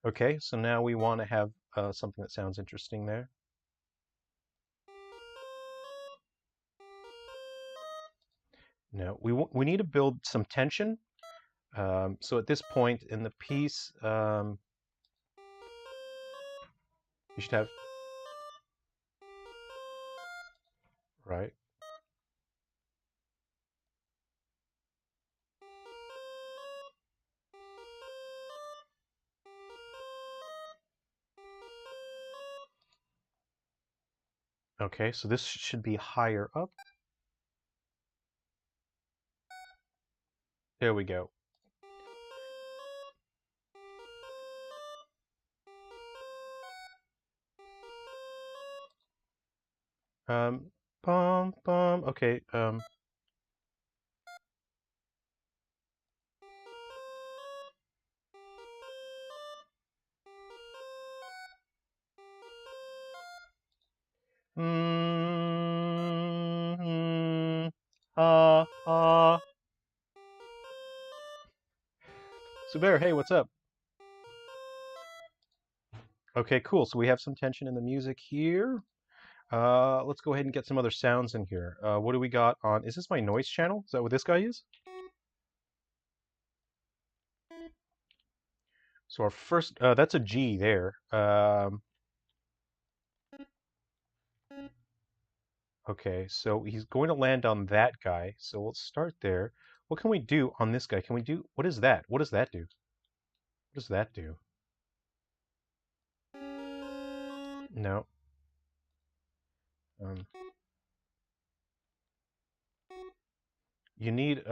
Okay, so now we want to have something that sounds interesting there. No, we need to build some tension. So at this point in the piece, you should have, right? Okay, so this should be higher up. There we go. Bum, bum. Okay, mm, Suber, hey, what's up? Okay, cool. So we have some tension in the music here. Let's go ahead and get some other sounds in here. What do we got on? Is this my noise channel? Is that what this guy is? So our first, that's a G there. Okay, so he's going to land on that guy. So we'll start there. What can we do on this guy? Can we do, what is that? What does that do? What does that do? No. Um, you need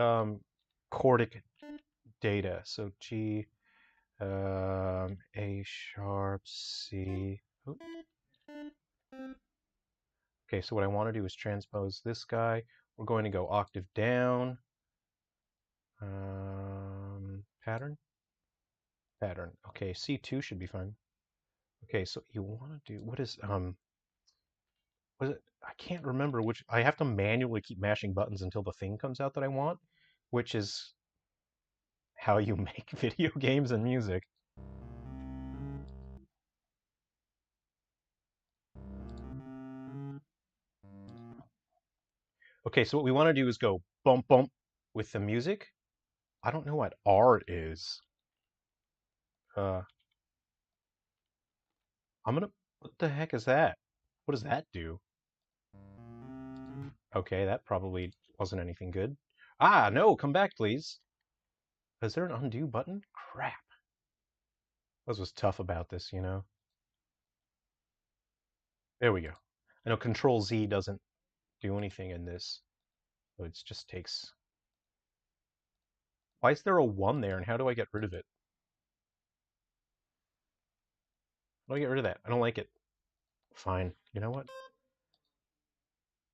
chordic data. So G, A sharp, C. Oop. Okay, so what I want to do is transpose this guy. We're going to go octave down. Pattern? Pattern. Okay, C2 should be fine. Okay, so you want to do, what is it? I can't remember which, I have to manually keep mashing buttons until the thing comes out that I want, which is how you make video games and music. Okay, so what we want to do is go bump bump with the music. I don't know what R is. Uh, what the heck is that? What does that do? Okay, that probably wasn't anything good. Ah, no, come back, please. Is there an undo button? Crap. What was tough about this, you know? There we go. I know Control Z doesn't do anything in this, so it just takes... Why is there a 1 there, and how do I get rid of it? How do I get rid of that? I don't like it. Fine. You know what?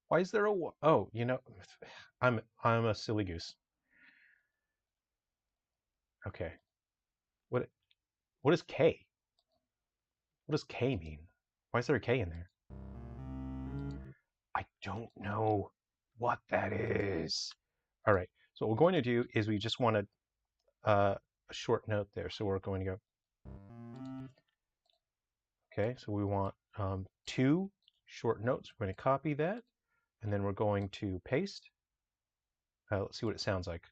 Why is there a 1? Oh, you know, I'm a silly goose. Okay. What what is K? What does K mean? Why is there a K in there? I don't know what that is. All right. So what we're going to do is we just want a short note there. So we're going to go. Okay. So we want 2 short notes. We're going to copy that, and then we're going to paste. Let's see what it sounds like.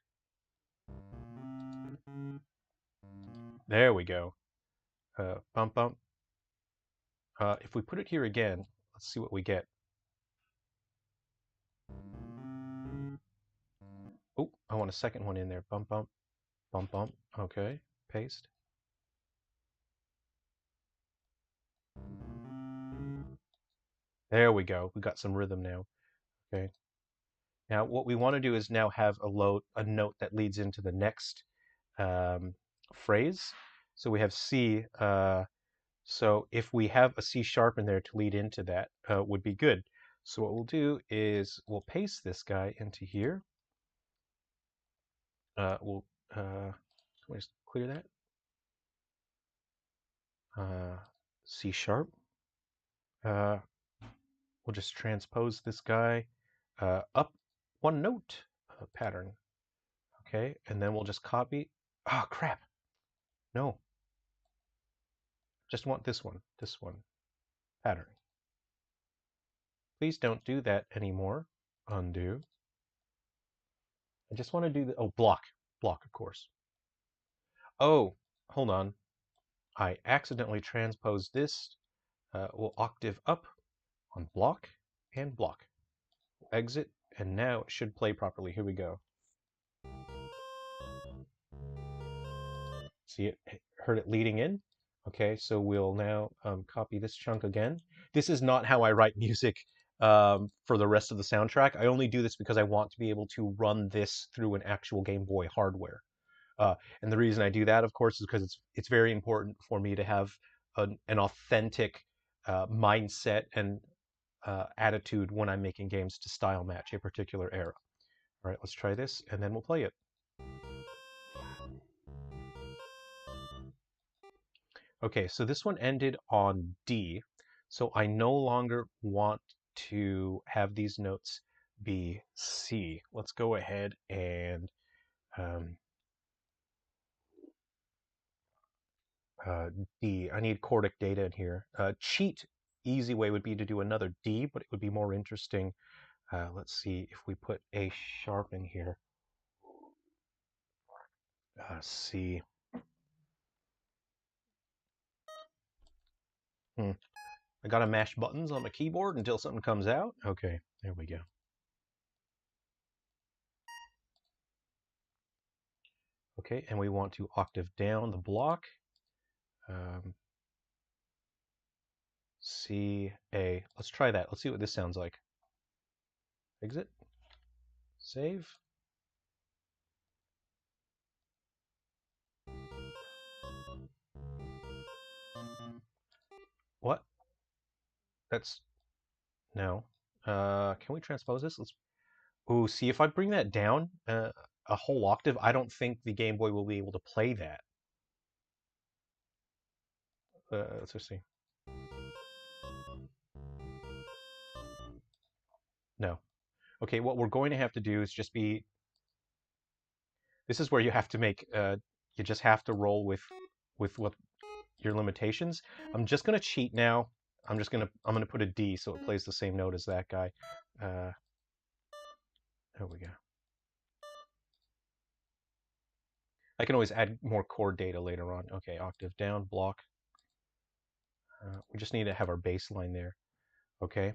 There we go. Bump bump. If we put it here again, let's see what we get. Oh, I want a second one in there. Bump bump. Bump bump. Okay. Paste. There we go. We got some rhythm now. Okay. Now what we want to do is now have a note that leads into the next phrase. So we have C. So if we have a C sharp in there to lead into that, would be good. So what we'll do is we'll paste this guy into here. We'll can we just clear that? C sharp. We'll just transpose this guy up 1 note pattern. Okay, and then we'll just copy. Oh, crap. No. Just want this one pattern. Please don't do that anymore. Undo. I just want to do the, oh, block, of course. Oh, hold on. I accidentally transposed this. We'll octave up on block and block. Exit, and now it should play properly. Here we go. See it, heard it leading in? Okay, so we'll now copy this chunk again. This is not how I write music for the rest of the soundtrack. I only do this because I want to be able to run this through an actual Game Boy hardware. And the reason I do that, of course, is because it's very important for me to have an authentic mindset and attitude when I'm making games to style match a particular era. All right, let's try this, and then we'll play it. Okay, so this one ended on D, so I no longer want to have these notes be C. Let's go ahead and um, D. I need chordic data in here. Cheat, easy way would be to do another D, but it would be more interesting. Let's see if we put A sharp in here. C. Hmm. I gotta mash buttons on my keyboard until something comes out. Okay, there we go. Okay, and we want to octave down the block. C, A. Let's try that. Let's see what this sounds like. Exit. Save. What? That's... No. Can we transpose this? Let's... Ooh, see, if I bring that down a whole octave, I don't think the Game Boy will be able to play that. Let's just see. No. Okay, what we're going to have to do is just be... This is where you have to make... you just have to roll with what your limitations. I'm just going to cheat now. I'm going to put a D so it plays the same note as that guy. There we go. I can always add more chord data later on. Okay, octave down, block. We just need to have our bass line there. Okay.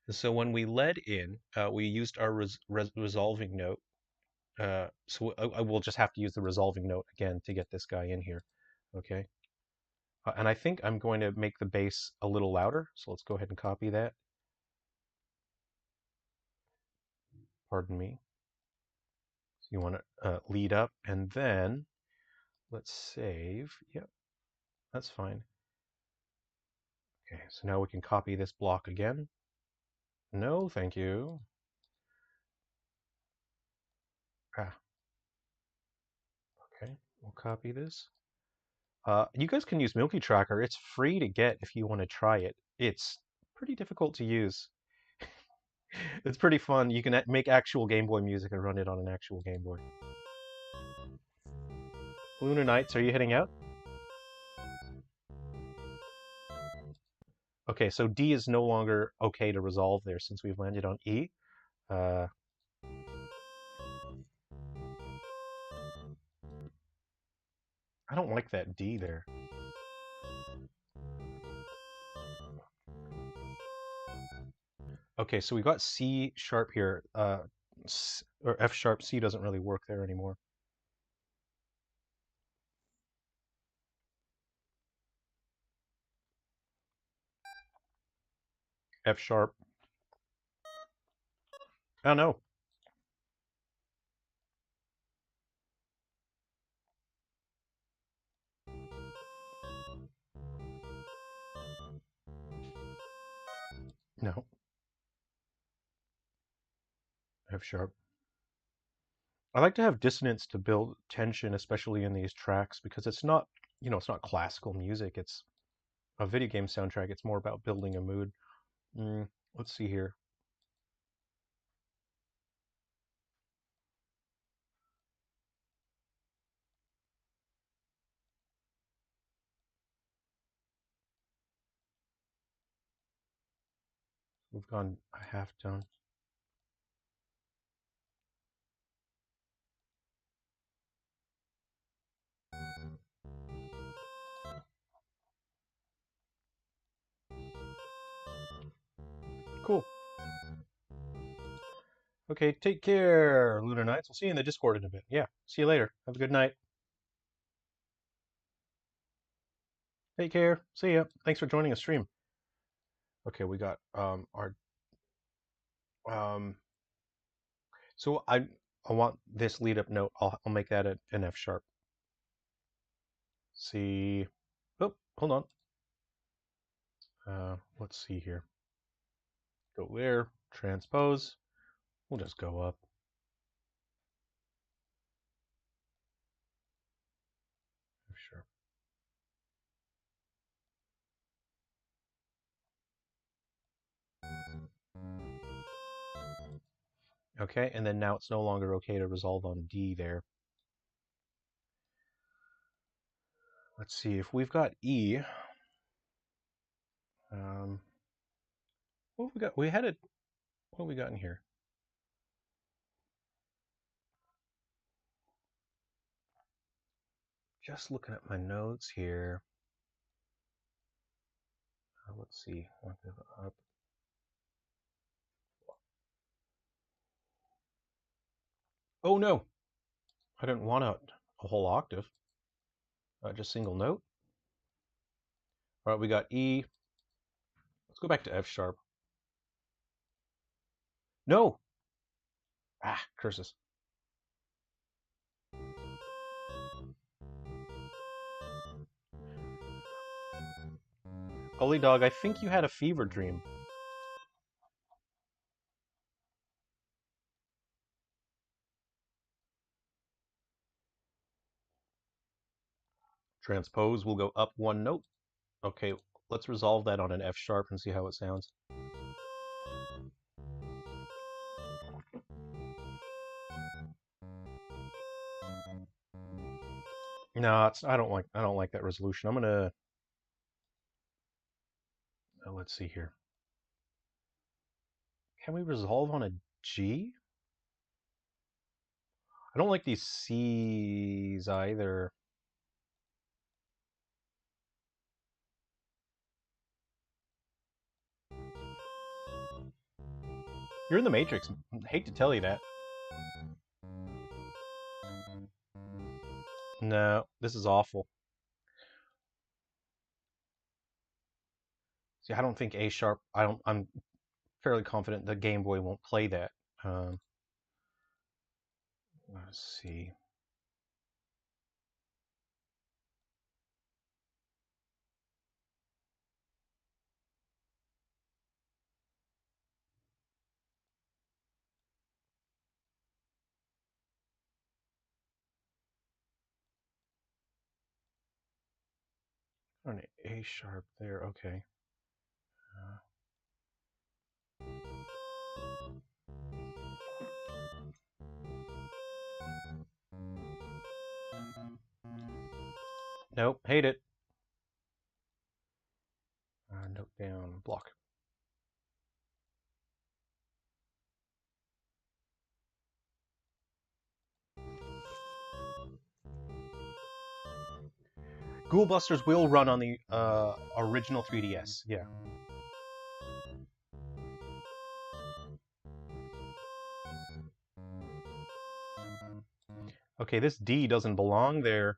And so when we led in, we used our resolving note. So I will just have to use the resolving note again to get this guy in here. Okay. And I think I'm going to make the bass a little louder. So let's go ahead and copy that. Pardon me. So you want to lead up and then let's save. Yep, that's fine. Okay, so now we can copy this block again. No, thank you. Ah, okay, we'll copy this. You guys can use Milky Tracker. It's free to get if you want to try it. It's pretty difficult to use. It's pretty fun. You can make actual Game Boy music and run it on an actual Game Boy. Lunar Nights, are you heading out? Okay, so D is no longer okay to resolve there since we've landed on E. I don't like that D there. Okay, so we got C sharp here, or F sharp. C doesn't really work there anymore. F sharp. Oh no. No. F sharp. I like to have dissonance to build tension, especially in these tracks, because it's not, it's not classical music. It's a video game soundtrack. It's more about building a mood. Let's see here. We've gone a half tone. Cool. Okay, take care, Lunar Nights. We'll see you in the Discord in a bit. Yeah, see you later. Have a good night. Take care. See ya. Thanks for joining us stream. Okay, we got our so I want this lead up note. I'll make that an F sharp. C. Oh, hold on. Let's see here. Go there. Transpose. We'll just go up. F sharp. Okay, and then now it's no longer okay to resolve on D there. Let's see if we've got E. What have we got? We had it. What have we got in here? Just looking at my notes here. Let's see. Up. Oh no! I didn't want a whole octave. Just single note. All right, we got E. Let's go back to F sharp. No! Ah, curses. Holy dog, I think you had a fever dream. Transpose will go up one note. Okay, let's resolve that on an F sharp and see how it sounds. No, I don't like that resolution. I'm gonna let's see here. Can we resolve on a G? I don't like these C's either. You're in the Matrix. I hate to tell you that. No, this is awful. See, I don't think A sharp. I'm fairly confident the Game Boy won't play that. Let's see. An A sharp there. Okay. Nope, hate it. Note down, block. Ghoul Busters will run on the original 3DS, yeah. Okay, this D doesn't belong there.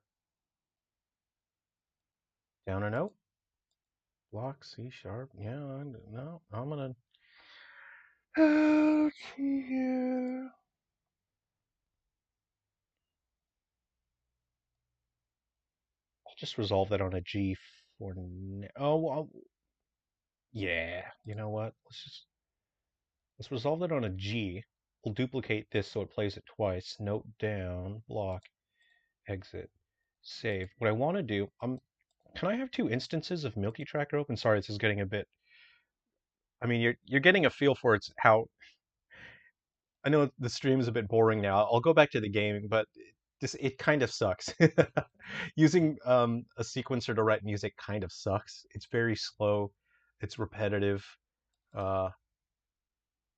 Down a note. Block, C sharp. Yeah, no, I'm gonna... Let's see here. I'll just resolve that on a G for now. Oh, well, yeah. You know what? Let's resolve that on a G. We'll duplicate this so it plays it twice. Note down, block, exit, save. What I want to do, can I have two instances of Milky Tracker open? Sorry, this is getting a bit. I mean, you're getting a feel for it's how. I know the stream is a bit boring now. I'll go back to the gaming, but it kind of sucks. Using a sequencer to write music kind of sucks. It's very slow. It's repetitive. Uh,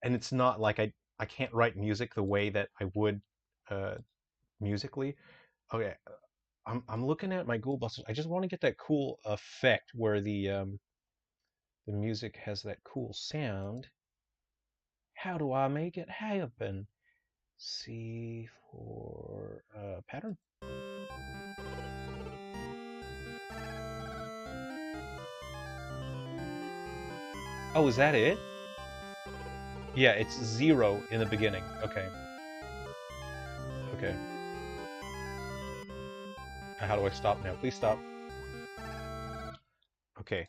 and it's not like I can't write music the way that I would uh, musically. Okay, I'm looking at my Ghoul Busters. I just want to get that cool effect where the music has that cool sound. How do I make it happen? C for pattern. Oh, is that it? Yeah, it's 0 in the beginning. Okay. Okay. How do I stop now? Please stop. Okay.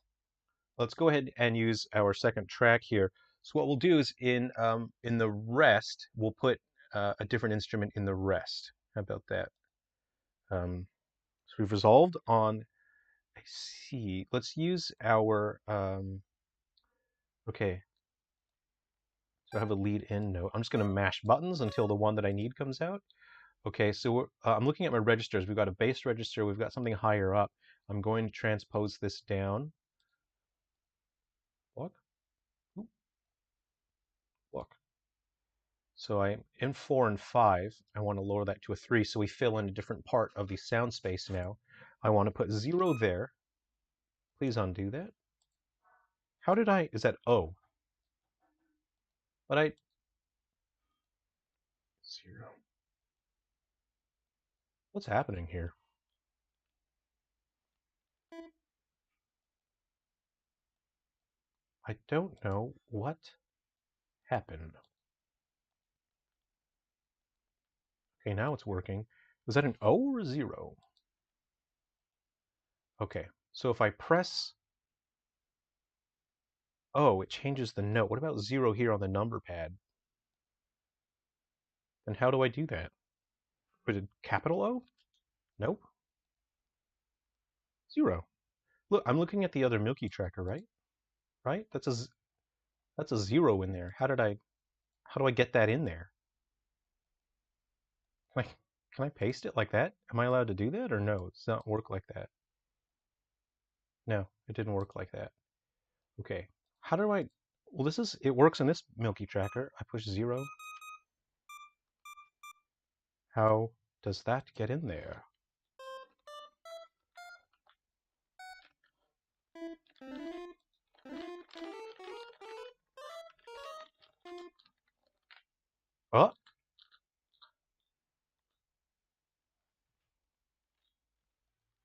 Let's go ahead and use our second track here. So what we'll do is in the rest, we'll put a different instrument in the rest. How about that? So we've resolved on a C. Let's use our okay. So I have a lead in note. I'm just going to mash buttons until the one that I need comes out. Okay, so I'm looking at my registers. We've got a bass register. We've got something higher up. I'm going to transpose this down. Block. Oop. Block. So I'm in 4 and 5. I want to lower that to a 3 so we fill in a different part of the sound space now. I want to put 0 there. Please undo that. How did I... Is that O? But I... 0. What's happening here? I don't know what happened. Okay, now it's working. Was that an O or a 0? Okay, so if I press O, it changes the note. What about 0 here on the number pad? Then how do I do that? Was it capital O? Nope. 0. Look, I'm looking at the other Milky Tracker, right? Right? That's a 0 in there. How do I get that in there? Can I paste it like that? Am I allowed to do that or no? It does not work like that. No, it didn't work like that. Okay. How do I... Well, it works in this Milky Tracker. I push 0. How does that get in there? Oh,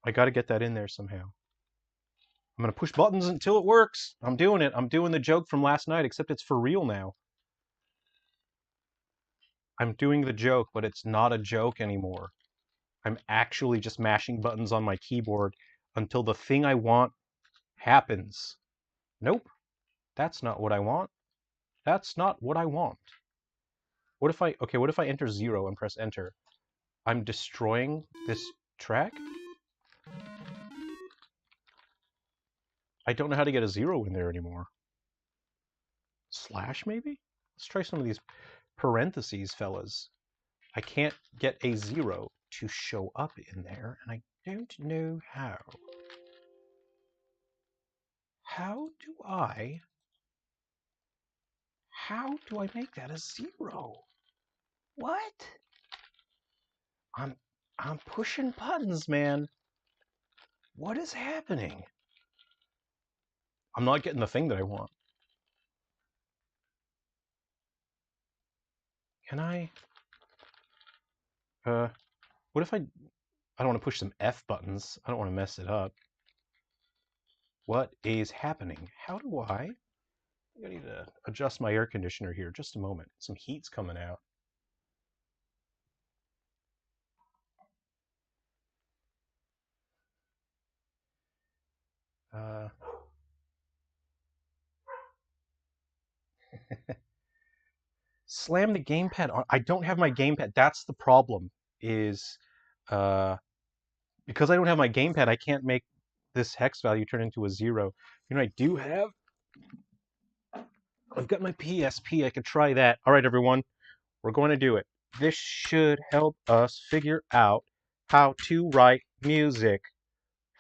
I got to get that in there somehow. I'm going to push buttons until it works. I'm doing it. I'm doing the joke from last night, except it's for real now. I'm doing the joke, but it's not a joke anymore. I'm actually just mashing buttons on my keyboard until the thing I want happens. Nope. That's not what I want. That's not what I want. What if I enter 0 and press enter? I'm destroying this track? I don't know how to get a 0 in there anymore. Slash, maybe? Let's try some of these parentheses, fellas. I can't get a 0 to show up in there, and I don't know how. How do I make that a 0? What? I'm pushing buttons, man. What is happening? I'm not getting the thing that I want. Can I? What if I don't want to push some F buttons. I don't want to mess it up. What is happening? How do I need to adjust my air conditioner here. Just a moment. Some heat's coming out. Slam the gamepad on. I don't have my gamepad. That's the problem. Is because I don't have my gamepad, I can't make this hex value turn into a 0. You know, I do have. I've got my PSP. I could try that. All right, everyone. We're going to do it. This should help us figure out how to write music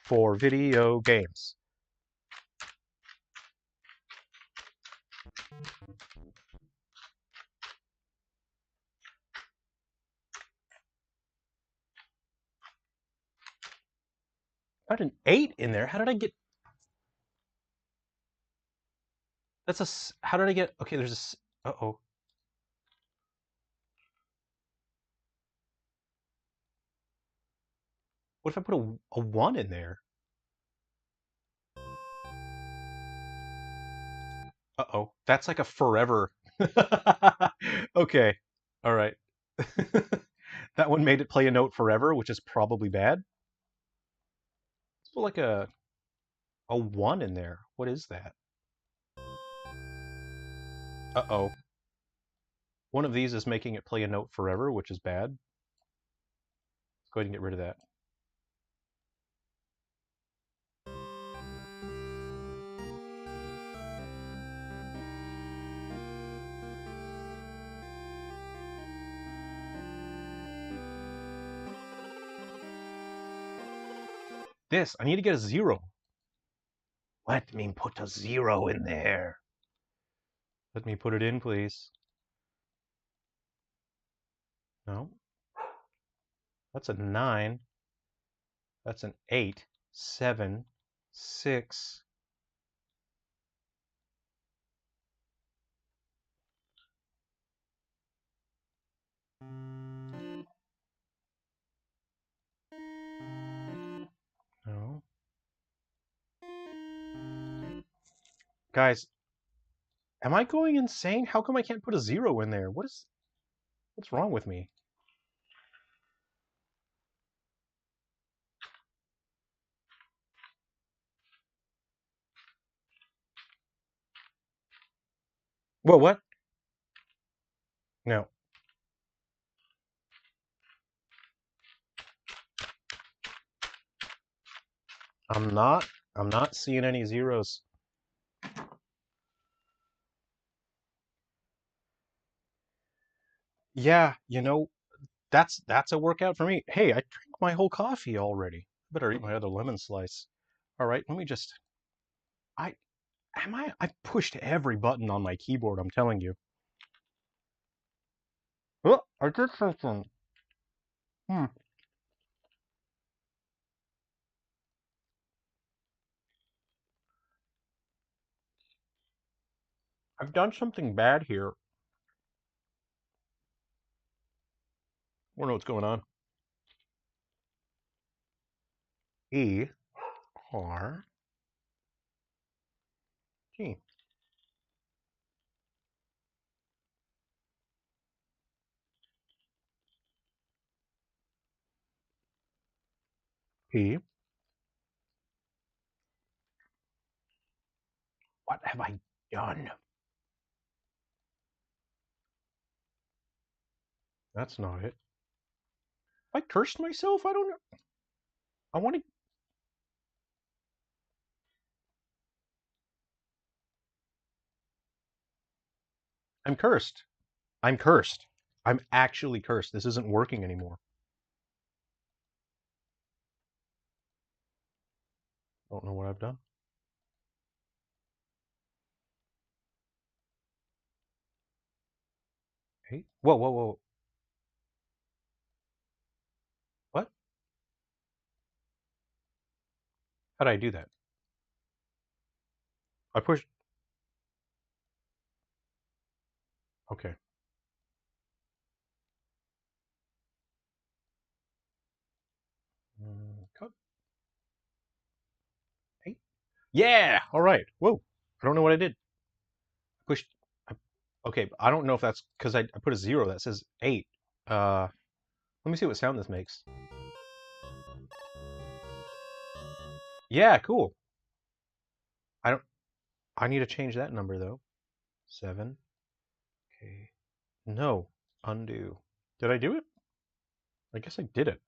for video games. I had an 8 in there. How did I get... How did I get... Okay, there's a... Uh-oh. What if I put a 1 in there? Uh-oh. That's like a forever. Okay. All right. That one made it play a note forever, which is probably bad. Let's put like a 1 in there. What is that? Uh-oh. One of these is making it play a note forever, which is bad. Let's go ahead and get rid of that. I need to get a 0. Let me put a 0 in there. Let me put it in, please. No. That's a 9. That's an 8. 7. 6. Guys, am I going insane? How come I can't put a 0 in there? What's wrong with me? Whoa, what? No. I'm not seeing any zeros. Yeah, that's a workout for me. Hey, I drank my whole coffee already. Better eat my other lemon slice. All right, let me just I I pushed every button on my keyboard, I'm telling you. Oh, I did something. Hmm. I've done something bad here. I don't know what's going on. E R G P. What have I done? That's not it. I cursed myself? I don't know. I want to. I'm cursed. I'm cursed. I'm actually cursed. This isn't working anymore. Don't know what I've done. Hey, whoa, whoa, whoa. What? How did I do that? I pushed. Okay. Cut. Hey. Yeah. All right. Whoa. I don't know what I did. Pushed. I, okay. I don't know if that's because I put a 0 that says 8. Let me see what sound this makes. Yeah. Cool. I don't. I need to change that number though. 7. Okay. No. Undo. Did I do it? I guess I did it.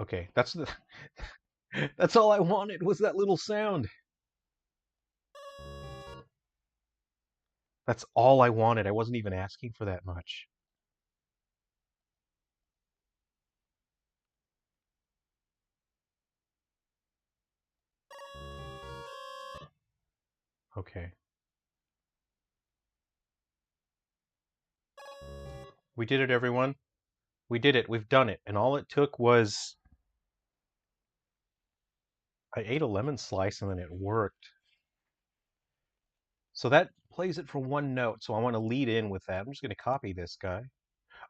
Okay. That's the. That's all I wanted was that little sound. That's all I wanted. I wasn't even asking for that much. Okay. We did it, everyone. We did it. We've done it. And all it took was I ate a lemon slice and then it worked. So that plays it for one note. So I want to lead in with that. I'm just going to copy this guy.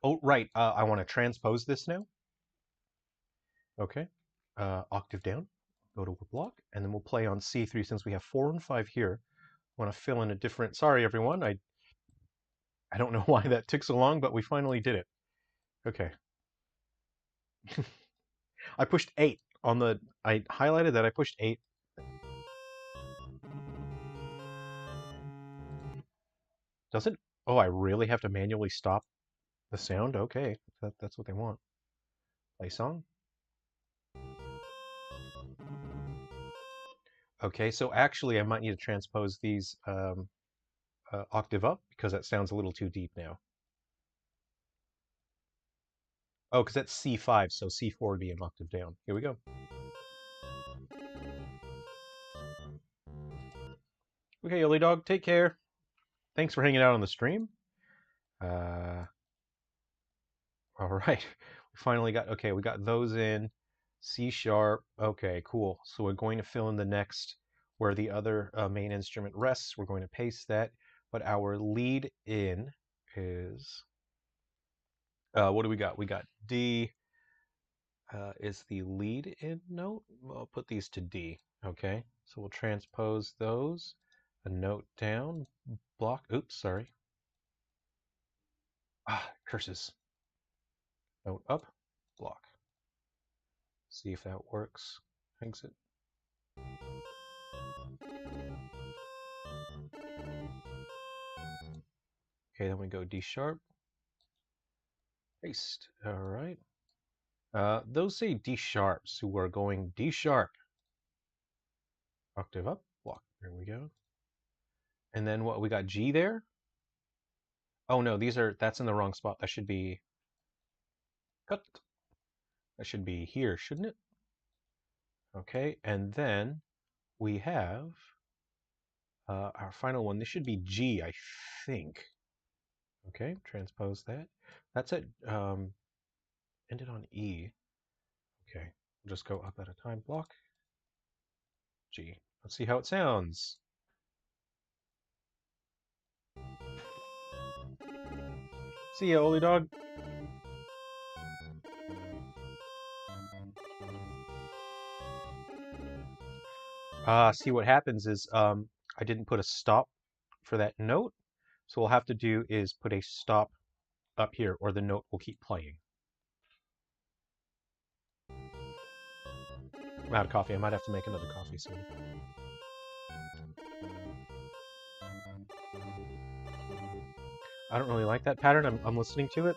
Oh, right. I want to transpose this now. Okay. Octave down. Go to a block. And then we'll play on C3 since we have 4 and 5 here. I want to fill in a different... Sorry, everyone. I don't know why that took so long, but we finally did it. Okay. I pushed 8 on the... I highlighted that I pushed 8. Does it? Oh, I really have to manually stop the sound? Okay, that's what they want. Play song. Okay, so actually I might need to transpose these octave up because that sounds a little too deep now. Oh, because that's C5, so C4 would be an octave down. Here we go. Okay, Yoli Dog, take care. Thanks for hanging out on the stream. Uh, all right, we finally got, okay, we got those in. C sharp, okay, cool. So we're going to fill in the next where the other main instrument rests. We're going to paste that, but our lead in is, what do we got? We got D, is the lead in note. I'll put these to D. Okay, so we'll transpose those. A note down, block. Oops, sorry. Ah, curses. Note up, block. See if that works. Exit. Okay, then we go D sharp. Paste. All right. Those say D sharps who are going D sharp. Octave up, block. There we go. And then what, we got G there? Oh no, that's in the wrong spot. That should be cut. That should be here, shouldn't it? Okay, and then we have our final one. This should be G, I think. Okay, transpose that. That's it. Ended on E. Okay, we'll just go up at a time. Block. G. Let's see how it sounds. See ya, Oli Dog. See what happens is I didn't put a stop for that note. So what we'll have to do is put a stop up here or the note will keep playing. I'm out of coffee. I might have to make another coffee soon. I don't really like that pattern. I'm listening to it.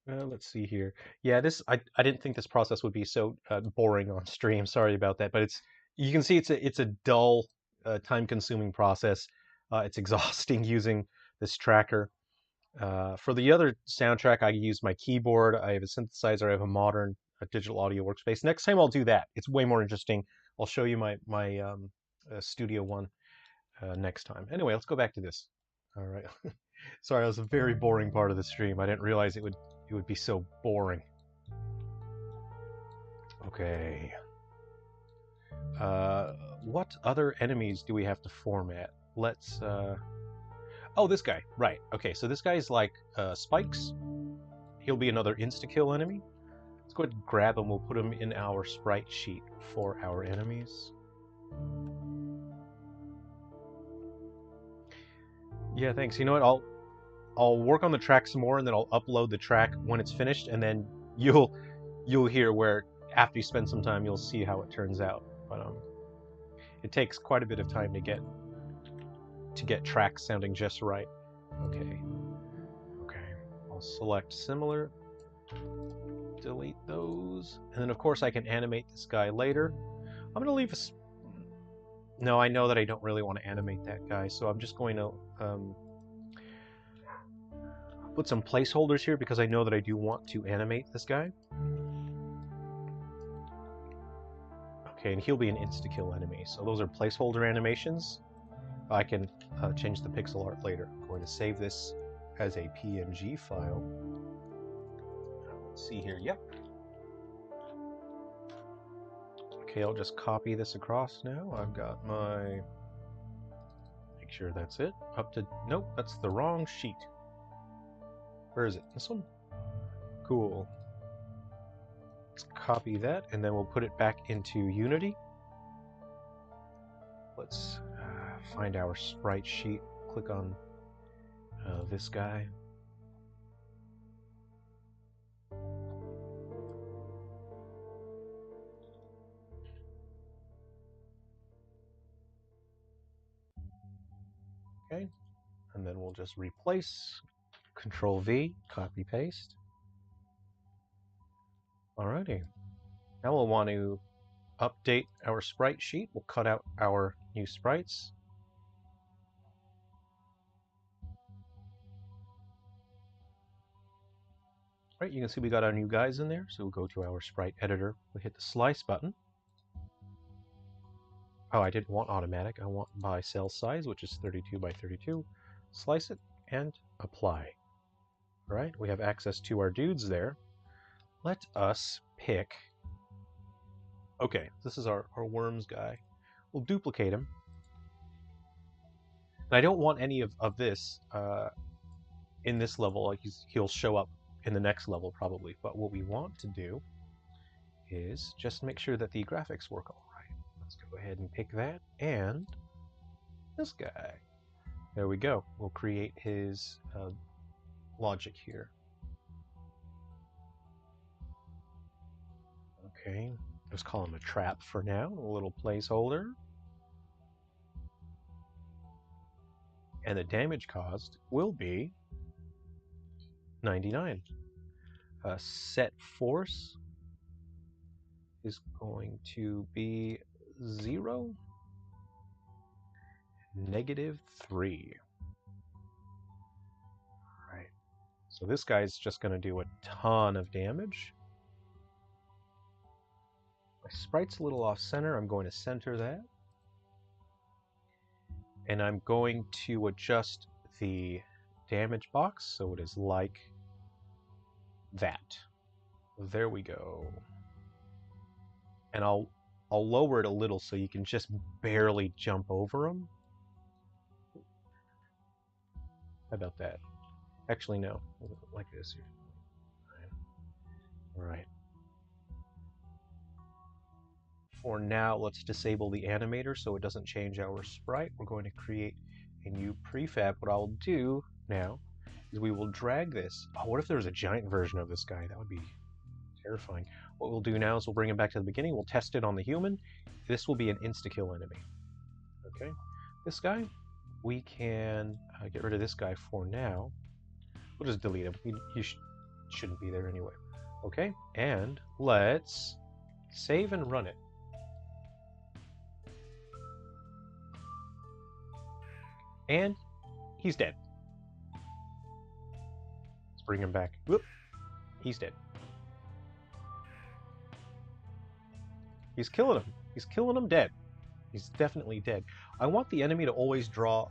Let's see here. Yeah, I didn't think this process would be so boring on stream. Sorry about that, but you can see it's a dull, time-consuming process. It's exhausting using this tracker. For the other soundtrack, I use my keyboard. I have a synthesizer. I have a modern digital audio workspace. Next time I'll do that. It's way more interesting. I'll show you my Studio One next time. Anyway, let's go back to this. All right. Sorry, that was a very boring part of the stream. I didn't realize it would be so boring. Okay. What other enemies do we have to format? Let's oh, this guy. Right. Okay, so this guy's like Spikes. He'll be another insta-kill enemy. Let's go ahead and grab him. We'll put him in our sprite sheet for our enemies. Yeah, thanks. You know what? I'll work on the track some more, and then I'll upload the track when it's finished, and then you'll hear where after you spend some time, you'll see how it turns out. But it takes quite a bit of time to get tracks sounding just right. Okay. Okay. I'll select similar. Delete those, and then of course I can animate this guy later. I'm gonna leave a. No, I know that I don't really want to animate that guy, so I'm just going to put some placeholders here because I know that I do want to animate this guy. Okay, and he'll be an insta-kill enemy, so those are placeholder animations. I can change the pixel art later. I'm going to save this as a PNG file. Let's see here. Yep. Okay, I'll just copy this across now. I've got my... Make sure that's it. Up to... Nope, that's the wrong sheet. Where is it? This one? Cool. Let's copy that, and then we'll put it back into Unity. Let's find our sprite sheet. Click on this guy. Okay, and then we'll just replace. Control V, copy paste. Alrighty. Now we'll want to update our sprite sheet. We'll cut out our new sprites. Right, you can see we got our new guys in there. So we'll go to our sprite editor. We'll hit the slice button. Oh, I didn't want automatic. I want by cell size, which is 32 by 32. Slice it and apply. All right, we have access to our dudes there. Let us pick. Okay, this is our worms guy. We'll duplicate him. And I don't want any of this in this level. Like he'll show up in the next level probably. But what we want to do is just make sure that the graphics work all right. Let's go ahead and pick that and this guy. There we go. We'll create his logic here. Okay, let's call him a trap for now, a little placeholder. And the damage caused will be 99. Set force is going to be 0, -3. All right, so this guy's just going to do a ton of damage. My sprite's a little off center. I'm going to center that. And I'm going to adjust the damage box so it is like that. There we go. And I'll lower it a little so you can just barely jump over them. How about that? Actually, no. Like this here. All right. For now, let's disable the animator so it doesn't change our sprite. We're going to create a new prefab. What I'll do now is we will drag this. Oh, what if there was a giant version of this guy? That would be terrifying. What we'll do now is we'll bring him back to the beginning. We'll test it on the human. This will be an insta-kill enemy. Okay, this guy, we can get rid of this guy for now. We'll just delete him. He shouldn't be there anyway. Okay, and let's save and run it. And he's dead. Let's bring him back. Whoop, he's dead. He's killing him. He's killing him dead. He's definitely dead. I want the enemy to always draw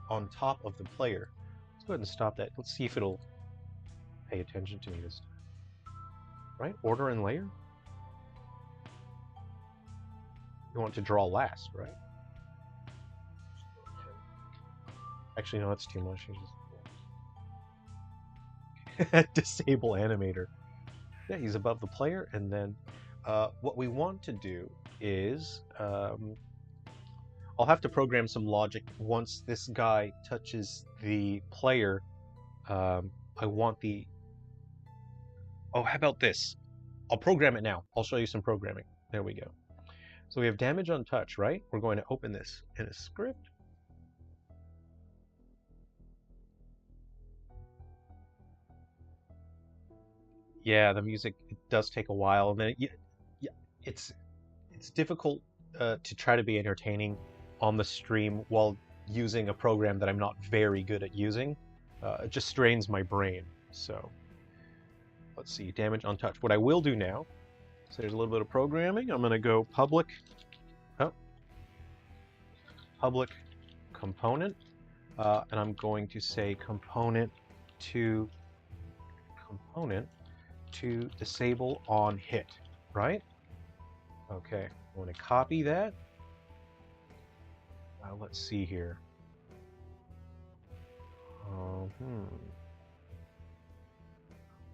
on top of the player. Let's go ahead and stop that. Let's see if it'll pay attention to me this time. Right? Order and layer? You want to draw last, right? Actually, no, that's too much. Just... Disable animator. Yeah, he's above the player, and then what we want to do is I'll have to program some logic once this guy touches the player. I want the... Oh, how about this? I'll program it now. I'll show you some programming. There we go. So we have damage on touch, right? We're going to open this in a script. Yeah, the music, it does take a while, and then it's difficult to try to be entertaining on the stream while using a program that I'm not very good at using. It just strains my brain. So let's see, damage on touch. What I will do now, so there's a little bit of programming. I'm going to go public component, and I'm going to say component to disable on hit, right? Okay, I want to copy that. Let's see here.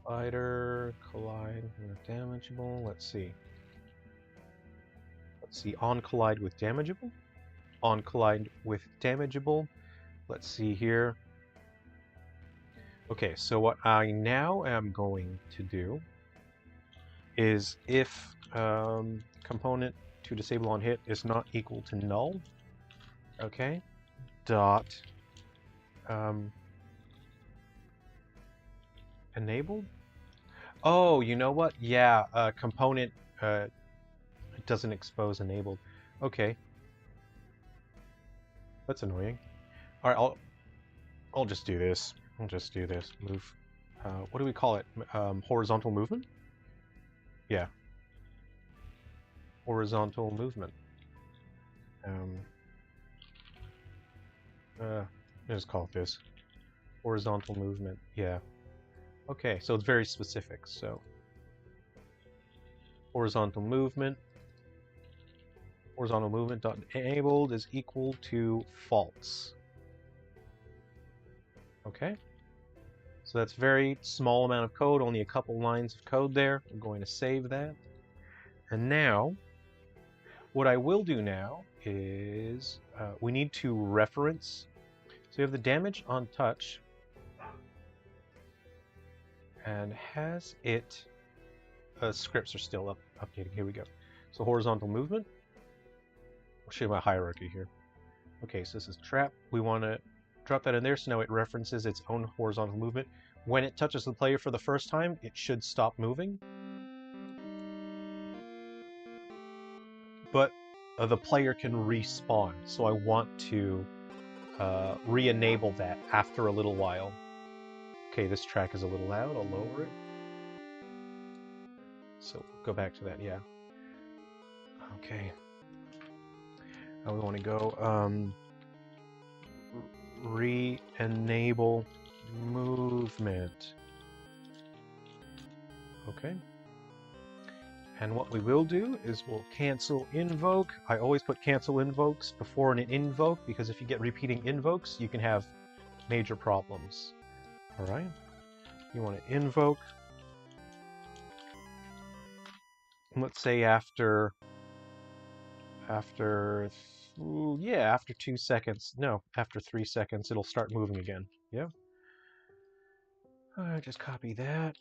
Collider, collide with damageable. Let's see, on collide with damageable. On collide with damageable. Let's see here. Okay, so what I now am going to do is if component to disable on hit is not equal to null, okay, dot enabled. Oh, you know what? Yeah, component doesn't expose enabled. Okay, that's annoying. All right, I'll just do this. I'll just do this. Move. What do we call it? Horizontal movement? Yeah. Horizontal movement. Let's just call it this. Horizontal movement. Yeah. Okay, so it's very specific. So horizontal movement dot enabled is equal to false. Okay. So that's very small amount of code, only a couple lines of code there. I'm going to save that. And now, what I will do now is we need to reference. So you have the damage on touch. And has it... scripts are still updating. Here we go. So horizontal movement. I'll show you my hierarchy here. Okay, so this is trap. We want to drop that in there, so now it references its own horizontal movement. When it touches the player for the first time, it should stop moving. But the player can respawn, so I want to re-enable that after a little while. Okay, this track is a little loud. I'll lower it. So go back to that, yeah. Okay. Now we want to go re-enable movement. Okay. And what we will do is we'll cancel invoke. I always put cancel invokes before an invoke, because if you get repeating invokes, you can have major problems. All right. You want to invoke. Let's say after 2 seconds. No, after 3 seconds, it'll start moving again. Yeah. Just copy that.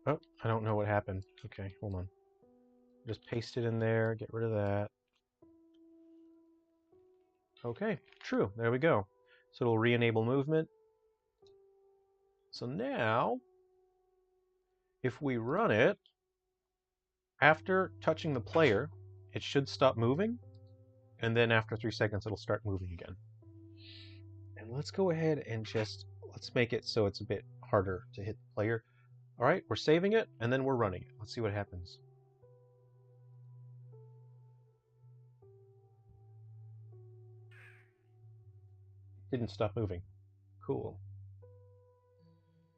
Oh, I don't know what happened. Okay, hold on. Just paste it in there, get rid of that. Okay, true, there we go. So it'll re-enable movement. So now, if we run it, after touching the player, it should stop moving, and then after 3 seconds, it'll start moving again. And let's go ahead and let's make it so it's a bit harder to hit the player. All right, we're saving it, and then we're running it. Let's see what happens. Didn't stop moving. Cool.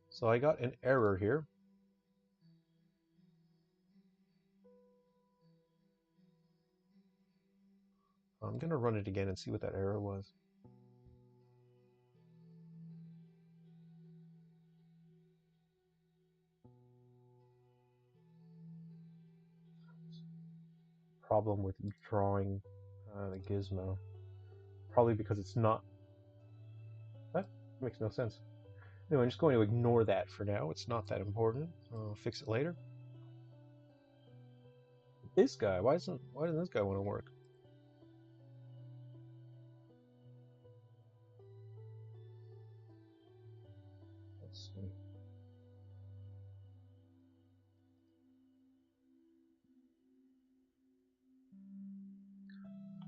So I got an error here. I'm going to run it again and see what that error was. Problem with drawing the gizmo. Probably because it's not... That makes no sense. Anyway, I'm just going to ignore that for now. It's not that important. I'll fix it later. This guy, why doesn't this guy want to work? Let's see.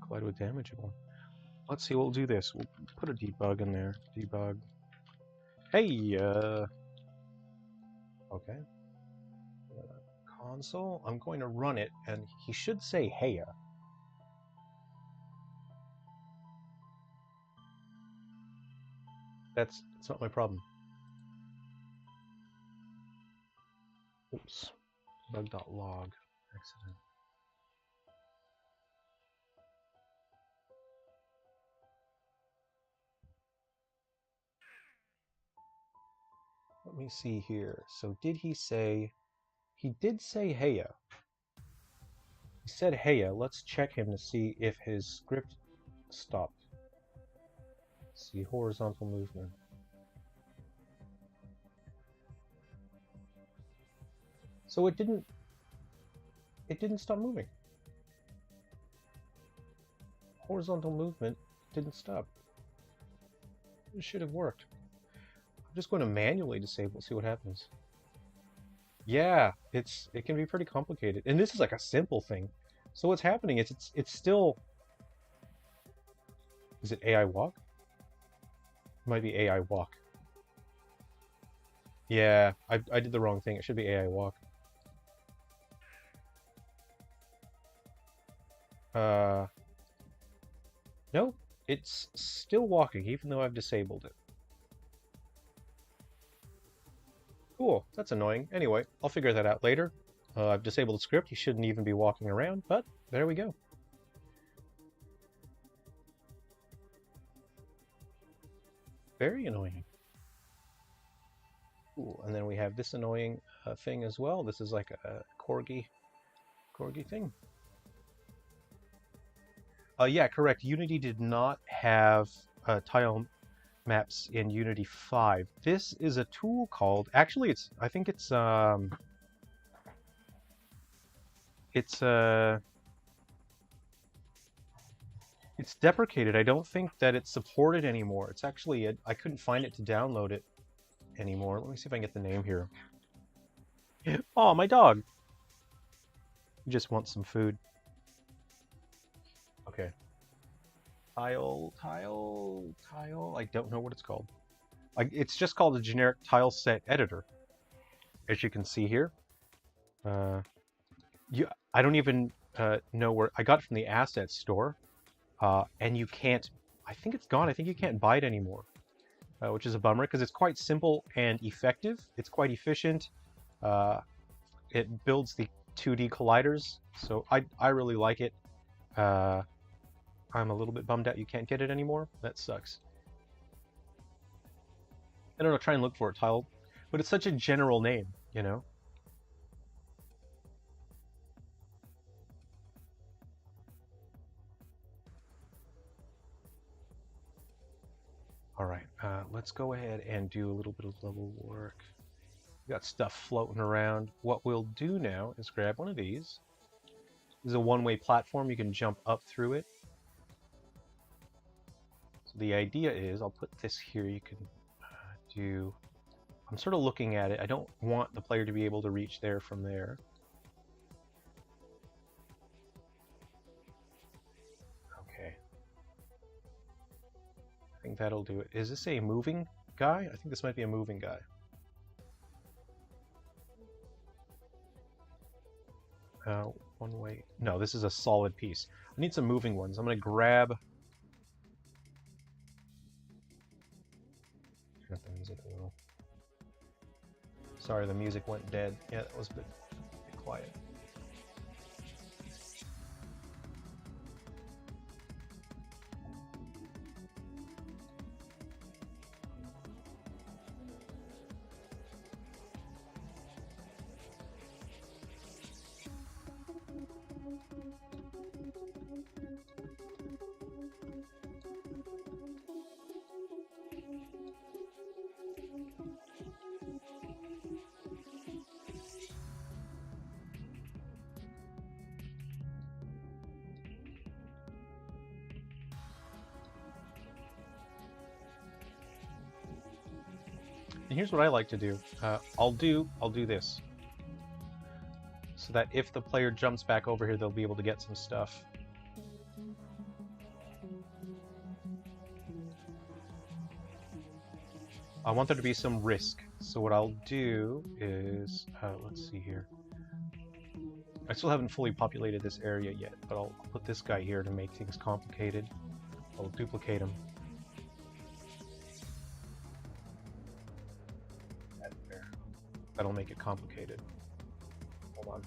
Collide with damageable. Let's see, we'll do this. We'll put a debug in there. Debug. Hey, okay. Console, I'm going to run it, and he should say heya. It's not my problem. Oops. Bug.log. Accident. Let me see here. So did he say... He did say heya. He said heya. Let's check him to see if his script stopped. Let's see, horizontal movement. So it didn't stop moving. Horizontal movement didn't stop. It should have worked. I'm just going to manually disable, see what happens. Yeah, it can be pretty complicated. And this is like a simple thing. So what's happening is it's still... Is it AI walk? It might be AI walk. Yeah, I did the wrong thing. It should be AI walk. No, it's still walking even though I've disabled it. Cool, that's annoying. Anyway, I'll figure that out later. I've disabled the script. You shouldn't even be walking around, but there we go. Very annoying. Cool. And then we have this annoying thing as well. This is like a corgi thing. Yeah, correct. Unity did not have tile maps in Unity 5. This is a tool called, actually I think it's deprecated. I don't think that it's supported anymore. It's actually, I couldn't find it to download it anymore. Let me see if I can get the name here. Oh, my dog. He just wants some food. Okay. Tile. I don't know what it's called. It's just called a generic tile set editor. As you can see here. I don't even know where I got it from the assets store. And you can't, I think it's gone. I think you can't buy it anymore, which is a bummer because it's quite simple and effective. It's quite efficient. It builds the 2D colliders, so I really like it. I'm a little bit bummed out you can't get it anymore. That sucks. I don't know, try and look for it, Tile, but it's such a general name, you know? All right, let's go ahead and do a little bit of level work. We got stuff floating around. What we'll do now is grab one of these. This is a one-way platform. You can jump up through it. So the idea is, I'll put this here. You can do... I'm sort of looking at it. I don't want the player to be able to reach there from there. Okay. I think that'll do it. Is this a moving guy? I think this might be a moving guy. One way. No, this is a solid piece. I need some moving ones. I'm going to grab... Sorry, the music went dead. Yeah, that was a bit quiet. And here's what I like to do. I'll do this. So that if the player jumps back over here, they'll be able to get some stuff. I want there to be some risk. So what I'll do is, let's see here. I still haven't fully populated this area yet, but I'll put this guy here to make things complicated. I'll duplicate him. That'll make it complicated. Hold on.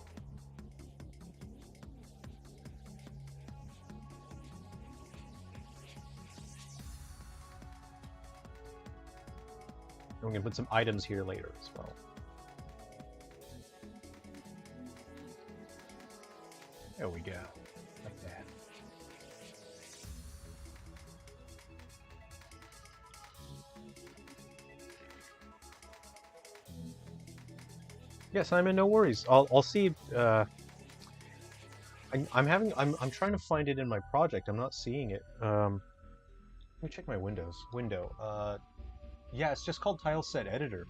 I'm going to put some items here later as well. There we go. Like that. Yeah, Simon, no worries. I'll see. I'm trying to find it in my project. I'm not seeing it. Let me check my window. Yeah, it's just called Tileset Editor.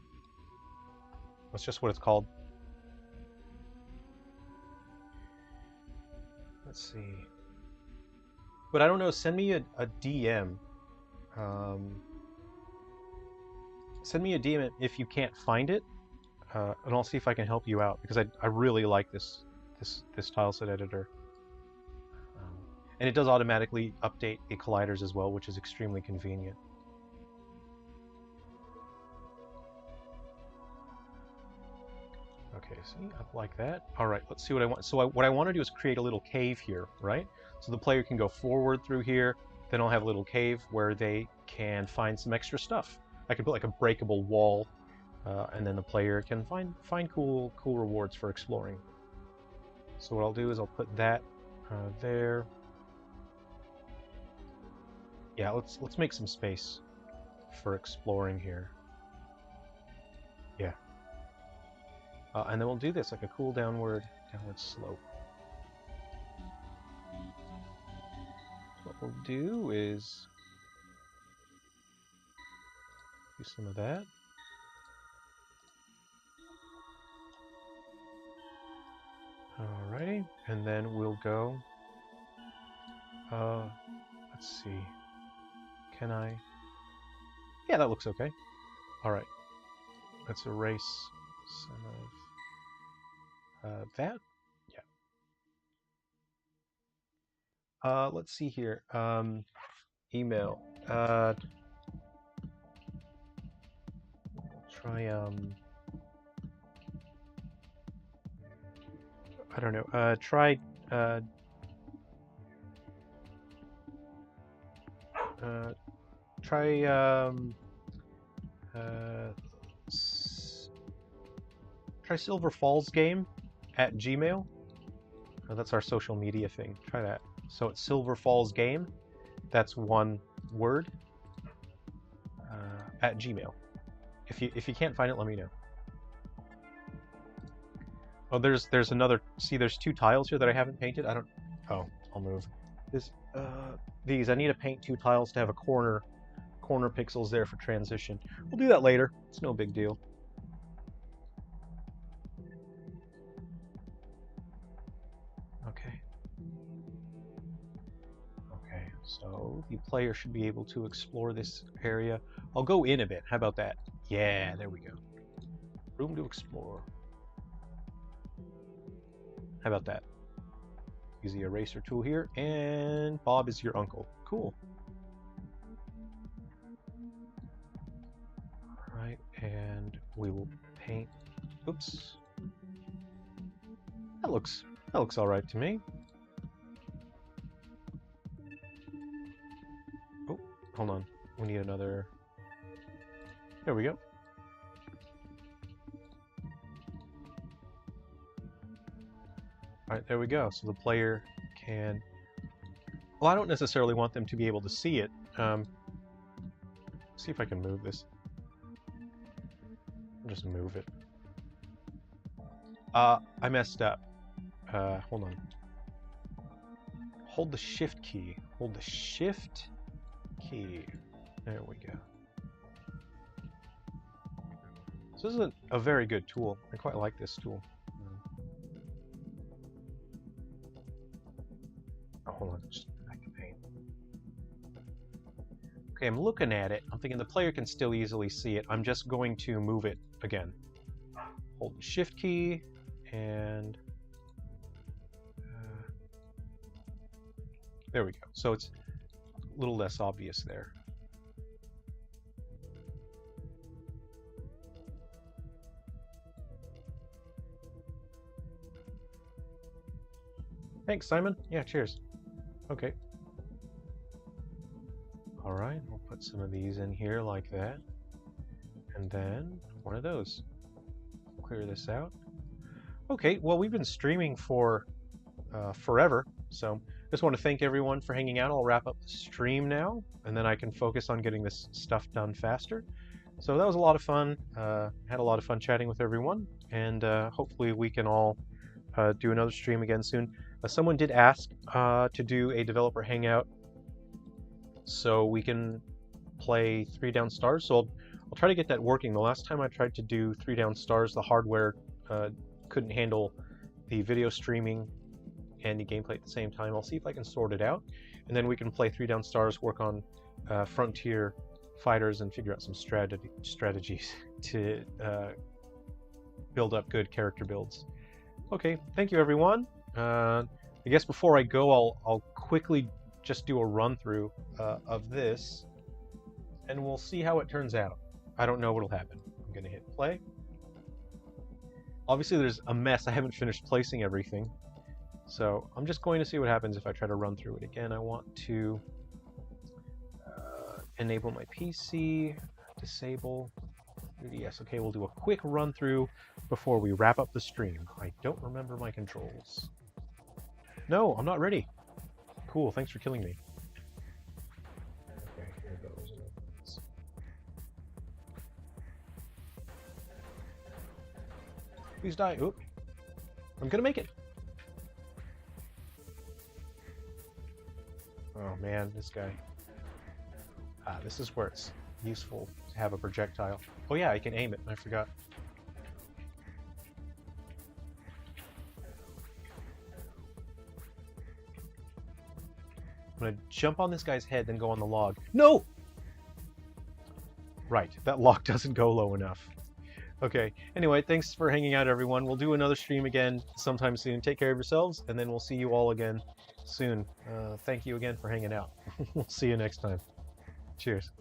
That's just what it's called. Let's see. But I don't know. Send me a DM. Send me a DM if you can't find it. And I'll see if I can help you out because I really like this tileset editor, and it does automatically update the colliders as well, which is extremely convenient. Okay, see, up like that. All right, let's see what I want. So what I want to do is create a little cave here, right? So the player can go forward through here. Then I'll have a little cave where they can find some extra stuff. I could put like a breakable wall, and then the player can find cool rewards for exploring. So what I'll do is I'll put that there. Yeah, let's make some space for exploring here. Yeah. And then we'll do this like a cool downward slope. What we'll do is do some of that. Alrighty, and then we'll go. Let's see. Can I? Yeah, that looks okay. Alright. Let's erase some of that. Yeah. Let's see here. Email. Try I don't know. Try try Silver Falls game at Gmail. That's our social media thing. Try that. So it's Silver Falls game. That's one word. At Gmail. If you can't find it, let me know. Oh, there's another. See, there's two tiles here that I haven't painted. I don't. Oh, I'll move. These I need to paint two tiles to have a corner pixels there for transition. We'll do that later. It's no big deal. Okay. Okay. So the player should be able to explore this area. I'll go in a bit. How about that? Yeah, there we go. Room to explore. How about that? Use the eraser tool here, and Bob is your uncle. Cool. All right, and we will paint. Oops. That looks all right to me. Oh, hold on. We need another. There we go. Alright, there we go. So the player can... Well, I don't necessarily want them to be able to see it. See if I can move this. I'll just move it. I messed up. Hold on. Hold the shift key. Hold the shift key. There we go. So this is a very good tool. I quite like this tool. Hold on, just back to paint. Okay, I'm looking at it. I'm thinking the player can still easily see it. I'm just going to move it again. Hold the shift key and there we go. So it's a little less obvious there. Thanks, Simon. Yeah, cheers. Okay. All right, we'll put some of these in here like that. And then one of those. Clear this out. Okay, well, we've been streaming for forever, so just want to thank everyone for hanging out. I'll wrap up the stream now, and then I can focus on getting this stuff done faster. So that was a lot of fun. Had a lot of fun chatting with everyone, and hopefully we can all do another stream again soon. Someone did ask to do a developer hangout so we can play 3 Down Stars. So I'll try to get that working. The last time I tried to do 3 Down Stars, the hardware couldn't handle the video streaming and the gameplay at the same time. I'll see if I can sort it out, and then we can play 3 Down Stars, work on Frontier fighters, and figure out some strategies to build up good character builds. Okay, thank you everyone. I guess before I go, I'll quickly just do a run through of this, and we'll see how it turns out. I don't know what'll happen. I'm gonna hit play. Obviously there's a mess. I haven't finished placing everything, so I'm just going to see what happens if I try to run through it again. I want to Enable my PC. Disable. Yes, okay, we'll do a quick run through before we wrap up the stream. I don't remember my controls. No, I'm not ready. Cool, thanks for killing me. Okay, here goes. Please die. Oop. I'm gonna make it. Oh man, this guy. Ah, this is where it's useful to have a projectile. Oh yeah, I can aim it. I forgot. I'm gonna jump on this guy's head, then go on the log. No! Right, that log doesn't go low enough. Okay, anyway, thanks for hanging out, everyone. We'll do another stream again sometime soon. Take care of yourselves, and then we'll see you all again soon. Thank you again for hanging out. We'll see you next time. Cheers.